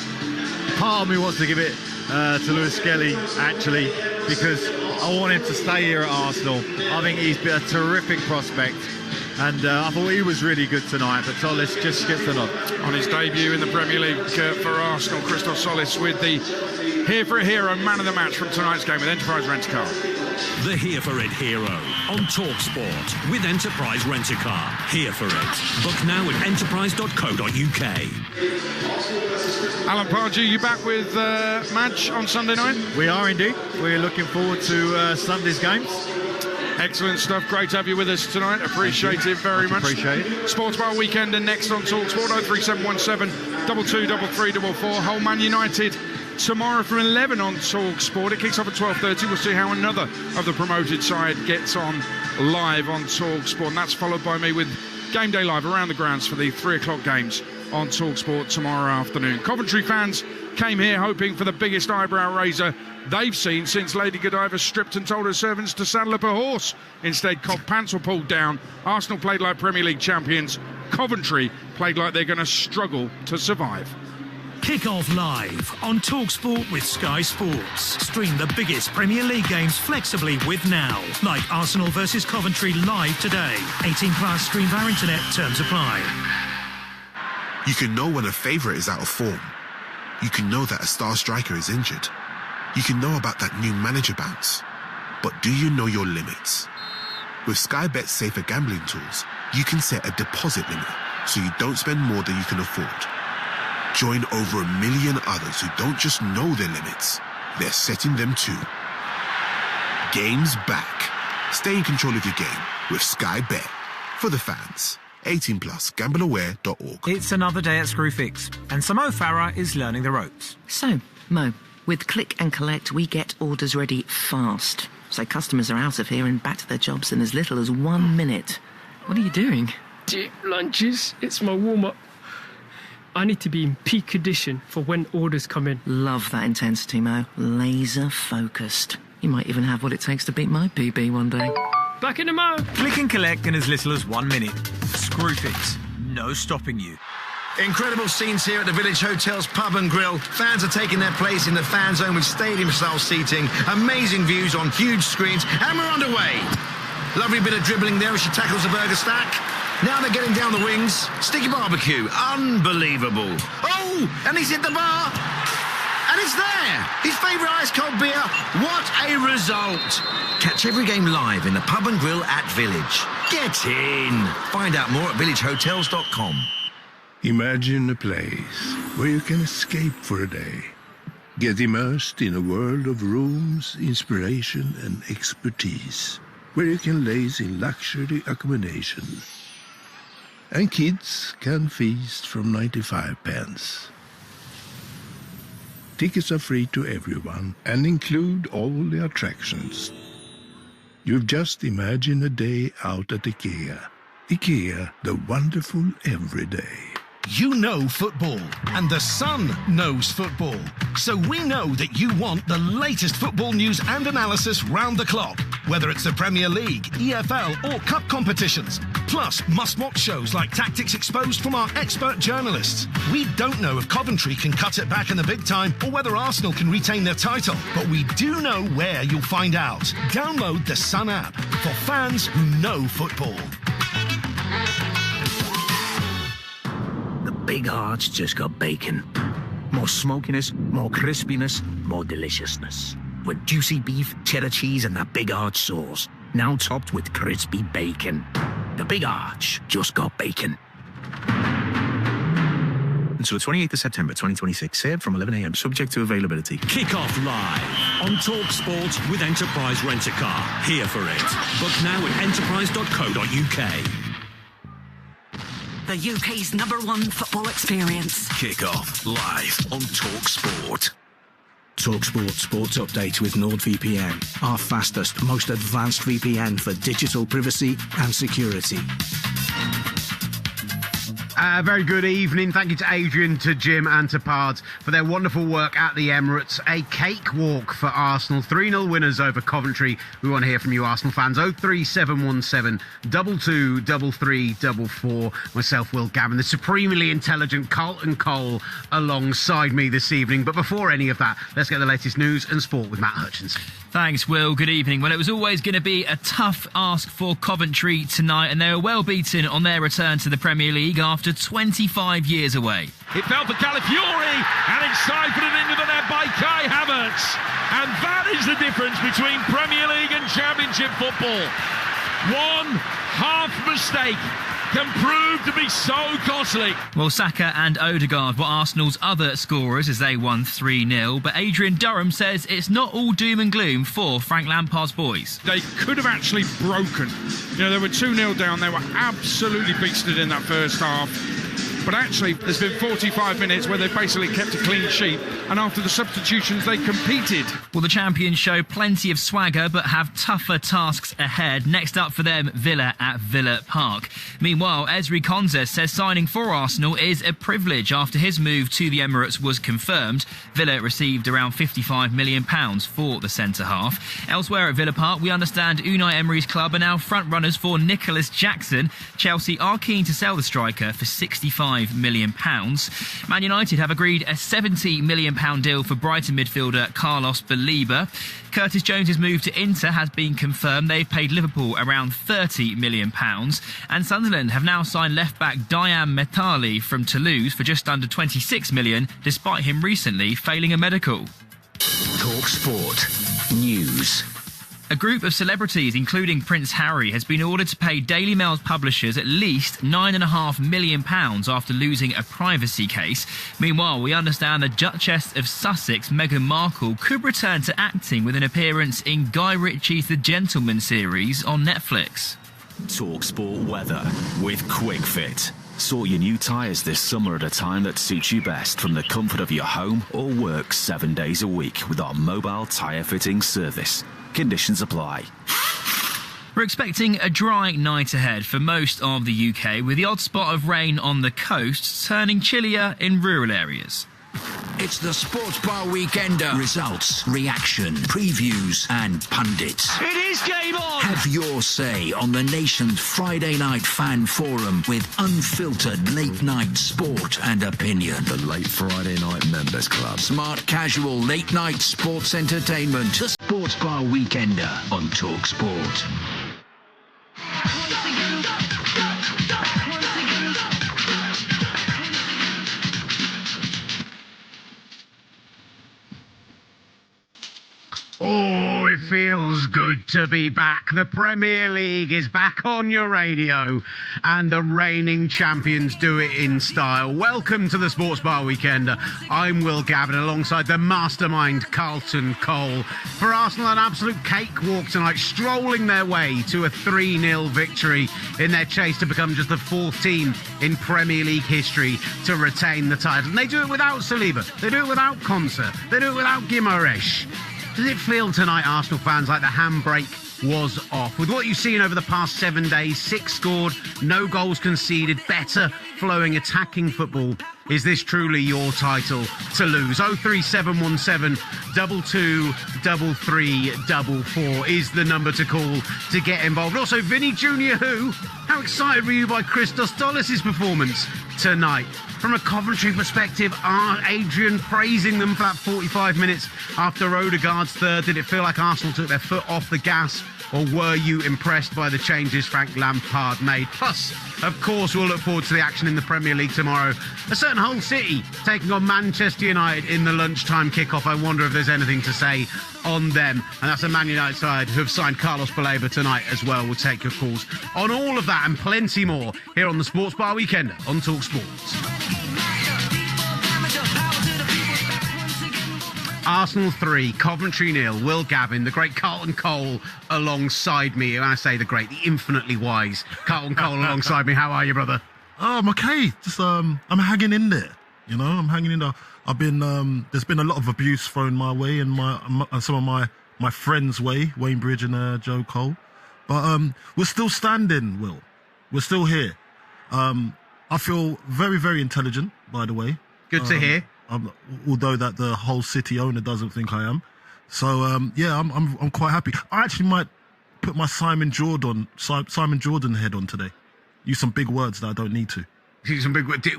Part of me wants to give it to Lewis-Skelly, actually, because I want him to stay here at Arsenal. I think he's been a terrific prospect. And I thought he was really good tonight, but Solis just gets the nod. On his debut in the Premier League for Arsenal, Christos Solis with the Here For It hero man of the match from tonight's game with Enterprise Rent-A-Car. The Here For It hero on TalkSport with Enterprise Rent-A-Car. Here For It. Book now at enterprise.co.uk. Alan Pardew, you back with Madge on Sunday night? We are indeed. We're looking forward to Sunday's games. Excellent stuff. Great to have you with us tonight. Appreciate it very much. Appreciate it. Sports Bar Weekend and next on TalkSport 03717 223344. Hull Man United tomorrow from 11 on TalkSport. It kicks off at 12:30. We'll see how another of the promoted side gets on live on TalkSport, and that's followed by me with Game Day Live around the grounds for the 3 o'clock games on TalkSport tomorrow afternoon. Coventry fans came here hoping for the biggest eyebrow raiser they've seen since Lady Godiva stripped and told her servants to saddle up a horse. Instead, cop pants were pulled down. Arsenal played like Premier League champions. Coventry played like they're going to struggle to survive. Kick off live on TalkSport with Sky Sports. Stream the biggest Premier League games flexibly with Now, like Arsenal versus Coventry live today. 18 plus, stream via internet, terms apply. You can know when a favourite is out of form. You can know that a star striker is injured. You can know about that new manager bounce. But do you know your limits? With Sky Bet's safer gambling tools, you can set a deposit limit so you don't spend more than you can afford. Join over 1 million others who don't just know their limits, they're setting them too. Game's back. Stay in control of your game with Sky Bet. For the fans. 18 plus. Gambleaware.org. It's another day at Screwfix, and Mo Farah is learning the ropes. So, Mo, with Click and Collect, we get orders ready fast. So customers are out of here and back to their jobs in as little as 1 minute. What are you doing? Deep lunches. It's my warm-up. I need to be in peak condition for when orders come in. Love that intensity, Mo. Laser focused. You might even have what it takes to beat my PB one day. Back in a mo. Click and collect in as little as 1 minute. Screwfix. No stopping you. Incredible scenes here at the Village Hotel's Pub and Grill. Fans are taking their place in the fan zone with stadium-style seating, amazing views on huge screens, and we're underway. Lovely bit of dribbling there as she tackles the burger stack. Now they're getting down the wings. Sticky barbecue. Unbelievable. Oh, and he's hit the bar. And it's there! His favourite ice-cold beer. What a result! Catch every game live in the pub and grill at Village. Get in! Find out more at villagehotels.com. Imagine a place where you can escape for a day. Get immersed in a world of rooms, inspiration and expertise. Where you can laze in luxury accommodation. And kids can feast from 95 pence. Tickets are free to everyone and include all the attractions. You've just imagined a day out at IKEA. IKEA, the wonderful everyday. You know football, and The Sun knows football. So we know that you want the latest football news and analysis round the clock, whether it's the Premier League, EFL or Cup competitions. Plus, must-watch shows like Tactics Exposed from our expert journalists. We don't know if Coventry can cut it back in the big time or whether Arsenal can retain their title, but we do know where you'll find out. Download the Sun app for fans who know football. Big Heart's just got bacon. More smokiness, more crispiness, more deliciousness. With juicy beef, cheddar cheese and that Big Arch sauce. Now topped with crispy bacon. The Big Arch just got bacon. Until the 28th of September 2026, served from 11 a.m, subject to availability. Kick off live on Talk Sport with Enterprise Rent-A-Car. Here for it. Book now at enterprise.co.uk. The UK's #1 football experience. Kick off live on Talk Sport. Talk Sport Sports Update with NordVPN, our fastest, most advanced VPN for digital privacy and security. Very good evening. Thank you to Adrian, to Jim and to Pards for their wonderful work at the Emirates. A cakewalk for Arsenal. 3-0 winners over Coventry. We want to hear from you, Arsenal fans. 03717 22 33 44. Myself, Will Gavin, the supremely intelligent Carlton Cole alongside me this evening. But before any of that, let's get the latest news and sport with Matt Hutchinson. Thanks, Will. Good evening. Well, it was always going to be a tough ask for Coventry tonight, and they were well beaten on their return to the Premier League after 25 years away. It fell for Calafiori, and it's siphoned into the net by Kai Havertz. And that is the difference between Premier League and Championship football. One half mistake can prove to be so costly. Well, Saka and Odegaard were Arsenal's other scorers as they won 3-0, but Adrian Durham says it's not all doom and gloom for Frank Lampard's boys. They could have actually broken. You know, they were 2-0 down. They were absolutely beasted in that first half. But actually, there's been 45 minutes where they've basically kept a clean sheet, and after the substitutions, they competed. Well, the champions show plenty of swagger, but have tougher tasks ahead. Next up for them, Villa at Villa Park. Meanwhile, Ezri Konsa says signing for Arsenal is a privilege after his move to the Emirates was confirmed. Villa received around £55 million for the centre-half. Elsewhere at Villa Park, we understand Unai Emery's club are now front-runners for Nicholas Jackson. Chelsea are keen to sell the striker for £65 million. Man United have agreed a £70 million deal for Brighton midfielder Carlos Baleba. Curtis Jones's move to Inter has been confirmed. They've paid Liverpool around £30 million. And Sunderland have now signed left-back Diane Metali from Toulouse for just under £26 million, despite him recently failing a medical. Talk Sport News. A group of celebrities, including Prince Harry, has been ordered to pay Daily Mail's publishers at least £9.5 million after losing a privacy case. Meanwhile, we understand the Duchess of Sussex, Meghan Markle, could return to acting with an appearance in Guy Ritchie's The Gentleman series on Netflix. Talk Sport weather with Quick Fit. Sort your new tyres this summer at a time that suits you best from the comfort of your home or work 7 days a week with our mobile tyre fitting service. Conditions apply. We're expecting a dry night ahead for most of the UK, with the odd spot of rain on the coast turning chillier in rural areas. It's the Sports Bar Weekender. Results, reaction, previews and pundits. It is game on! Have your say on the nation's Friday night fan forum with unfiltered late-night sport and opinion. The Late Friday Night Members Club. Smart, casual, late-night sports entertainment. The Sports Bar Weekender on Talk Sport. feels good to be back. The Premier League is back on your radio, and the reigning champions do it in style. Welcome to the Sports Bar Weekend. I'm Will Gavin, alongside the mastermind Carlton Cole. For Arsenal, an absolute cakewalk tonight, strolling their way to a 3-0 victory in their chase to become just the 4th team in Premier League history to retain the title. And they do it without Saliba, they do it without Konsa, they do it without Guimaraes. Does it feel tonight, Arsenal fans, like the handbrake was off? With what you've seen over the past 7 days, 6 scored, no goals conceded, better flowing attacking football, is this truly your title to lose? 03717 22 33 44 is the number to call to get involved. Also, Vinny Jr. Who? How excited were you by Christos Dolis' performance tonight? From a Coventry perspective, Adrian praising them for that 45 minutes after Odegaard's third. Did it feel like Arsenal took their foot off the gas, or were you impressed by the changes Frank Lampard made? Plus, of course, we'll look forward to the action in the Premier League tomorrow. A certain Hull City taking on Manchester United in the lunchtime kickoff. I wonder if there's anything to say on them. And that's a Man United side who have signed Carlos Baleba tonight as well. We'll take your calls on all of that and plenty more here on the Sports Bar Weekend on Talk Sports. Arsenal 3, Coventry 0. Will Gavin, the great Carlton Cole alongside me. When I say the great, the infinitely wise Carlton Cole alongside me. How are you, brother? I'm okay. Just I'm hanging in there. You know, I'm hanging in there. I've been there's been a lot of abuse thrown my way and some of my friends' way, Wayne Bridge and Joe Cole. But we're still standing, Will. We're still here. I feel very, very intelligent, by the way. Good to hear. Although that the whole City owner doesn't think I am. So yeah, I'm quite happy. I actually might put my Simon Jordan head on today. Use some big words that I don't need to.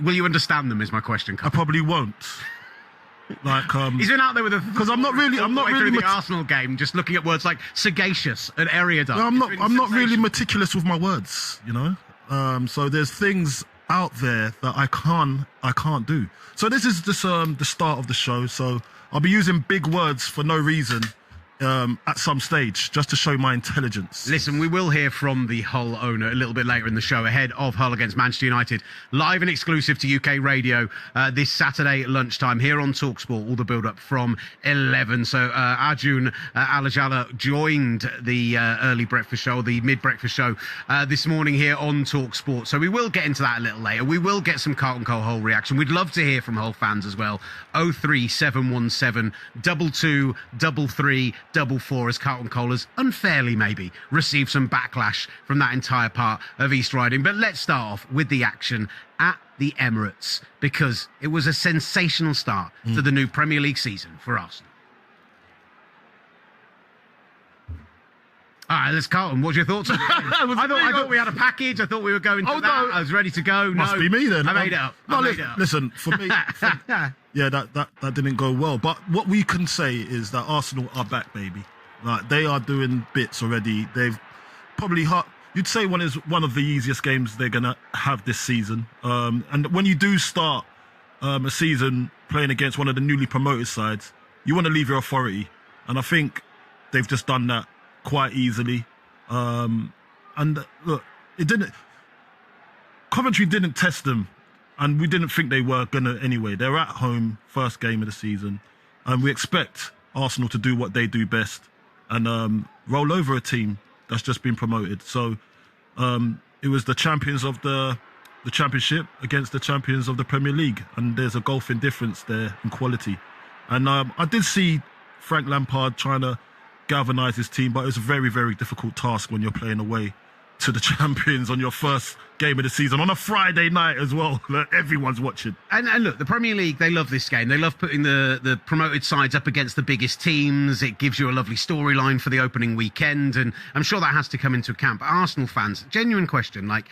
Will you understand them? Is my question. I probably won't. Like he's been out there with a because I'm not really the Arsenal game, just looking at words like sagacious and erudite. No, I'm not really meticulous with my words, you know. So there's things out there that I can't do. So this is just the start of the show. So I'll be using big words for no reason at some stage, just to show my intelligence. Listen, we will hear from the Hull owner a little bit later in the show, ahead of Hull against Manchester United, live and exclusive to UK radio this Saturday at lunchtime here on TalkSport. All the build-up from 11. So Arjun Alajala joined the early breakfast show, the mid-breakfast show this morning here on TalkSport. So we will get into that a little later. We will get some Carlton Cole Hull reaction. We'd love to hear from Hull fans as well. 03717 22 33 44, as Carlton Cole has unfairly maybe received some backlash from that entire part of East Riding. But let's start off with the action at the Emirates, because it was a sensational start to the new Premier League season for Arsenal. All right, let's Carlton. What's your thoughts on it? I thought we had a package. I thought we were going to that. No. I was ready to go. Must be me then. I made it up. Listen, for me, yeah, that didn't go well. But what we can say is that Arsenal are back, baby. Like, they are doing bits already. They've probably you'd say one of the easiest games they're gonna have this season. And when you do start a season playing against one of the newly promoted sides, you want to leave your authority, and I think they've just done that quite easily. And look, Coventry didn't test them, and we didn't think they were gonna anyway. They're at home, first game of the season, and we expect Arsenal to do what they do best and roll over a team that's just been promoted. So it was the champions of the Championship against the champions of the Premier League, and there's a gulfing difference there in quality. And I did see Frank Lampard trying to galvanise his team, but it was a very, very difficult task when you're playing away to the champions on your first game of the season on a Friday night as well. Everyone's watching. And look, the Premier League, they love this game. They love putting the promoted sides up against the biggest teams. It gives you a lovely storyline for the opening weekend, and I'm sure that has to come into account. But Arsenal fans, genuine question, like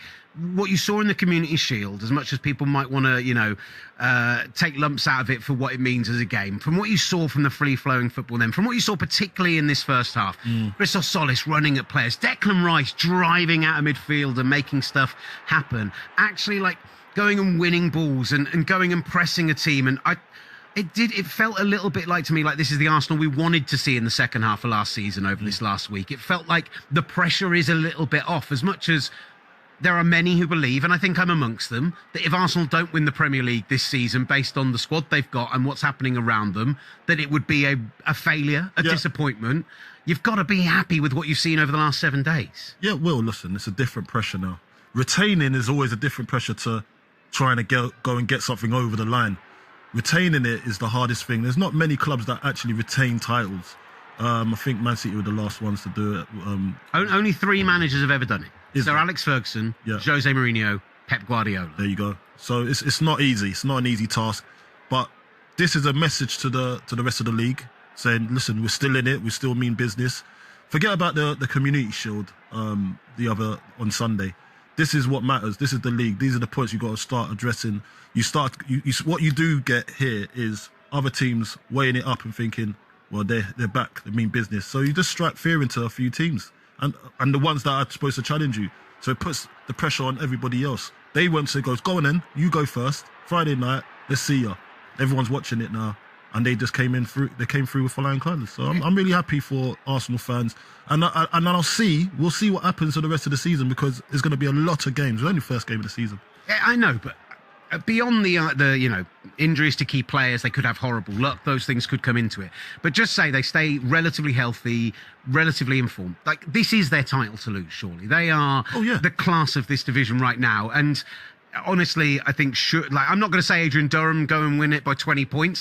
what you saw in the Community Shield, as much as people might want to, take lumps out of it for what it means as a game, from what you saw from the free-flowing football then, from what you saw particularly in this first half, Christos Solis running at players, Declan Rice driving out of midfield and making stuff happen, actually like going and winning balls and going and pressing a team. And It did. It felt a little bit like, to me, like this is the Arsenal we wanted to see in the second half of last season over this last week. It felt like the pressure is a little bit off, as much as there are many who believe, and I think I'm amongst them, that if Arsenal don't win the Premier League this season based on the squad they've got and what's happening around them, that it would be a failure, a disappointment. You've got to be happy with what you've seen over the last 7 days. Yeah, Will, listen, it's a different pressure now. Retaining is always a different pressure to trying to go and get something over the line. Retaining it is the hardest thing. There's not many clubs that actually retain titles. I think Man City were the last ones to do it. Only 3 managers have ever done it. Sir Alex Ferguson, Jose Mourinho, Pep Guardiola. There you go. So it's not easy. It's not an easy task. But this is a message to the rest of the league saying, listen, we're still in it. We still mean business. Forget about the Community Shield the other on Sunday. This is what matters. This is the league. These are the points you've got to start addressing. What you do get here is other teams weighing it up and thinking, well, they're back. They mean business. So you just strike fear into a few teams and the ones that are supposed to challenge you. So it puts the pressure on everybody else. They went to go on then, you go first. Friday night, let's see ya. Everyone's watching it now. And they just came through with flying colours. So I'm really happy for Arsenal fans. And we'll see what happens for the rest of the season, because there's going to be a lot of games. It's only the first game of the season. Yeah, I know, but beyond the injuries to key players, they could have horrible luck. Those things could come into it. But just say they stay relatively healthy, relatively informed. Like, this is their title to lose, surely. They are the class of this division right now. And honestly, I think I'm not going to say Adrian Durham go and win it by 20 points.